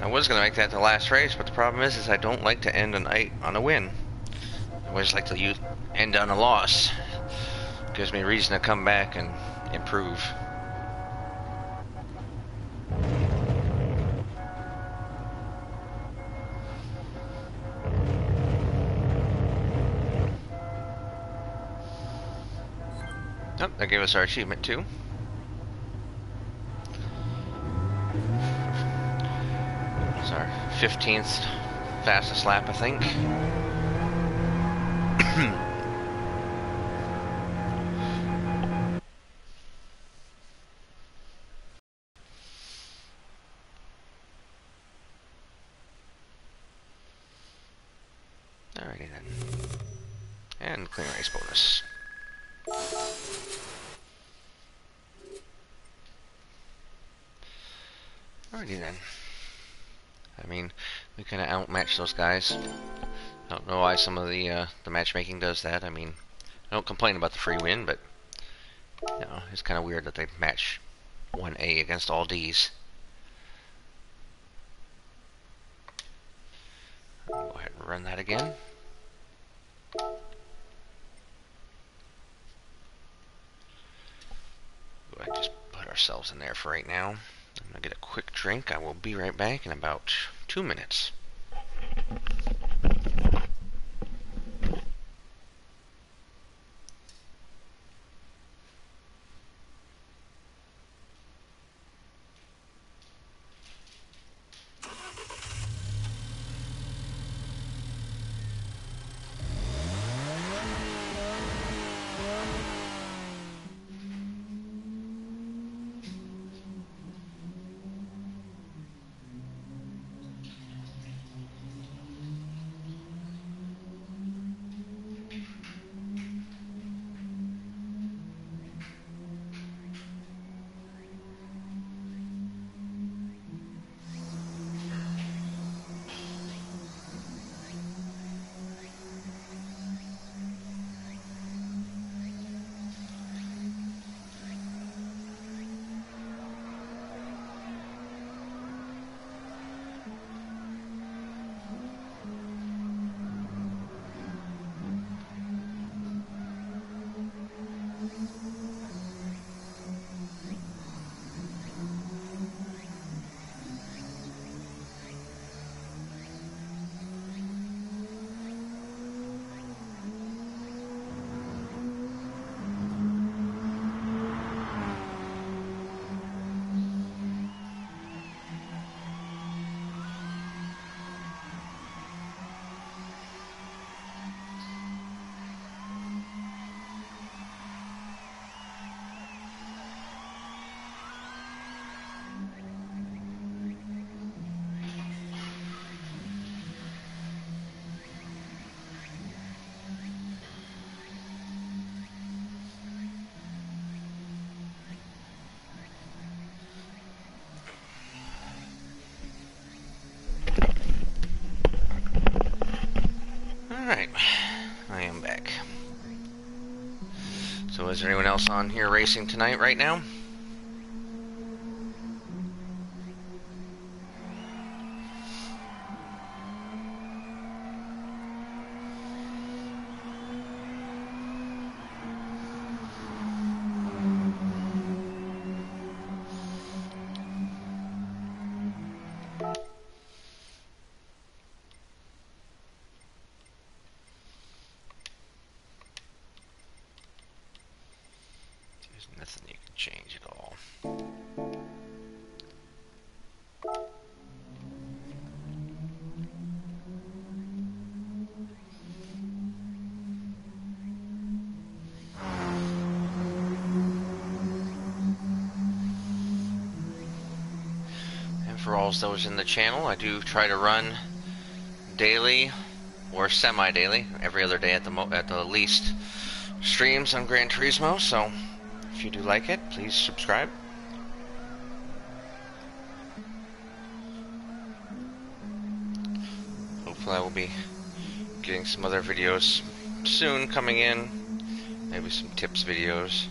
I was going to make that the last race, but the problem is I don't like to end a night on a win. I always like to end on a loss. Gives me a reason to come back and improve. Oh, that gave us our achievement too. It's our 15th fastest lap, I think. Alrighty then. And clean race bonus. Alrighty then. I mean, we kind of outmatched those guys. I don't know why some of the matchmaking does that. I mean, I don't complain about the free win, but you know, it's kind of weird that they match 1A against all Ds. Go ahead and run that again. Go ahead and just put ourselves in there for right now. I'm going to get a quick drink. I will be right back in about 2 minutes. Is there anyone else on here racing tonight right now? There's nothing you can change at all. And for all those in the channel, I do try to run daily or semi-daily, every other day at the least, streams on Gran Turismo, so if you do like it, please subscribe. Hopefully I will be getting some other videos soon coming in, maybe some tips videos.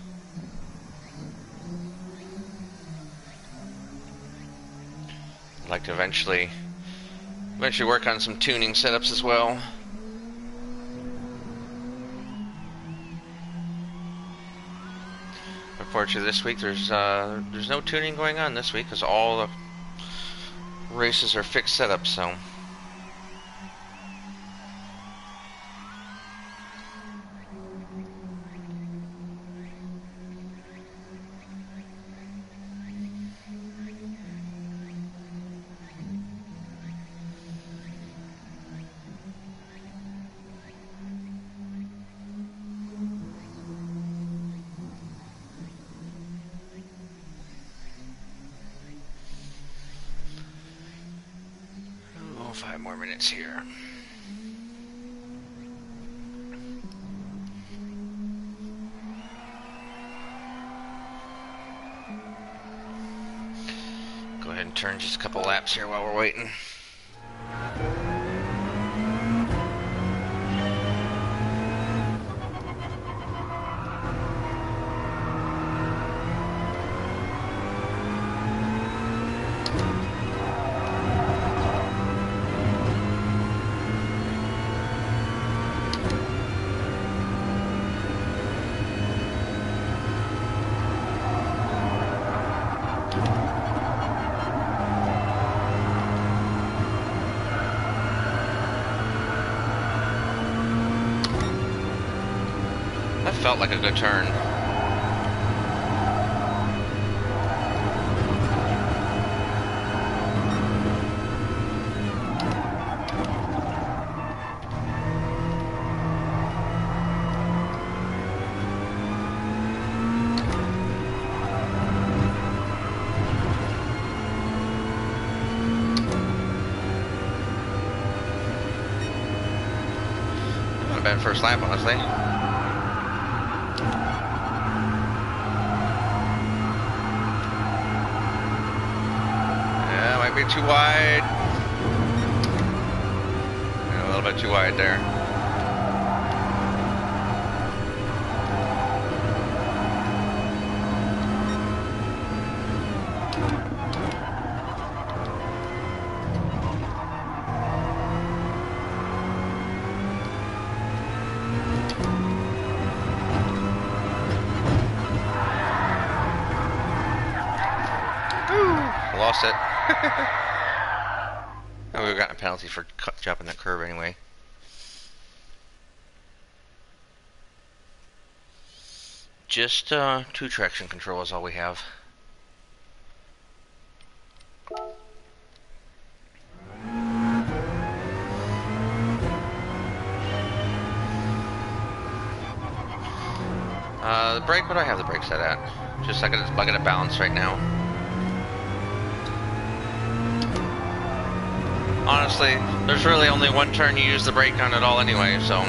I'd like to eventually work on some tuning setups as well. Unfortunately, this week there's no tuning going on this week because all the races are fixed setups. So. Oh, 5 more minutes here. Go ahead and turn just a couple laps here while we're waiting. That felt like a good turn. Not a bad first lap, honestly. Be too wide. Yeah, a little bit too wide there. Ooh, lost it. Oh, we would have gotten a penalty for jumping that curve anyway. Just 2 traction control is all we have. The brake, what do I have the brake set at? Just I got it balanced right now. Honestly, there's really only one turn you use the brake on at all anyway, so.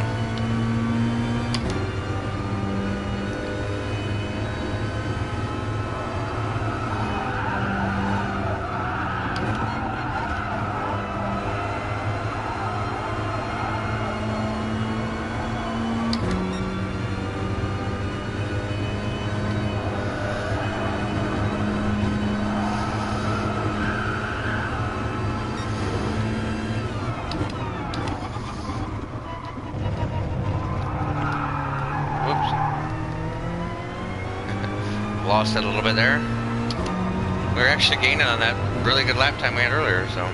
lost it a little bit there. We were actually gaining on that really good lap time we had earlier, so.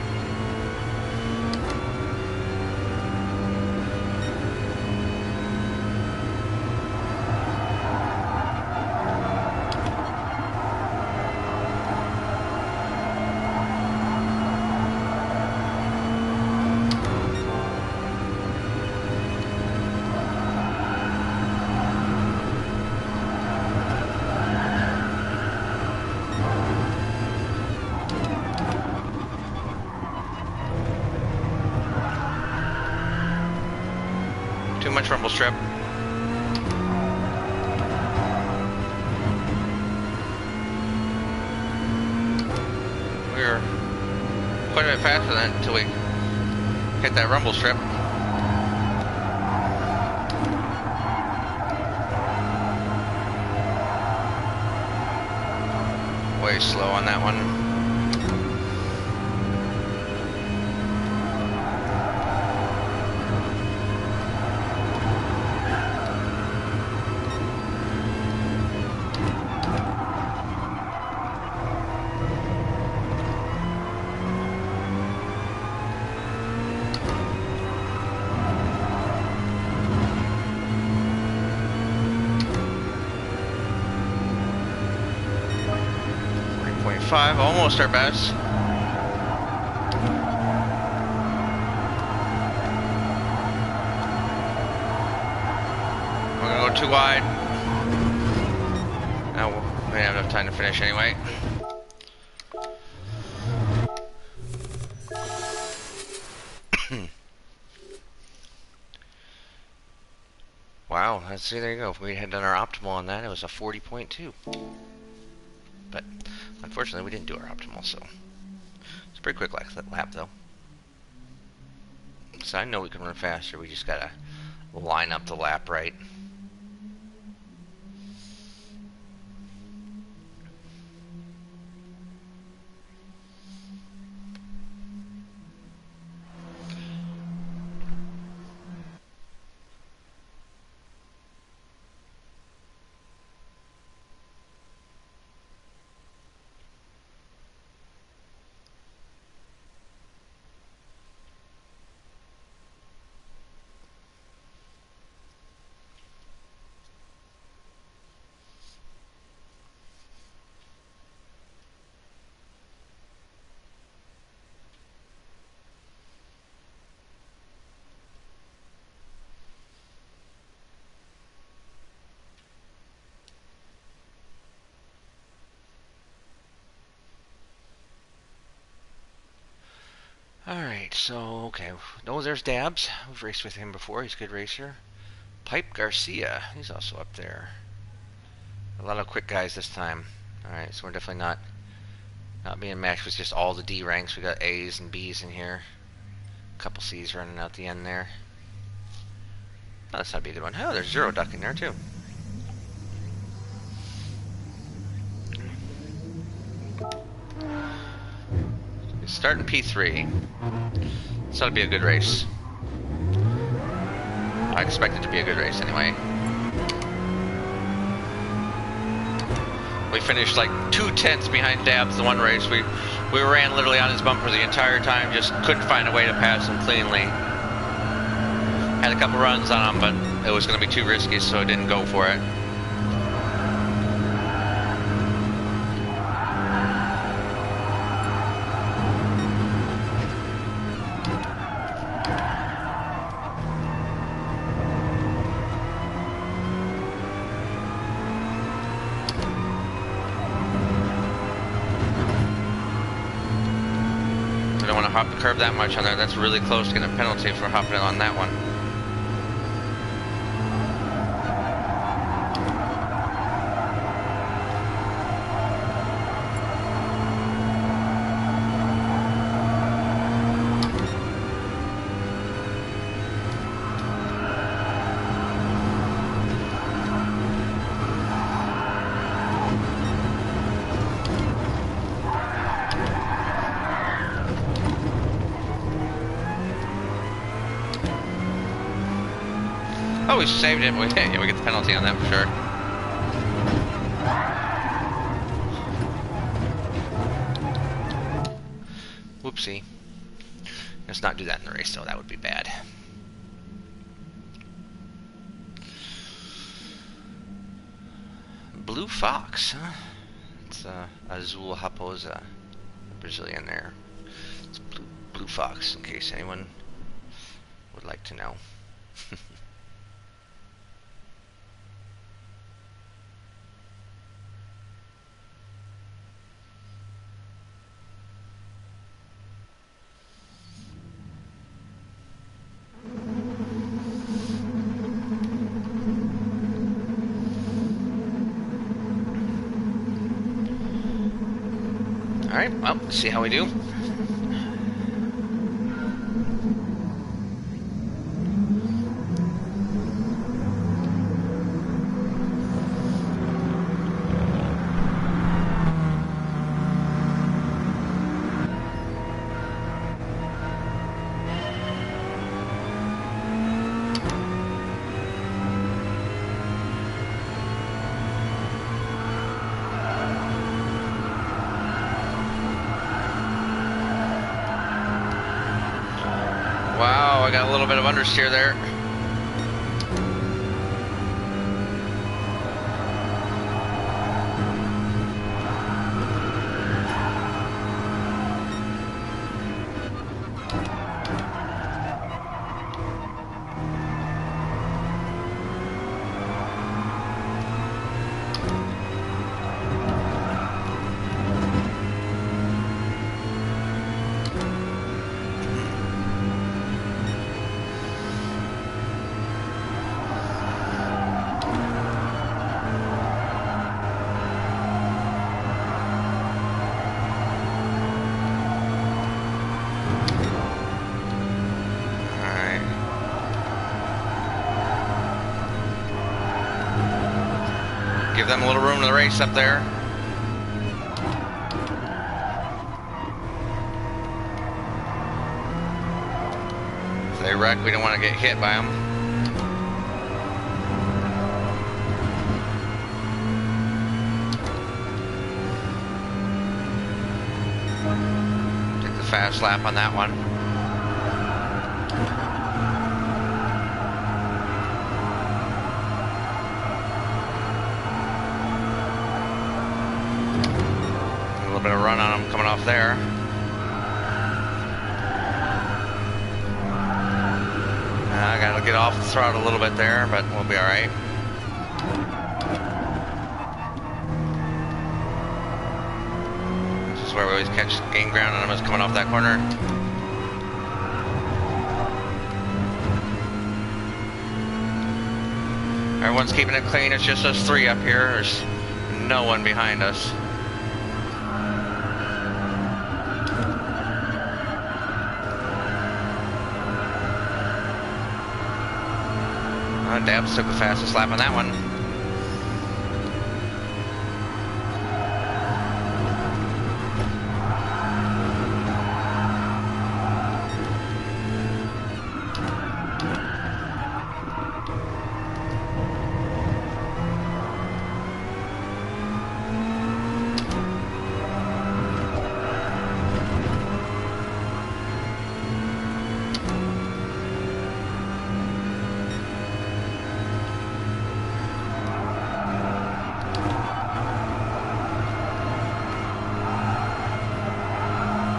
Too much rumble strip. We were quite a bit faster than that until we hit that rumble strip. Way slow on that one. Almost our best. We're gonna go too wide. Now we don't have enough time to finish anyway. Wow, let's see, there you go. If we had done our optimal on that, it was a 40.2. But unfortunately, we didn't do our optimal, so it's a pretty quick lap, though. So I know we can run faster. We just gotta line up the lap right. Alright, so, okay. Oh, there's Dabs. We've raced with him before. He's a good racer. Pipe Garcia. He's also up there. A lot of quick guys this time. Alright, so we're definitely not being matched with just all the D ranks. We got A's and B's in here. A couple C's running out the end there. Oh, that's not be a good one. Oh, there's Zero Duck in there, too. Starting P3. This ought to be a good race. I expect it to be a good race anyway. We finished like 2/10 behind Dabs the one race. We ran literally on his bumper the entire time, just couldn't find a way to pass him cleanly. Had a couple runs on him, but it was going to be too risky, so I didn't go for it. Hop the curb that much on there. That's really close to getting a penalty for hopping on that one. Oh, we saved it. Yeah, we get the penalty on that for sure. Whoopsie. Let's not do that in the race, though. That would be bad. Blue Fox, huh? It's Azul Raposa, Brazilian there. It's Blue Fox, in case anyone would like to know. Alright, well, let's see how we do. Wow, I got a little bit of understeer there. Give them a little room in the race up there. If they wreck, we don't want to get hit by them. Take the fast lap on that one. Bit of run on them coming off there. I gotta get off the throttle a little bit there, but we'll be alright. This is where we always gain ground on them, is coming off that corner. Everyone's keeping it clean, it's just us three up here. There's no one behind us. Dabs took the fastest lap on that one.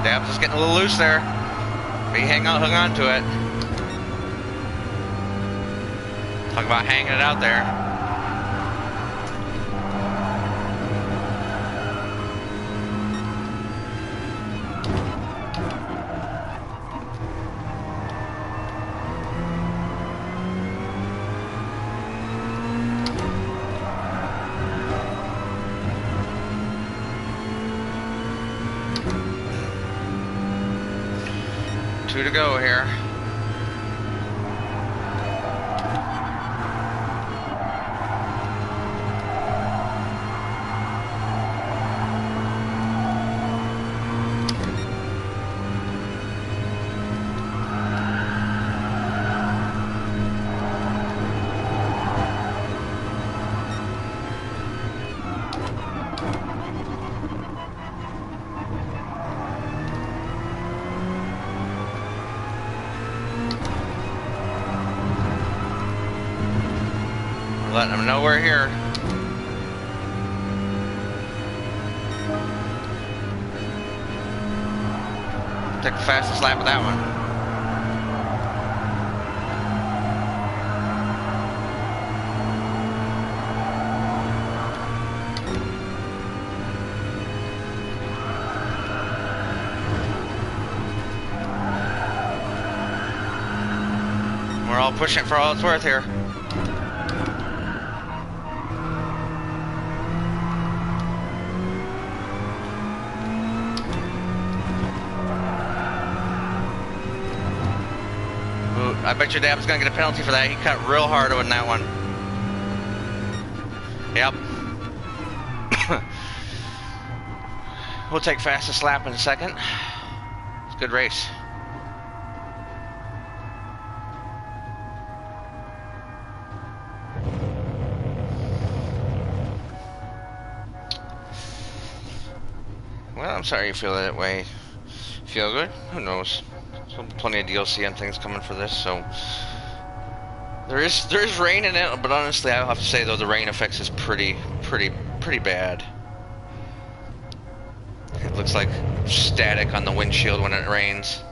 Dabs is getting a little loose there. But he hung on to it. Talk about hanging it out there. Two to go here. letting them know we're here. Take the fastest lap of that one. We're all pushing it for all it's worth here. Ooh, I bet your Dab's gonna get a penalty for that. He cut real hard on that one. Yep. We'll take fastest lap in a second. It's a good race. Well, I'm sorry you feel that way. Feel good? Who knows? There's plenty of DLC and things coming for this, so there is rain in it, but honestly, I'll have to say though the rain effects is pretty bad. It looks like static on the windshield when it rains.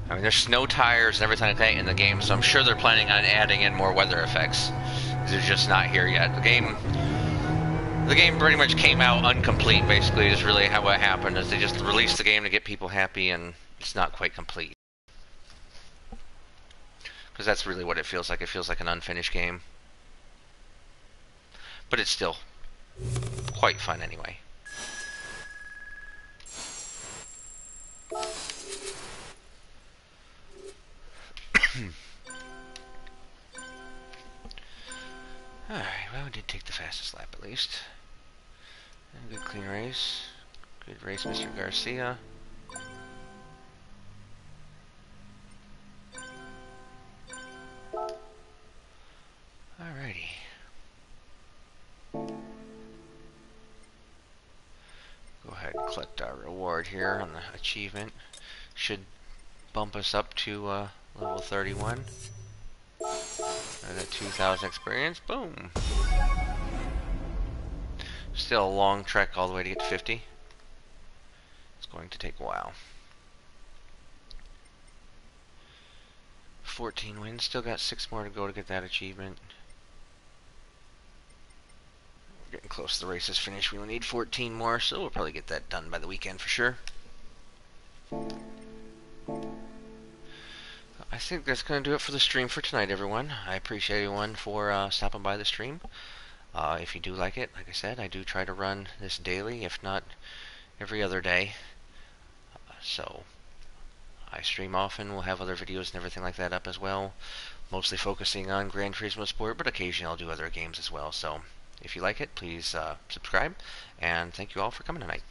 I mean, there's snow tires and everything like that in the game, so I'm sure they're planning on adding in more weather effects. They're just not here yet. The game pretty much came out incomplete, basically, is really how it happened, is they just released the game to get people happy, and it's not quite complete. Because that's really what it feels like. It feels like an unfinished game. But it's still quite fun anyway. Alright, well, we did take the fastest lap at least. And a good clean race. Good race, Mr. Garcia. Alrighty. Go ahead and collect our reward here on the achievement. Should bump us up to level 31. I got 2,000 experience. Boom. Still a long trek all the way to get to 50. It's going to take a while. 14 wins. Still got 6 more to go to get that achievement. We're getting close to the race's finish. We only need 14 more, so we'll probably get that done by the weekend for sure. I think that's going to do it for the stream for tonight, everyone. I appreciate everyone for stopping by the stream. If you do like it, like I said, I do try to run this daily, if not every other day. So I stream often. We'll have other videos and everything like that up as well. Mostly focusing on Gran Turismo Sport, but occasionally I'll do other games as well. So if you like it, please subscribe. And thank you all for coming tonight.